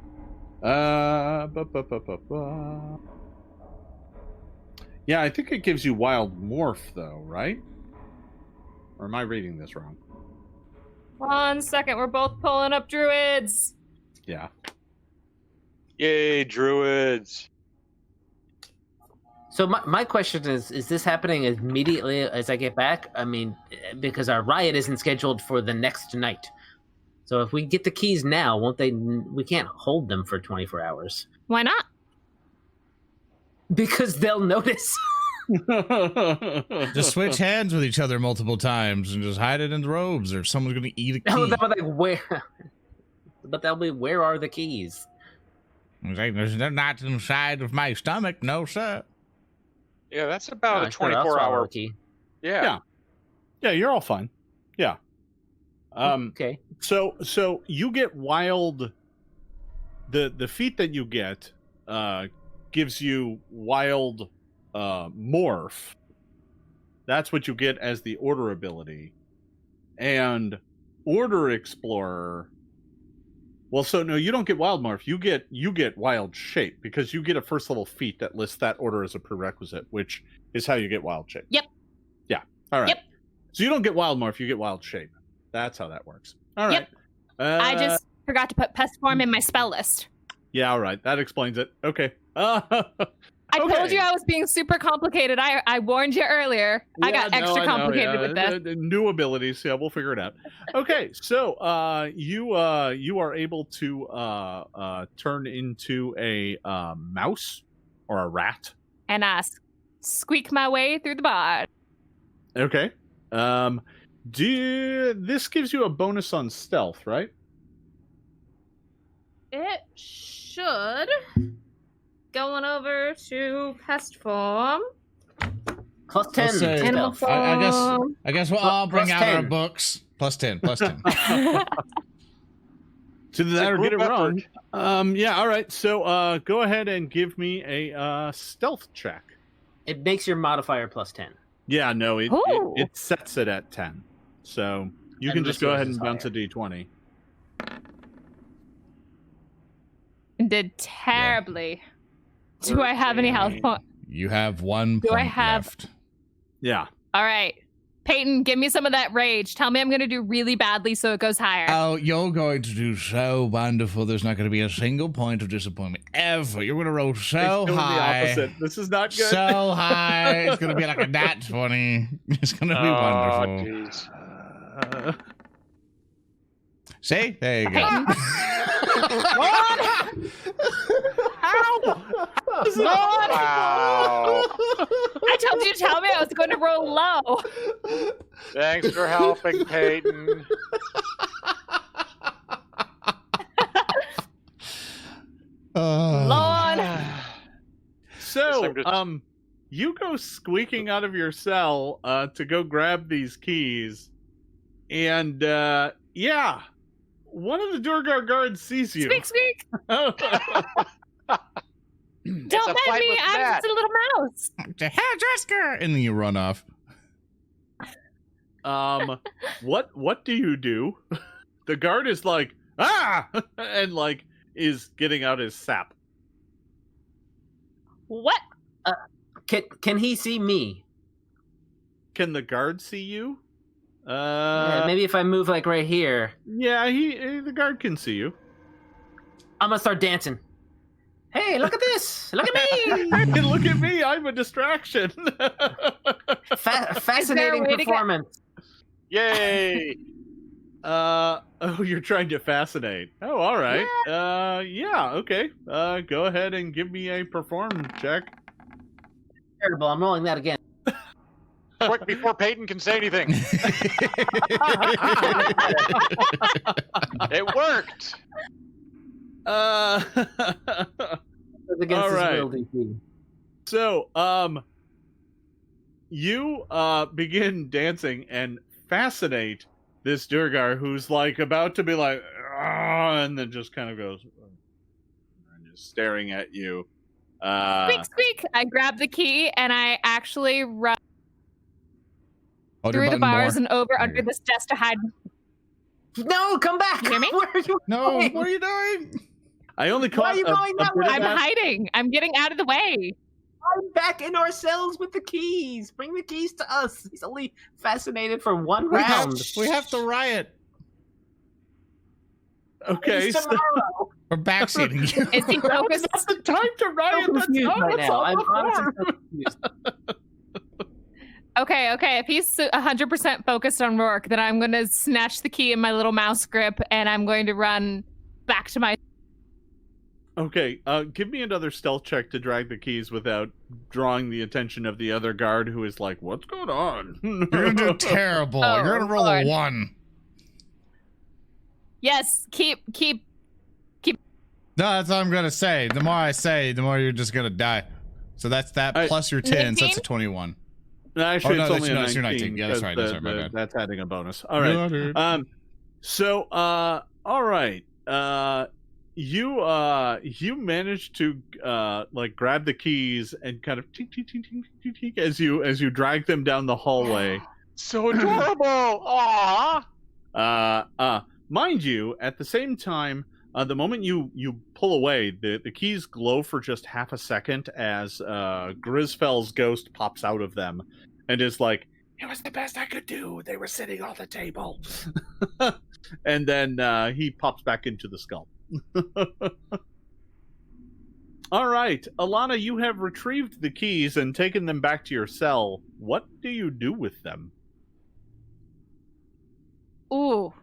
Yeah, I think it gives you wild morph, though, right? Or am I reading this wrong? 1 second. We're both pulling up druids. Yeah. Yay, druids! So my question is this happening immediately as I get back? I mean, because our riot isn't scheduled for the next night. So if we get the keys now, won't they? We can't hold them for 24 hours. Why not? Because they'll notice. Just switch hands with each other multiple times and just hide it in the robes, or someone's going to eat a key. No, they'll be like, where? But they'll be, where are the keys? They're not inside of my stomach, no sir. Yeah, that's about a Sure, I'll swallow 24-hour. a key. Yeah. Yeah, you're all fine. Yeah. Okay. So you get wild. The feat that you get gives you wild morph. That's what you get as the order ability, and Order Explorer. Well, so no, you don't get wild morph. You get wild shape, because you get a first level feat that lists that order as a prerequisite, which is how you get wild shape. Yep. Yeah. All right. Yep. So you don't get wild morph. You get wild shape. That's how that works. All right. Yep. I just forgot to put pest form in my spell list. Yeah. All right. That explains it. Okay. I told you I was being super complicated. I warned you earlier. I got extra complicated with this. New abilities. Yeah, we'll figure it out. Okay, so you are able to turn into a mouse or a rat. And squeak my way through the bar. Okay. This gives you a bonus on stealth, right? It should. Going over to pest form. Plus 10. Let's say- Animal stealth. form. I guess we'll all bring Plus out our 10. books. Plus 10. Plus 10. To that or get it group wrong. effort. Yeah. All right. So go ahead and give me a stealth check. It makes your modifier plus 10. Yeah. No. Ooh. It sets it at 10. So you can Unless just go yours ahead is and bounce higher. a d20. Did terribly. Do I have any health points? You have 1 Do I point have- left. Yeah. All right. Peyton, give me some of that rage. Tell me I'm going to do really badly so it goes higher. Oh, you're going to do so wonderful. There's not going to be a single point of disappointment ever. You're going to roll so It's doing high. the opposite. This is not good. So high. It's going to be like a nat 20. It's going to be wonderful. Jeez. See? There you go. Peyton. Lord! Wow. I told you to tell me I was going to roll low. Thanks for helping, Peyton. Lord. So, Guess I'm you go squeaking out of your cell to go grab these keys, and yeah, one of the Durgar guards sees you. Squeak, squeak. Don't a mind fight me. with I'm Matt. just a little mouse. The hairdresser, and then you run off. What do you do? The guard is like, ah, and like is getting out his sap. What? Can he see me? Can the guard see you? Maybe if I move like right here, Yeah, the guard can see you. I'm gonna start dancing. Hey, look at this! Look at me! Hey, look at me! I'm a distraction. Fascinating way to get- performance. Yay! Oh, you're trying to fascinate. Oh, all right. Yeah, okay. Go ahead and give me a perform check. Terrible. I'm rolling that again. Quick, before Peyton can say anything. It worked. It's against All his right. will, DC. So, you begin dancing and fascinate this Durgar who's like about to be like, "Ah," and then just kind of goes and just staring at you. Squeak, squeak. I grab the key and I actually run Hold your through the button bars more. and over There under you go. this desk to hide. No, come back! You hear me? Where are you No, going? what are you doing? I only Why caught are you a going that bit way? of I'm that. hiding. I'm getting out of the way. I'm back in our cells with the keys. Bring the keys to us. He's only fascinated for one round. We have to riot. Okay, It's so tomorrow. We're backseating you. Is he focused? that's the time to I'm riot. so That's confused not right what's now. on I'm the honestly form. so confused. Okay. If he's 100% focused on Roark, then I'm going to snatch the key in my little mouse grip and I'm going to run back to my. Okay, give me another stealth check to drag the keys without drawing the attention of the other guard who is like, what's going on? You're gonna do terrible. Oh, You're gonna roll Lord. a 1. Yes, keep. No, that's all I'm gonna say. The more I say, the more you're just gonna die. So that's that I- plus your 10, so that's a 19? 21. Actually, Oh, no, it's that's only your- a that's your 19. 19. Yeah, that's because right, that's right, my bad. That's adding a bonus. All right. No, dude. So, all right. You managed to like grab the keys and kind of tink, tink, tink, tink, tink, tink, as you drag them down the hallway. So adorable. Aww. Mind you, at the same time, the moment you pull away, the keys glow for just half a second as Grisfel's ghost pops out of them and is like, "It was the best I could do. They were sitting on the table." And then he pops back into the skull. All right, Ilana, you have retrieved the keys and taken them back to your cell. What do you do with them? Ooh.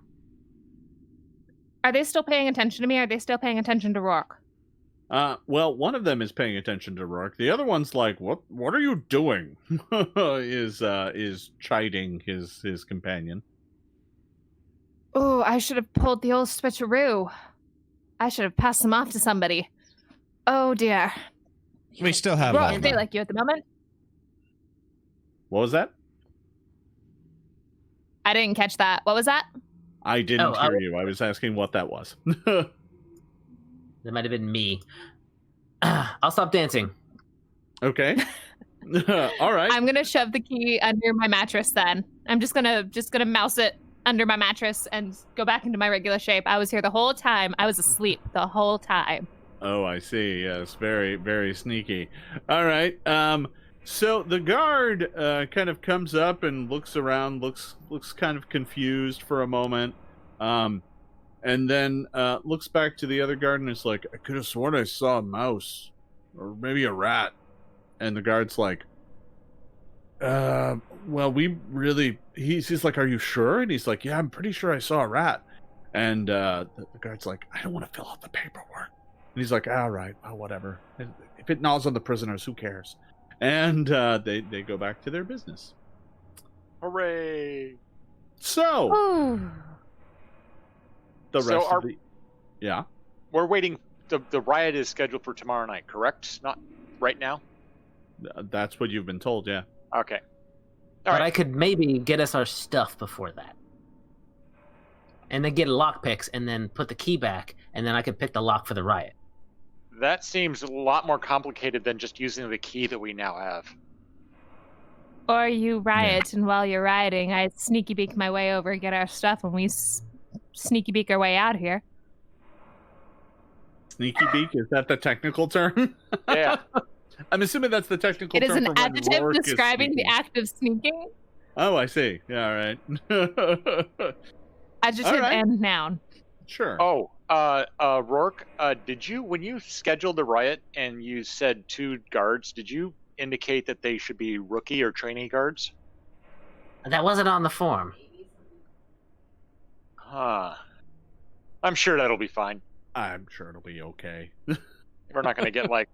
Are they still paying attention to me? Are they still paying attention to Roark? Well, one of them is paying attention to Roark. The other one's like, "What are you doing?" is chiding his companion. Oh, I should have pulled the old switcheroo. I should have passed them off to somebody. Oh dear. We still have all Roark, of they them. like you at the moment. What was that? I didn't catch that. What was that? I didn't Oh, hear you. I was asking what that was. That might have been me. I'll stop dancing. Okay. All right. I'm gonna shove the key under my mattress. Then I'm just gonna mouse it under my mattress and go back into my regular shape. I was here the whole time. I was asleep the whole time. Oh, I see. Yes, very, very sneaky. All right. So the guard kind of comes up and looks around, looks kind of confused for a moment, and then looks back to the other guard and is like, "I could have sworn I saw a mouse, or maybe a rat." And the guard's like, "Well, we really." He's like, "Are you sure?" And he's like, "Yeah, I'm pretty sure I saw a rat." And the guard's like, "I don't want to fill out the paperwork." And he's like, "All right, well, whatever. If it gnaws on the prisoners, who cares?" And they go back to their business. Hooray. So Ooh. the So rest are- of the We're waiting. The riot is scheduled for tomorrow night, correct? Not right now? That's what you've been told, yeah. Okay. But I could maybe get us our stuff before that. And then get lockpicks and then put the key back, and then I could pick the lock for the riot. That seems a lot more complicated than just using the key that we now have. Or you riot, and while you're rioting, I sneaky beak my way over, get our stuff, and we sneaky beak our way out here. Sneaky beak, is that the technical term? Yeah. I'm assuming that's the technical It term. is an for when adjective Roark is describing the sneaking. act of sneaking. Oh, I see. Yeah, all right. Adjective All right. and noun. Sure. Oh, Roark, did you, when you scheduled the riot and you said 2 guards, did you indicate that they should be rookie or trainee guards? That wasn't on the form. Huh. I'm sure that'll be fine. I'm sure it'll be okay. We're not going to get, like,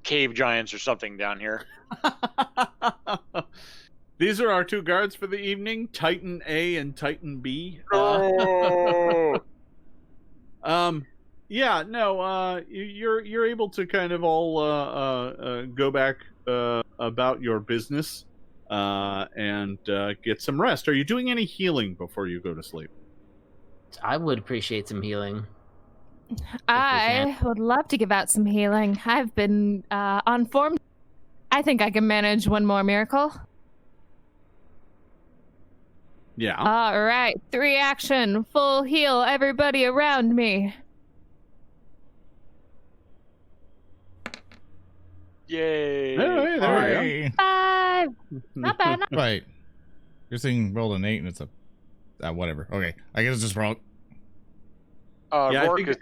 cave giants or something down here. These are our 2 guards for the evening, Titan A and Titan B. Oh! Yeah, no, you're able to kind of all go back about your business and get some rest. Are you doing any healing before you go to sleep? I would appreciate some healing. I would love to give out some healing. I've been on form. I think I can manage one more miracle. Yeah. All right, 3 action, full heal everybody around me. Yay! Hey, there you 5. Not bad. Not Right. Your thing rolled an 8 and it's a whatever. Okay, I guess it's just wrong. Yeah, Roark is...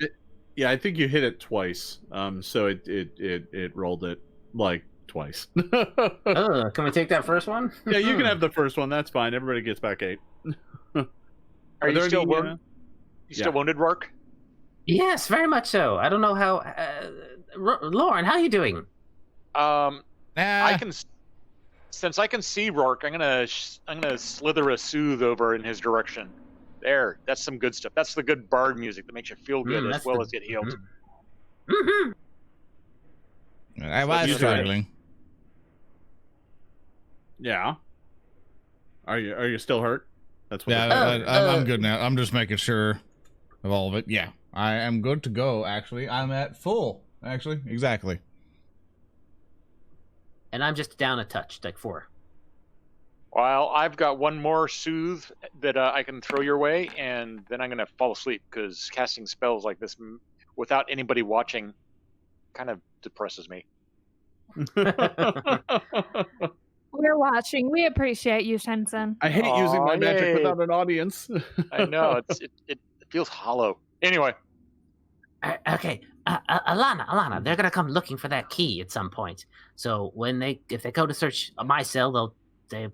I think you hit it twice. So it rolled it like twice. Can we take that first one? Yeah, you can have the first one. That's fine. Everybody gets back 8. Are you still wounded? You still Yeah. wounded, Roark? Yes, very much so. I don't know how... Lauren, how are you doing? I can... Since I can see Roark, I'm gonna slither a soothe over in his direction. There, that's some good stuff. That's the good bard music that makes you feel good as well as get healed. Mm-hmm. I was you struggling. Yeah. Are you still hurt? That's what. Yeah, I'm good now. I'm just making sure of all of it. Yeah, I am good to go. Actually, I'm at full. Actually, exactly. And I'm just down a touch, like 4. Well, I've got one more soothe that I can throw your way, and then I'm gonna fall asleep because casting spells like this without anybody watching kind of depresses me. We're watching. We appreciate you, Shensen. I hate using my magic yay. without an audience. I know it feels hollow. Anyway, Okay, Ilana, they're gonna come looking for that key at some point. So if they go to search my cell, they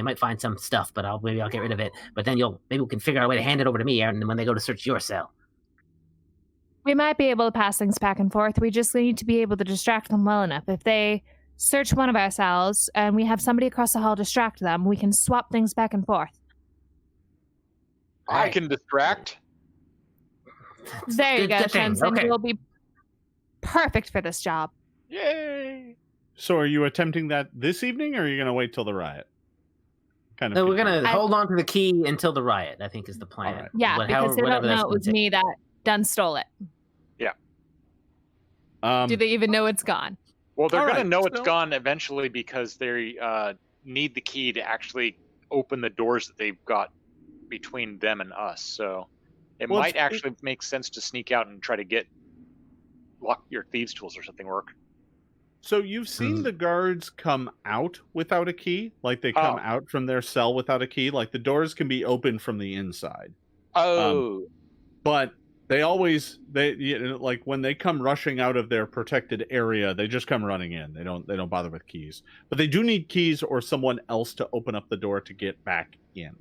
might find some stuff, but maybe I'll get rid of it. But then maybe we can figure out a way to hand it over to me, and when they go to search your cell. We might be able to pass things back and forth. We just need to be able to distract them well enough. If they search one of our cells and we have somebody across the hall distract them, we can swap things back and forth. I can distract. There you go, Good thing. Shensen. Okay. You'll be perfect for this job. Yay! So, are you attempting that this evening, or are you going to wait till the riot? Kind of. No, we're gonna hold on to the key until the riot, I think is the plan. All right. Yeah, because they don't whatever know that's it gonna was take. me that done stole it. Do they even know it's gone? Well, they're All gonna right, know it's so- gone eventually because they need the key to actually open the doors that they've got between them and us. So it Well, might actually make sense to sneak out and try to lock your thieves' tools or something work. So you've seen the guards come out without a key, like they come out from their cell without a key. Like the doors can be open from the inside, but they always like when they come rushing out of their protected area, they just come running in. They don't bother with keys, but they do need keys or someone else to open up the door to get back in.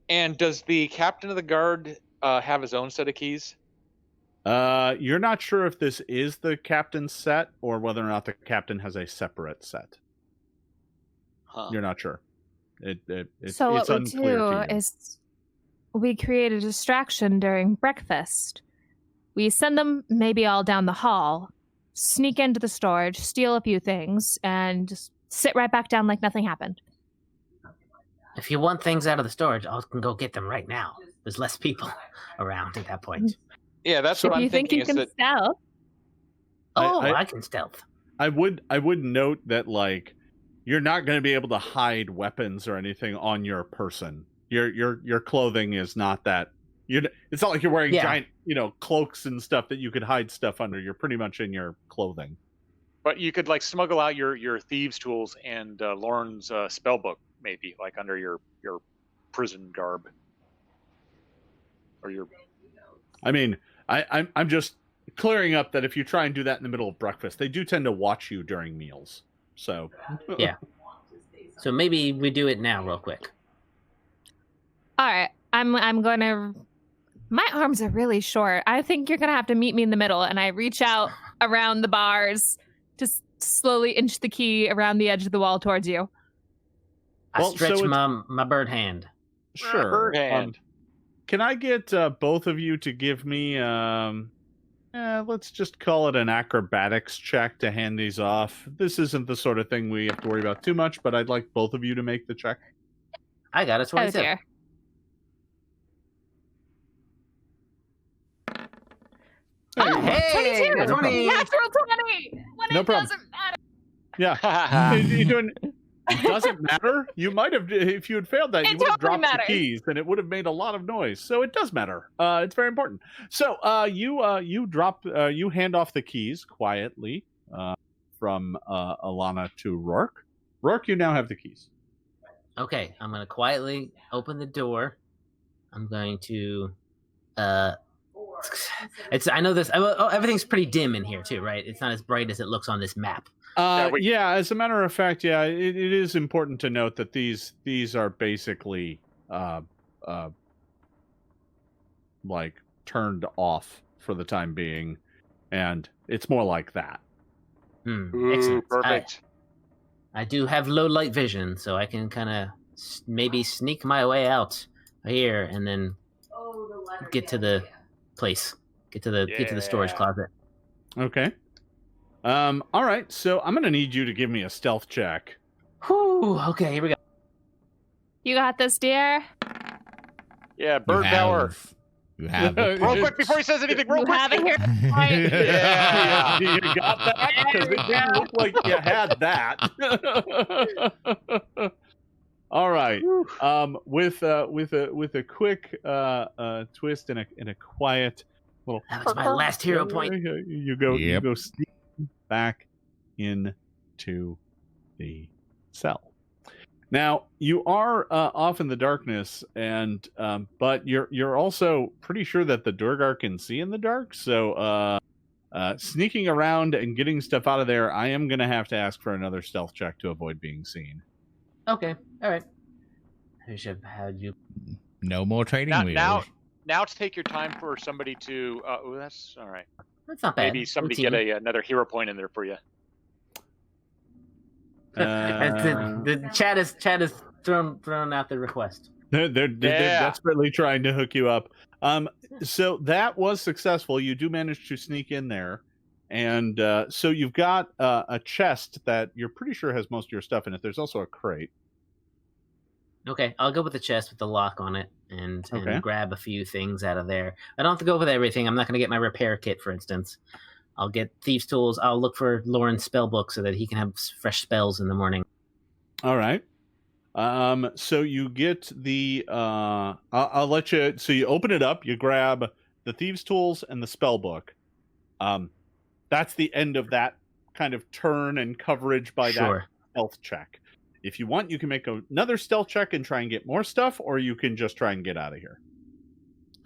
And does the captain of the guard have his own set of keys? You're not sure if this is the captain's set or whether or not the captain has a separate set. Huh. You're not sure. So what it's we'll unclear do to you. is we create a distraction during breakfast. We send them maybe all down the hall sneak into the storage, steal a few things, and just sit right back down like nothing happened. If you want things out of the storage, I can go get them right now. There's less people around at that point. Yeah, that's If what I'm you think thinking. you Is can that stealth, I can stealth. I would note that like you're not going to be able to hide weapons or anything on your person. Your clothing is not that. It's not like you're wearing giant cloaks and stuff that you could hide stuff under. You're pretty much in your clothing. But you could like smuggle out your thieves' tools and Lauren's spell book, maybe like under your prison garb, or your. I mean, I'm just clearing up that if you try and do that in the middle of breakfast, they do tend to watch you during meals. So Yeah. So maybe we do it now, real quick. all right. I'm gonna. My arms are really short. I think you're gonna have to meet me in the middle. And I reach out around the bars to slowly inch the key around the edge of the wall towards you. I Well, stretch so my bird hand. sure. Bird hand. Can I get both of you to give me, let's just call it an acrobatics check to hand these off? This isn't the sort of thing we have to worry about too much, but I'd like both of you to make the check. I got a Oh 27. dear. Oh, Hey, 22. 20. Natural 20. When No it problem. doesn't matter. Yeah. You're doing, it doesn't matter. You might have, if you had failed that, It you would have totally dropped the matters. keys and it would have made a lot of noise. So it does matter. It's very important. So you hand off the keys quietly from Ilana to Roark. Roark, you now have the keys. Okay, I'm gonna quietly open the door. I'm going to. I know this. Everything's pretty dim in here too, right? It's not as bright as it looks on this map. Yeah, as a matter of fact, yeah, it is important to note that these are basically like turned off for the time being, and it's more like that. Ooh, Excellent. perfect. I do have low light vision, so I can kind of maybe sneak my way out here and then get to the place, get to the storage closet. Okay. All right. So I'm gonna need you to give me a stealth check. Whew, okay, here we go. You got this, dear. Yeah, bird power. You have Real quick before he says anything. Real You quick. have it here. Point. Yeah. You got that? Because it didn't look like you had that. All right. With a quick twist and a quiet little. That was my last hero point. You go. You Yep. go sneak back into the cell. Now you are off in the darkness, and but you're also pretty sure that the Durgar can see in the dark. So sneaking around and getting stuff out of there, I am going to have to ask for another stealth check to avoid being seen. Okay, all right. I should have had you. no more trading wheels. Now take your time for somebody to. That's all right. That's not bad. Maybe somebody Routine. get another hero point in there for you. The chat is thrown out the request. They're desperately trying to hook you up. So that was successful. You do manage to sneak in there, and so you've got a chest that you're pretty sure has most of your stuff in it. There's also a crate. Okay, I'll go with the chest with the lock on it and Okay. grab a few things out of there. I don't have to go with everything. I'm not going to get my repair kit, for instance. I'll get thieves' tools. I'll look for Lauren's spell book so that he can have fresh spells in the morning. All right. So you get the. I'll let you. So you open it up. You grab the thieves' tools and the spell book. That's the end of that kind of turn and coverage by that stealth check. If you want, you can make another stealth check and try and get more stuff, or you can just try and get out of here.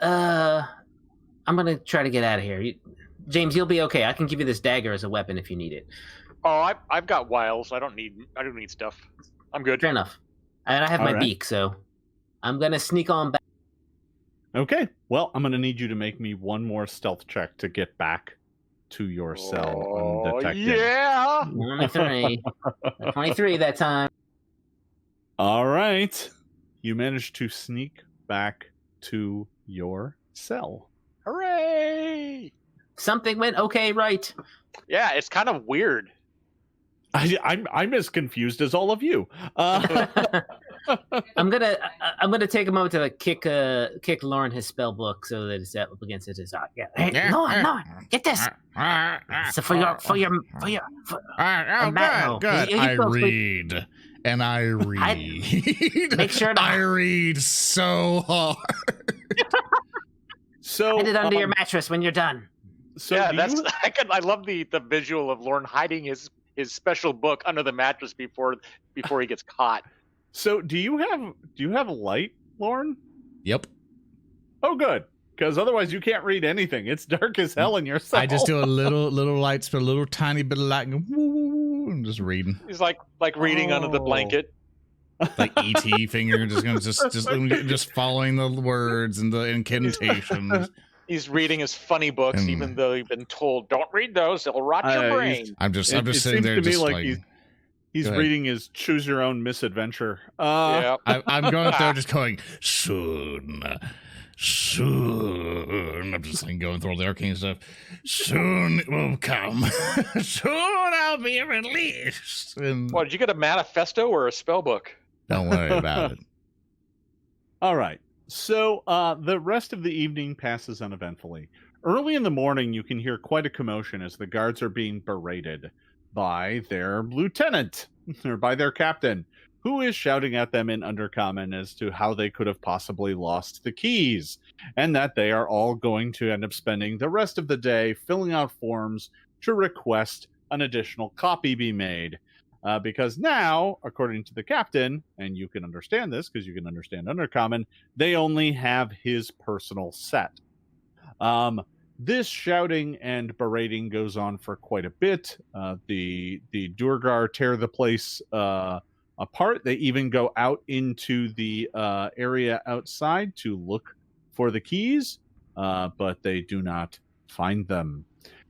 I'm gonna try to get out of here. James, you'll be okay. I can give you this dagger as a weapon if you need it. Oh, I've got wiles. I don't need stuff. I'm good. Fair enough. And I have All my right. beak, so I'm gonna sneak on back. Okay. Well, I'm going to need you to make me one more stealth check to get back to your cell undetected. Yeah. 23. 23 that time. All right. You managed to sneak back to your cell. Hooray! something went okay, right? Yeah, it's kind of weird. I'm as confused as all of you. I'm gonna take a moment to like, kick Lauren his spell book so that it's up against it. Hey, Lauren, get this. So for your Oh, good. I read. And I read. Make sure to I read so hard. So hide it under your mattress when you're done. So yeah, you, I love the visual of Lauren hiding his special book under the mattress before he gets caught. So do you have a light, Lauren? Yep. Oh, good. Because otherwise you can't read anything. It's dark as hell in your cell. I just do a little light, spit a little tiny bit of light, and go, woo, and just reading. He's like reading under the blanket. Like E.T. finger, just following the words and the incantations. He's reading his funny books, even though he's been told, "Don't read those; it'll rot your brain." I'm just sitting seems there, to me just like he's reading his Choose Your Own Misadventure. Yeah, I'm going there, just going soon. I'm just like going through all the arcane stuff. Soon it will come. Soon I'll be released. And what, did you get a manifesto or a spell book? don't worry about it. All right. So the rest of the evening passes uneventfully. Early in the morning, you can hear quite a commotion as the guards are being berated by their lieutenant, or by their captain, who is shouting at them in Undercommon as to how they could have possibly lost the keys, and that they are all going to end up spending the rest of the day filling out forms to request an additional copy be made. Because now, according to the captain, and you can understand this because you can understand Undercommon, they only have his personal set. This shouting and berating goes on for quite a bit. The Durgar tear the place apart. They even go out into the area outside to look for the keys, but they do not find them.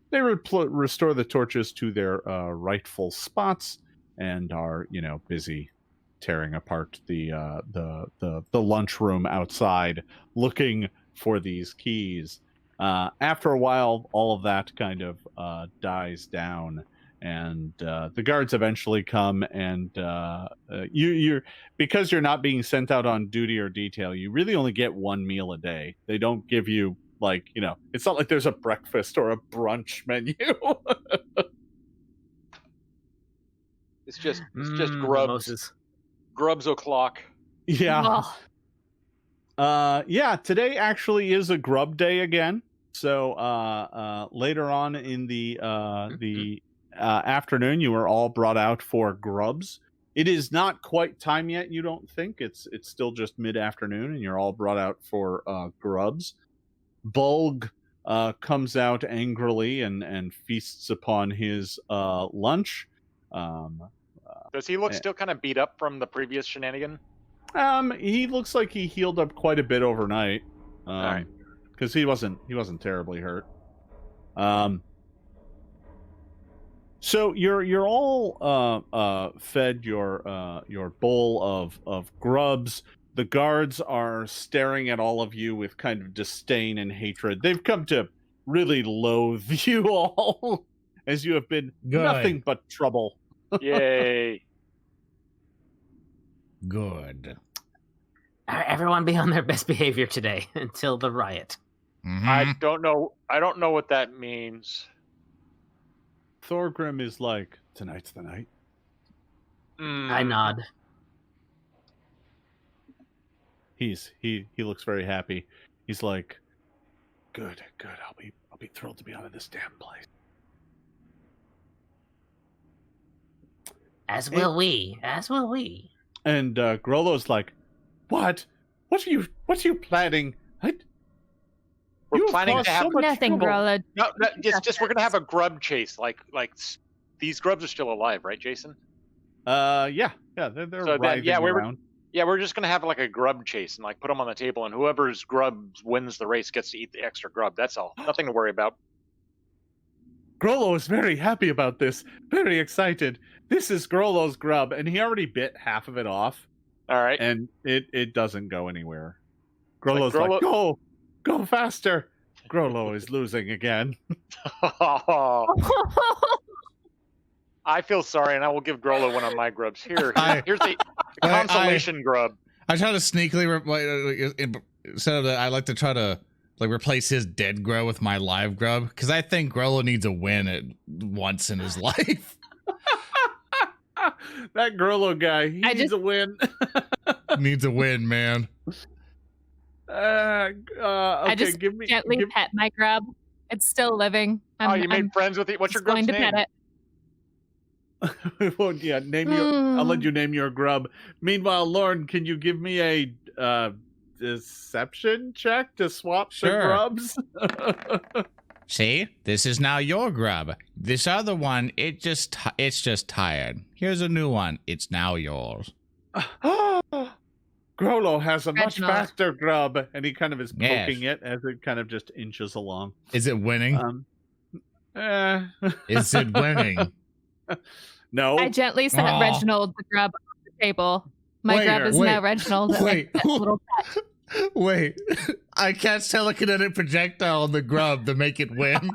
They restore the torches to their rightful spots and are, busy tearing apart the lunchroom outside, looking for these keys. After a while, all of that kind of dies down, and the guards eventually come. And you're because you're not being sent out on duty or detail, you really only get one meal a day. They don't give you it's not like there's a breakfast or a brunch menu. It's just grubs. Mimosas. Grubs o'clock. Yeah. Today actually is a grub day again. So later on in the afternoon, you are all brought out for grubs. It is not quite time yet, you don't think. It's still just mid-afternoon, and you're all brought out for grubs. Bulg comes out angrily and feasts upon his lunch. Does he look still kind of beat up from the previous shenanigan? He looks like he healed up quite a bit overnight. All right. Because he wasn't terribly hurt. So you're all fed your bowl of grubs. The guards are staring at all of you with kind of disdain and hatred. They've come to really loathe you all, as you have been nothing but trouble. Yay. Good. Everyone be on their best behavior today until the riot. Mm-hmm. I don't know what that means. Thorgrim is like, tonight's the night. I nod. He looks very happy. He's like, good. I'll be thrilled to be out of this damn place. As will we. And Grollo's like, what? What are you planning? We're planning to have so much Nothing, trouble. Grollo. No, just we're gonna have a grub chase. Like these grubs are still alive, right, Jason? Yeah, they're So writhing around. We're just gonna have like a grub chase and like put them on the table, and whoever's grubs wins the race gets to eat the extra grub. That's all. Nothing to worry about. Grollo is very happy about this, very excited. This is Grollo's grub, and he already bit half of it off. All right. And it doesn't go anywhere. Grollo's Grollo- like, go faster. Grollo is losing again. I feel sorry, and I will give Grollo one of my grubs. Here's the I- consolation grub. I try to sneakily instead of that. I like to try to replace his dead grow with my live grub because I think Grollo needs a win at once in his life. That Grollo guy, he needs a win. Needs a win, man. Okay, I just gently pet my grub. It's still living. You made friends with it. What's your grub's going to name? pet it. Well, yeah, I'll let you name your grub. Meanwhile, Lauren, can you give me a deception check to swap the grubs? See, this is now your grub. This other one, it's just tired. Here's a new one. It's now yours. Grollo has a much Reginald. faster grub, and he kind of is Yes. poking it as it kind of just inches along. Is it winning? Is it winning? No. I gently set Aw. Reginald the grub on the table. My Wait, grub is wait, now Reginald. wait. That little pet. Wait, I cast telekinetic projectile on the grub to make it win.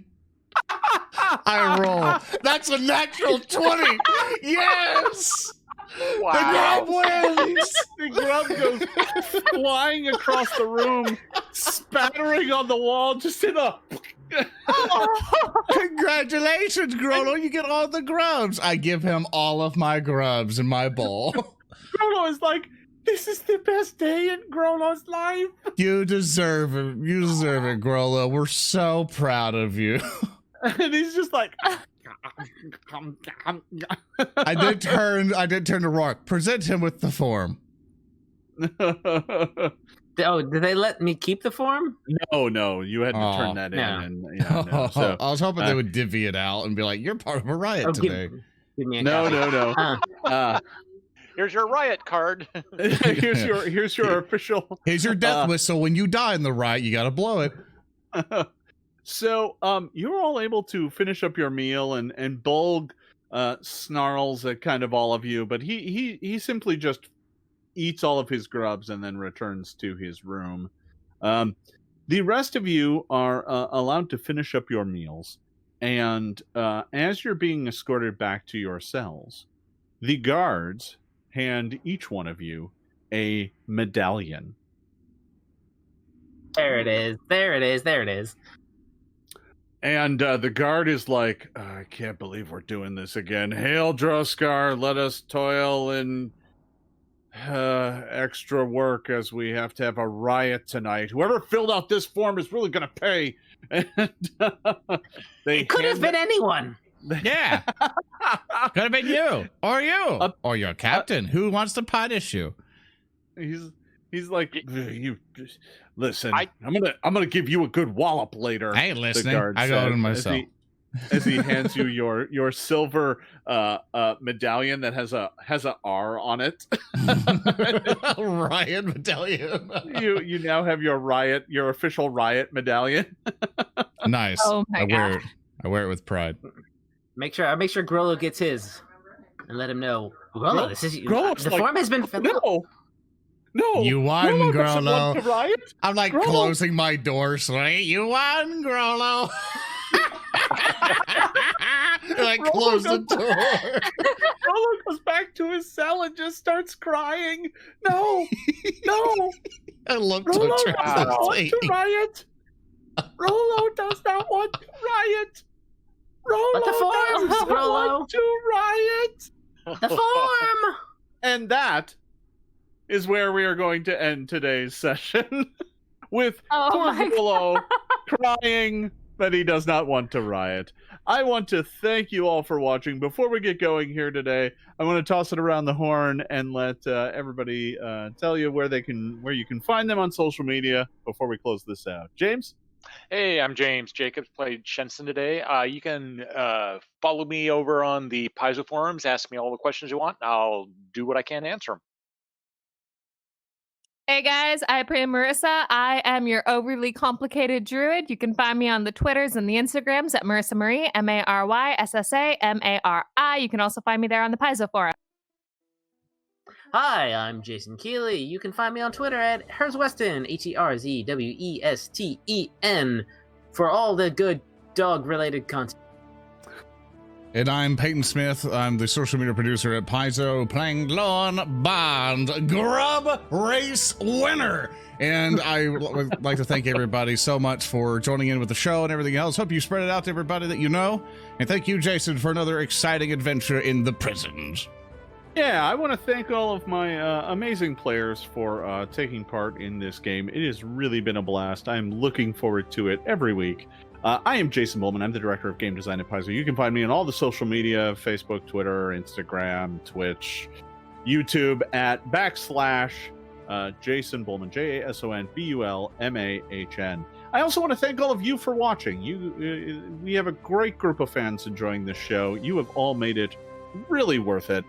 I roll. That's a natural 20. Yes! Wow. The grub wins! The grub goes flying across the room, spattering on the wall, just in a... Congratulations, Grollo. You get all the grubs. I give him all of my grubs in my bowl. Grollo is like, this is the best day in Grollo's life. You deserve it. You deserve it, Grollo. We're so proud of you. And he's just like... I did turn to Roark. Present him with the form. Oh, did they let me keep the form? No, you had to Aw. turn that No. in. And, yeah, no, so, I was hoping they would divvy it out and be like, "You're part of a riot Oh, today." give me a no. copy. Here's your riot card. Here's your official. Here's your death whistle. When you die in the riot, you gotta blow it. So, you're all able to finish up your meal, and Bulg snarls at kind of all of you, but he simply just eats all of his grubs and then returns to his room. The rest of you are allowed to finish up your meals, and as you're being escorted back to your cells, the guards hand each one of you a medallion. There it is. There it is. There it is. And the guard is like, I can't believe we're doing this again. Hail, Droskar, let us toil in extra work as we have to have a riot tonight. Whoever filled out this form is really going to pay. And It could have been anyone. Yeah, could have been you or or your captain who wants to punish you. He's like, you listen. I'm gonna give you a good wallop later. I ain't listening. The guard I go said, to myself. as he hands you your silver medallion that has a R on it. Riot medallion. you now have your official riot medallion. Nice. Oh my God. I wear it with pride. Make sure Grollo gets his, and let him know. Grollo, this is Grollo's the like, form has been filled out. No, You won, doesn't want Grollo. to riot. I'm like Grollo. closing my door slowly. You won, Grollo. And I close the door. Grollo goes back to his cell and just starts crying. No. I love to Rollo does not want translate. to riot. Rollo does not want to riot. Rollo But the forms, does not Rollo. want to riot. The form. And that is where we are going to end today's session with Oh poor my Rollo crying that he does not want to riot. I want to thank you all for watching. Before we get going here today, I want to toss it around the horn and let everybody tell you where you can find them on social media before we close this out. James? Hey, I'm James Jacobs, played Shensen today. You can follow me over on the Paizo forums. Ask me all the questions you want. I'll do what I can to answer them. Hey guys, I play Maryssa. I am your overly complicated druid. You can find me on the Twitters and the Instagrams at Maryssa Marie, MarySsamari. You can also find me there on the Paizo forum. Hi, I'm Jason Keeley. You can find me on Twitter at HerzWeston, HerzWesten. for all the good dog-related content. And I'm Peyton Smith. I'm the social media producer at Paizo, playing Lorne Bond, Grub Race winner. And I would like to thank everybody so much for joining in with the show and everything else. Hope you spread it out to everybody that you know. And thank you, Jason, for another exciting adventure in the prisons. Yeah, I want to thank all of my amazing players for taking part in this game. It has really been a blast. I'm looking forward to it every week. I am Jason Bulmahn. I'm the director of game design at Paizo. You can find me on all the social media, Facebook, Twitter, Instagram, Twitch, YouTube at / Jason Bulmahn, JasonBulmahn. I also want to thank all of you for watching. We have a great group of fans enjoying this show. You have all made it really worth it.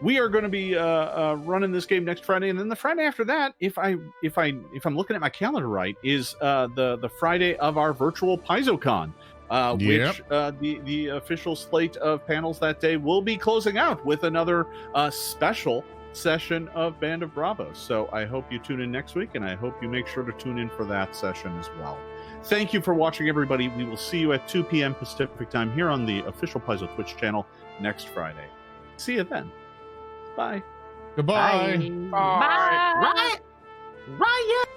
We are going to be running this game next Friday, and then the Friday after that, if I'm looking at my calendar right, is the Friday of our virtual PaizoCon, which the official slate of panels that day will be closing out with another special session of Band of Bravos. So I hope you tune in next week, and I hope you make sure to tune in for that session as well. Thank you for watching, everybody. We will see you at 2 p.m. Pacific time here on the official Paizo Twitch channel next Friday. See you then. Bye. Goodbye. Bye. Riot!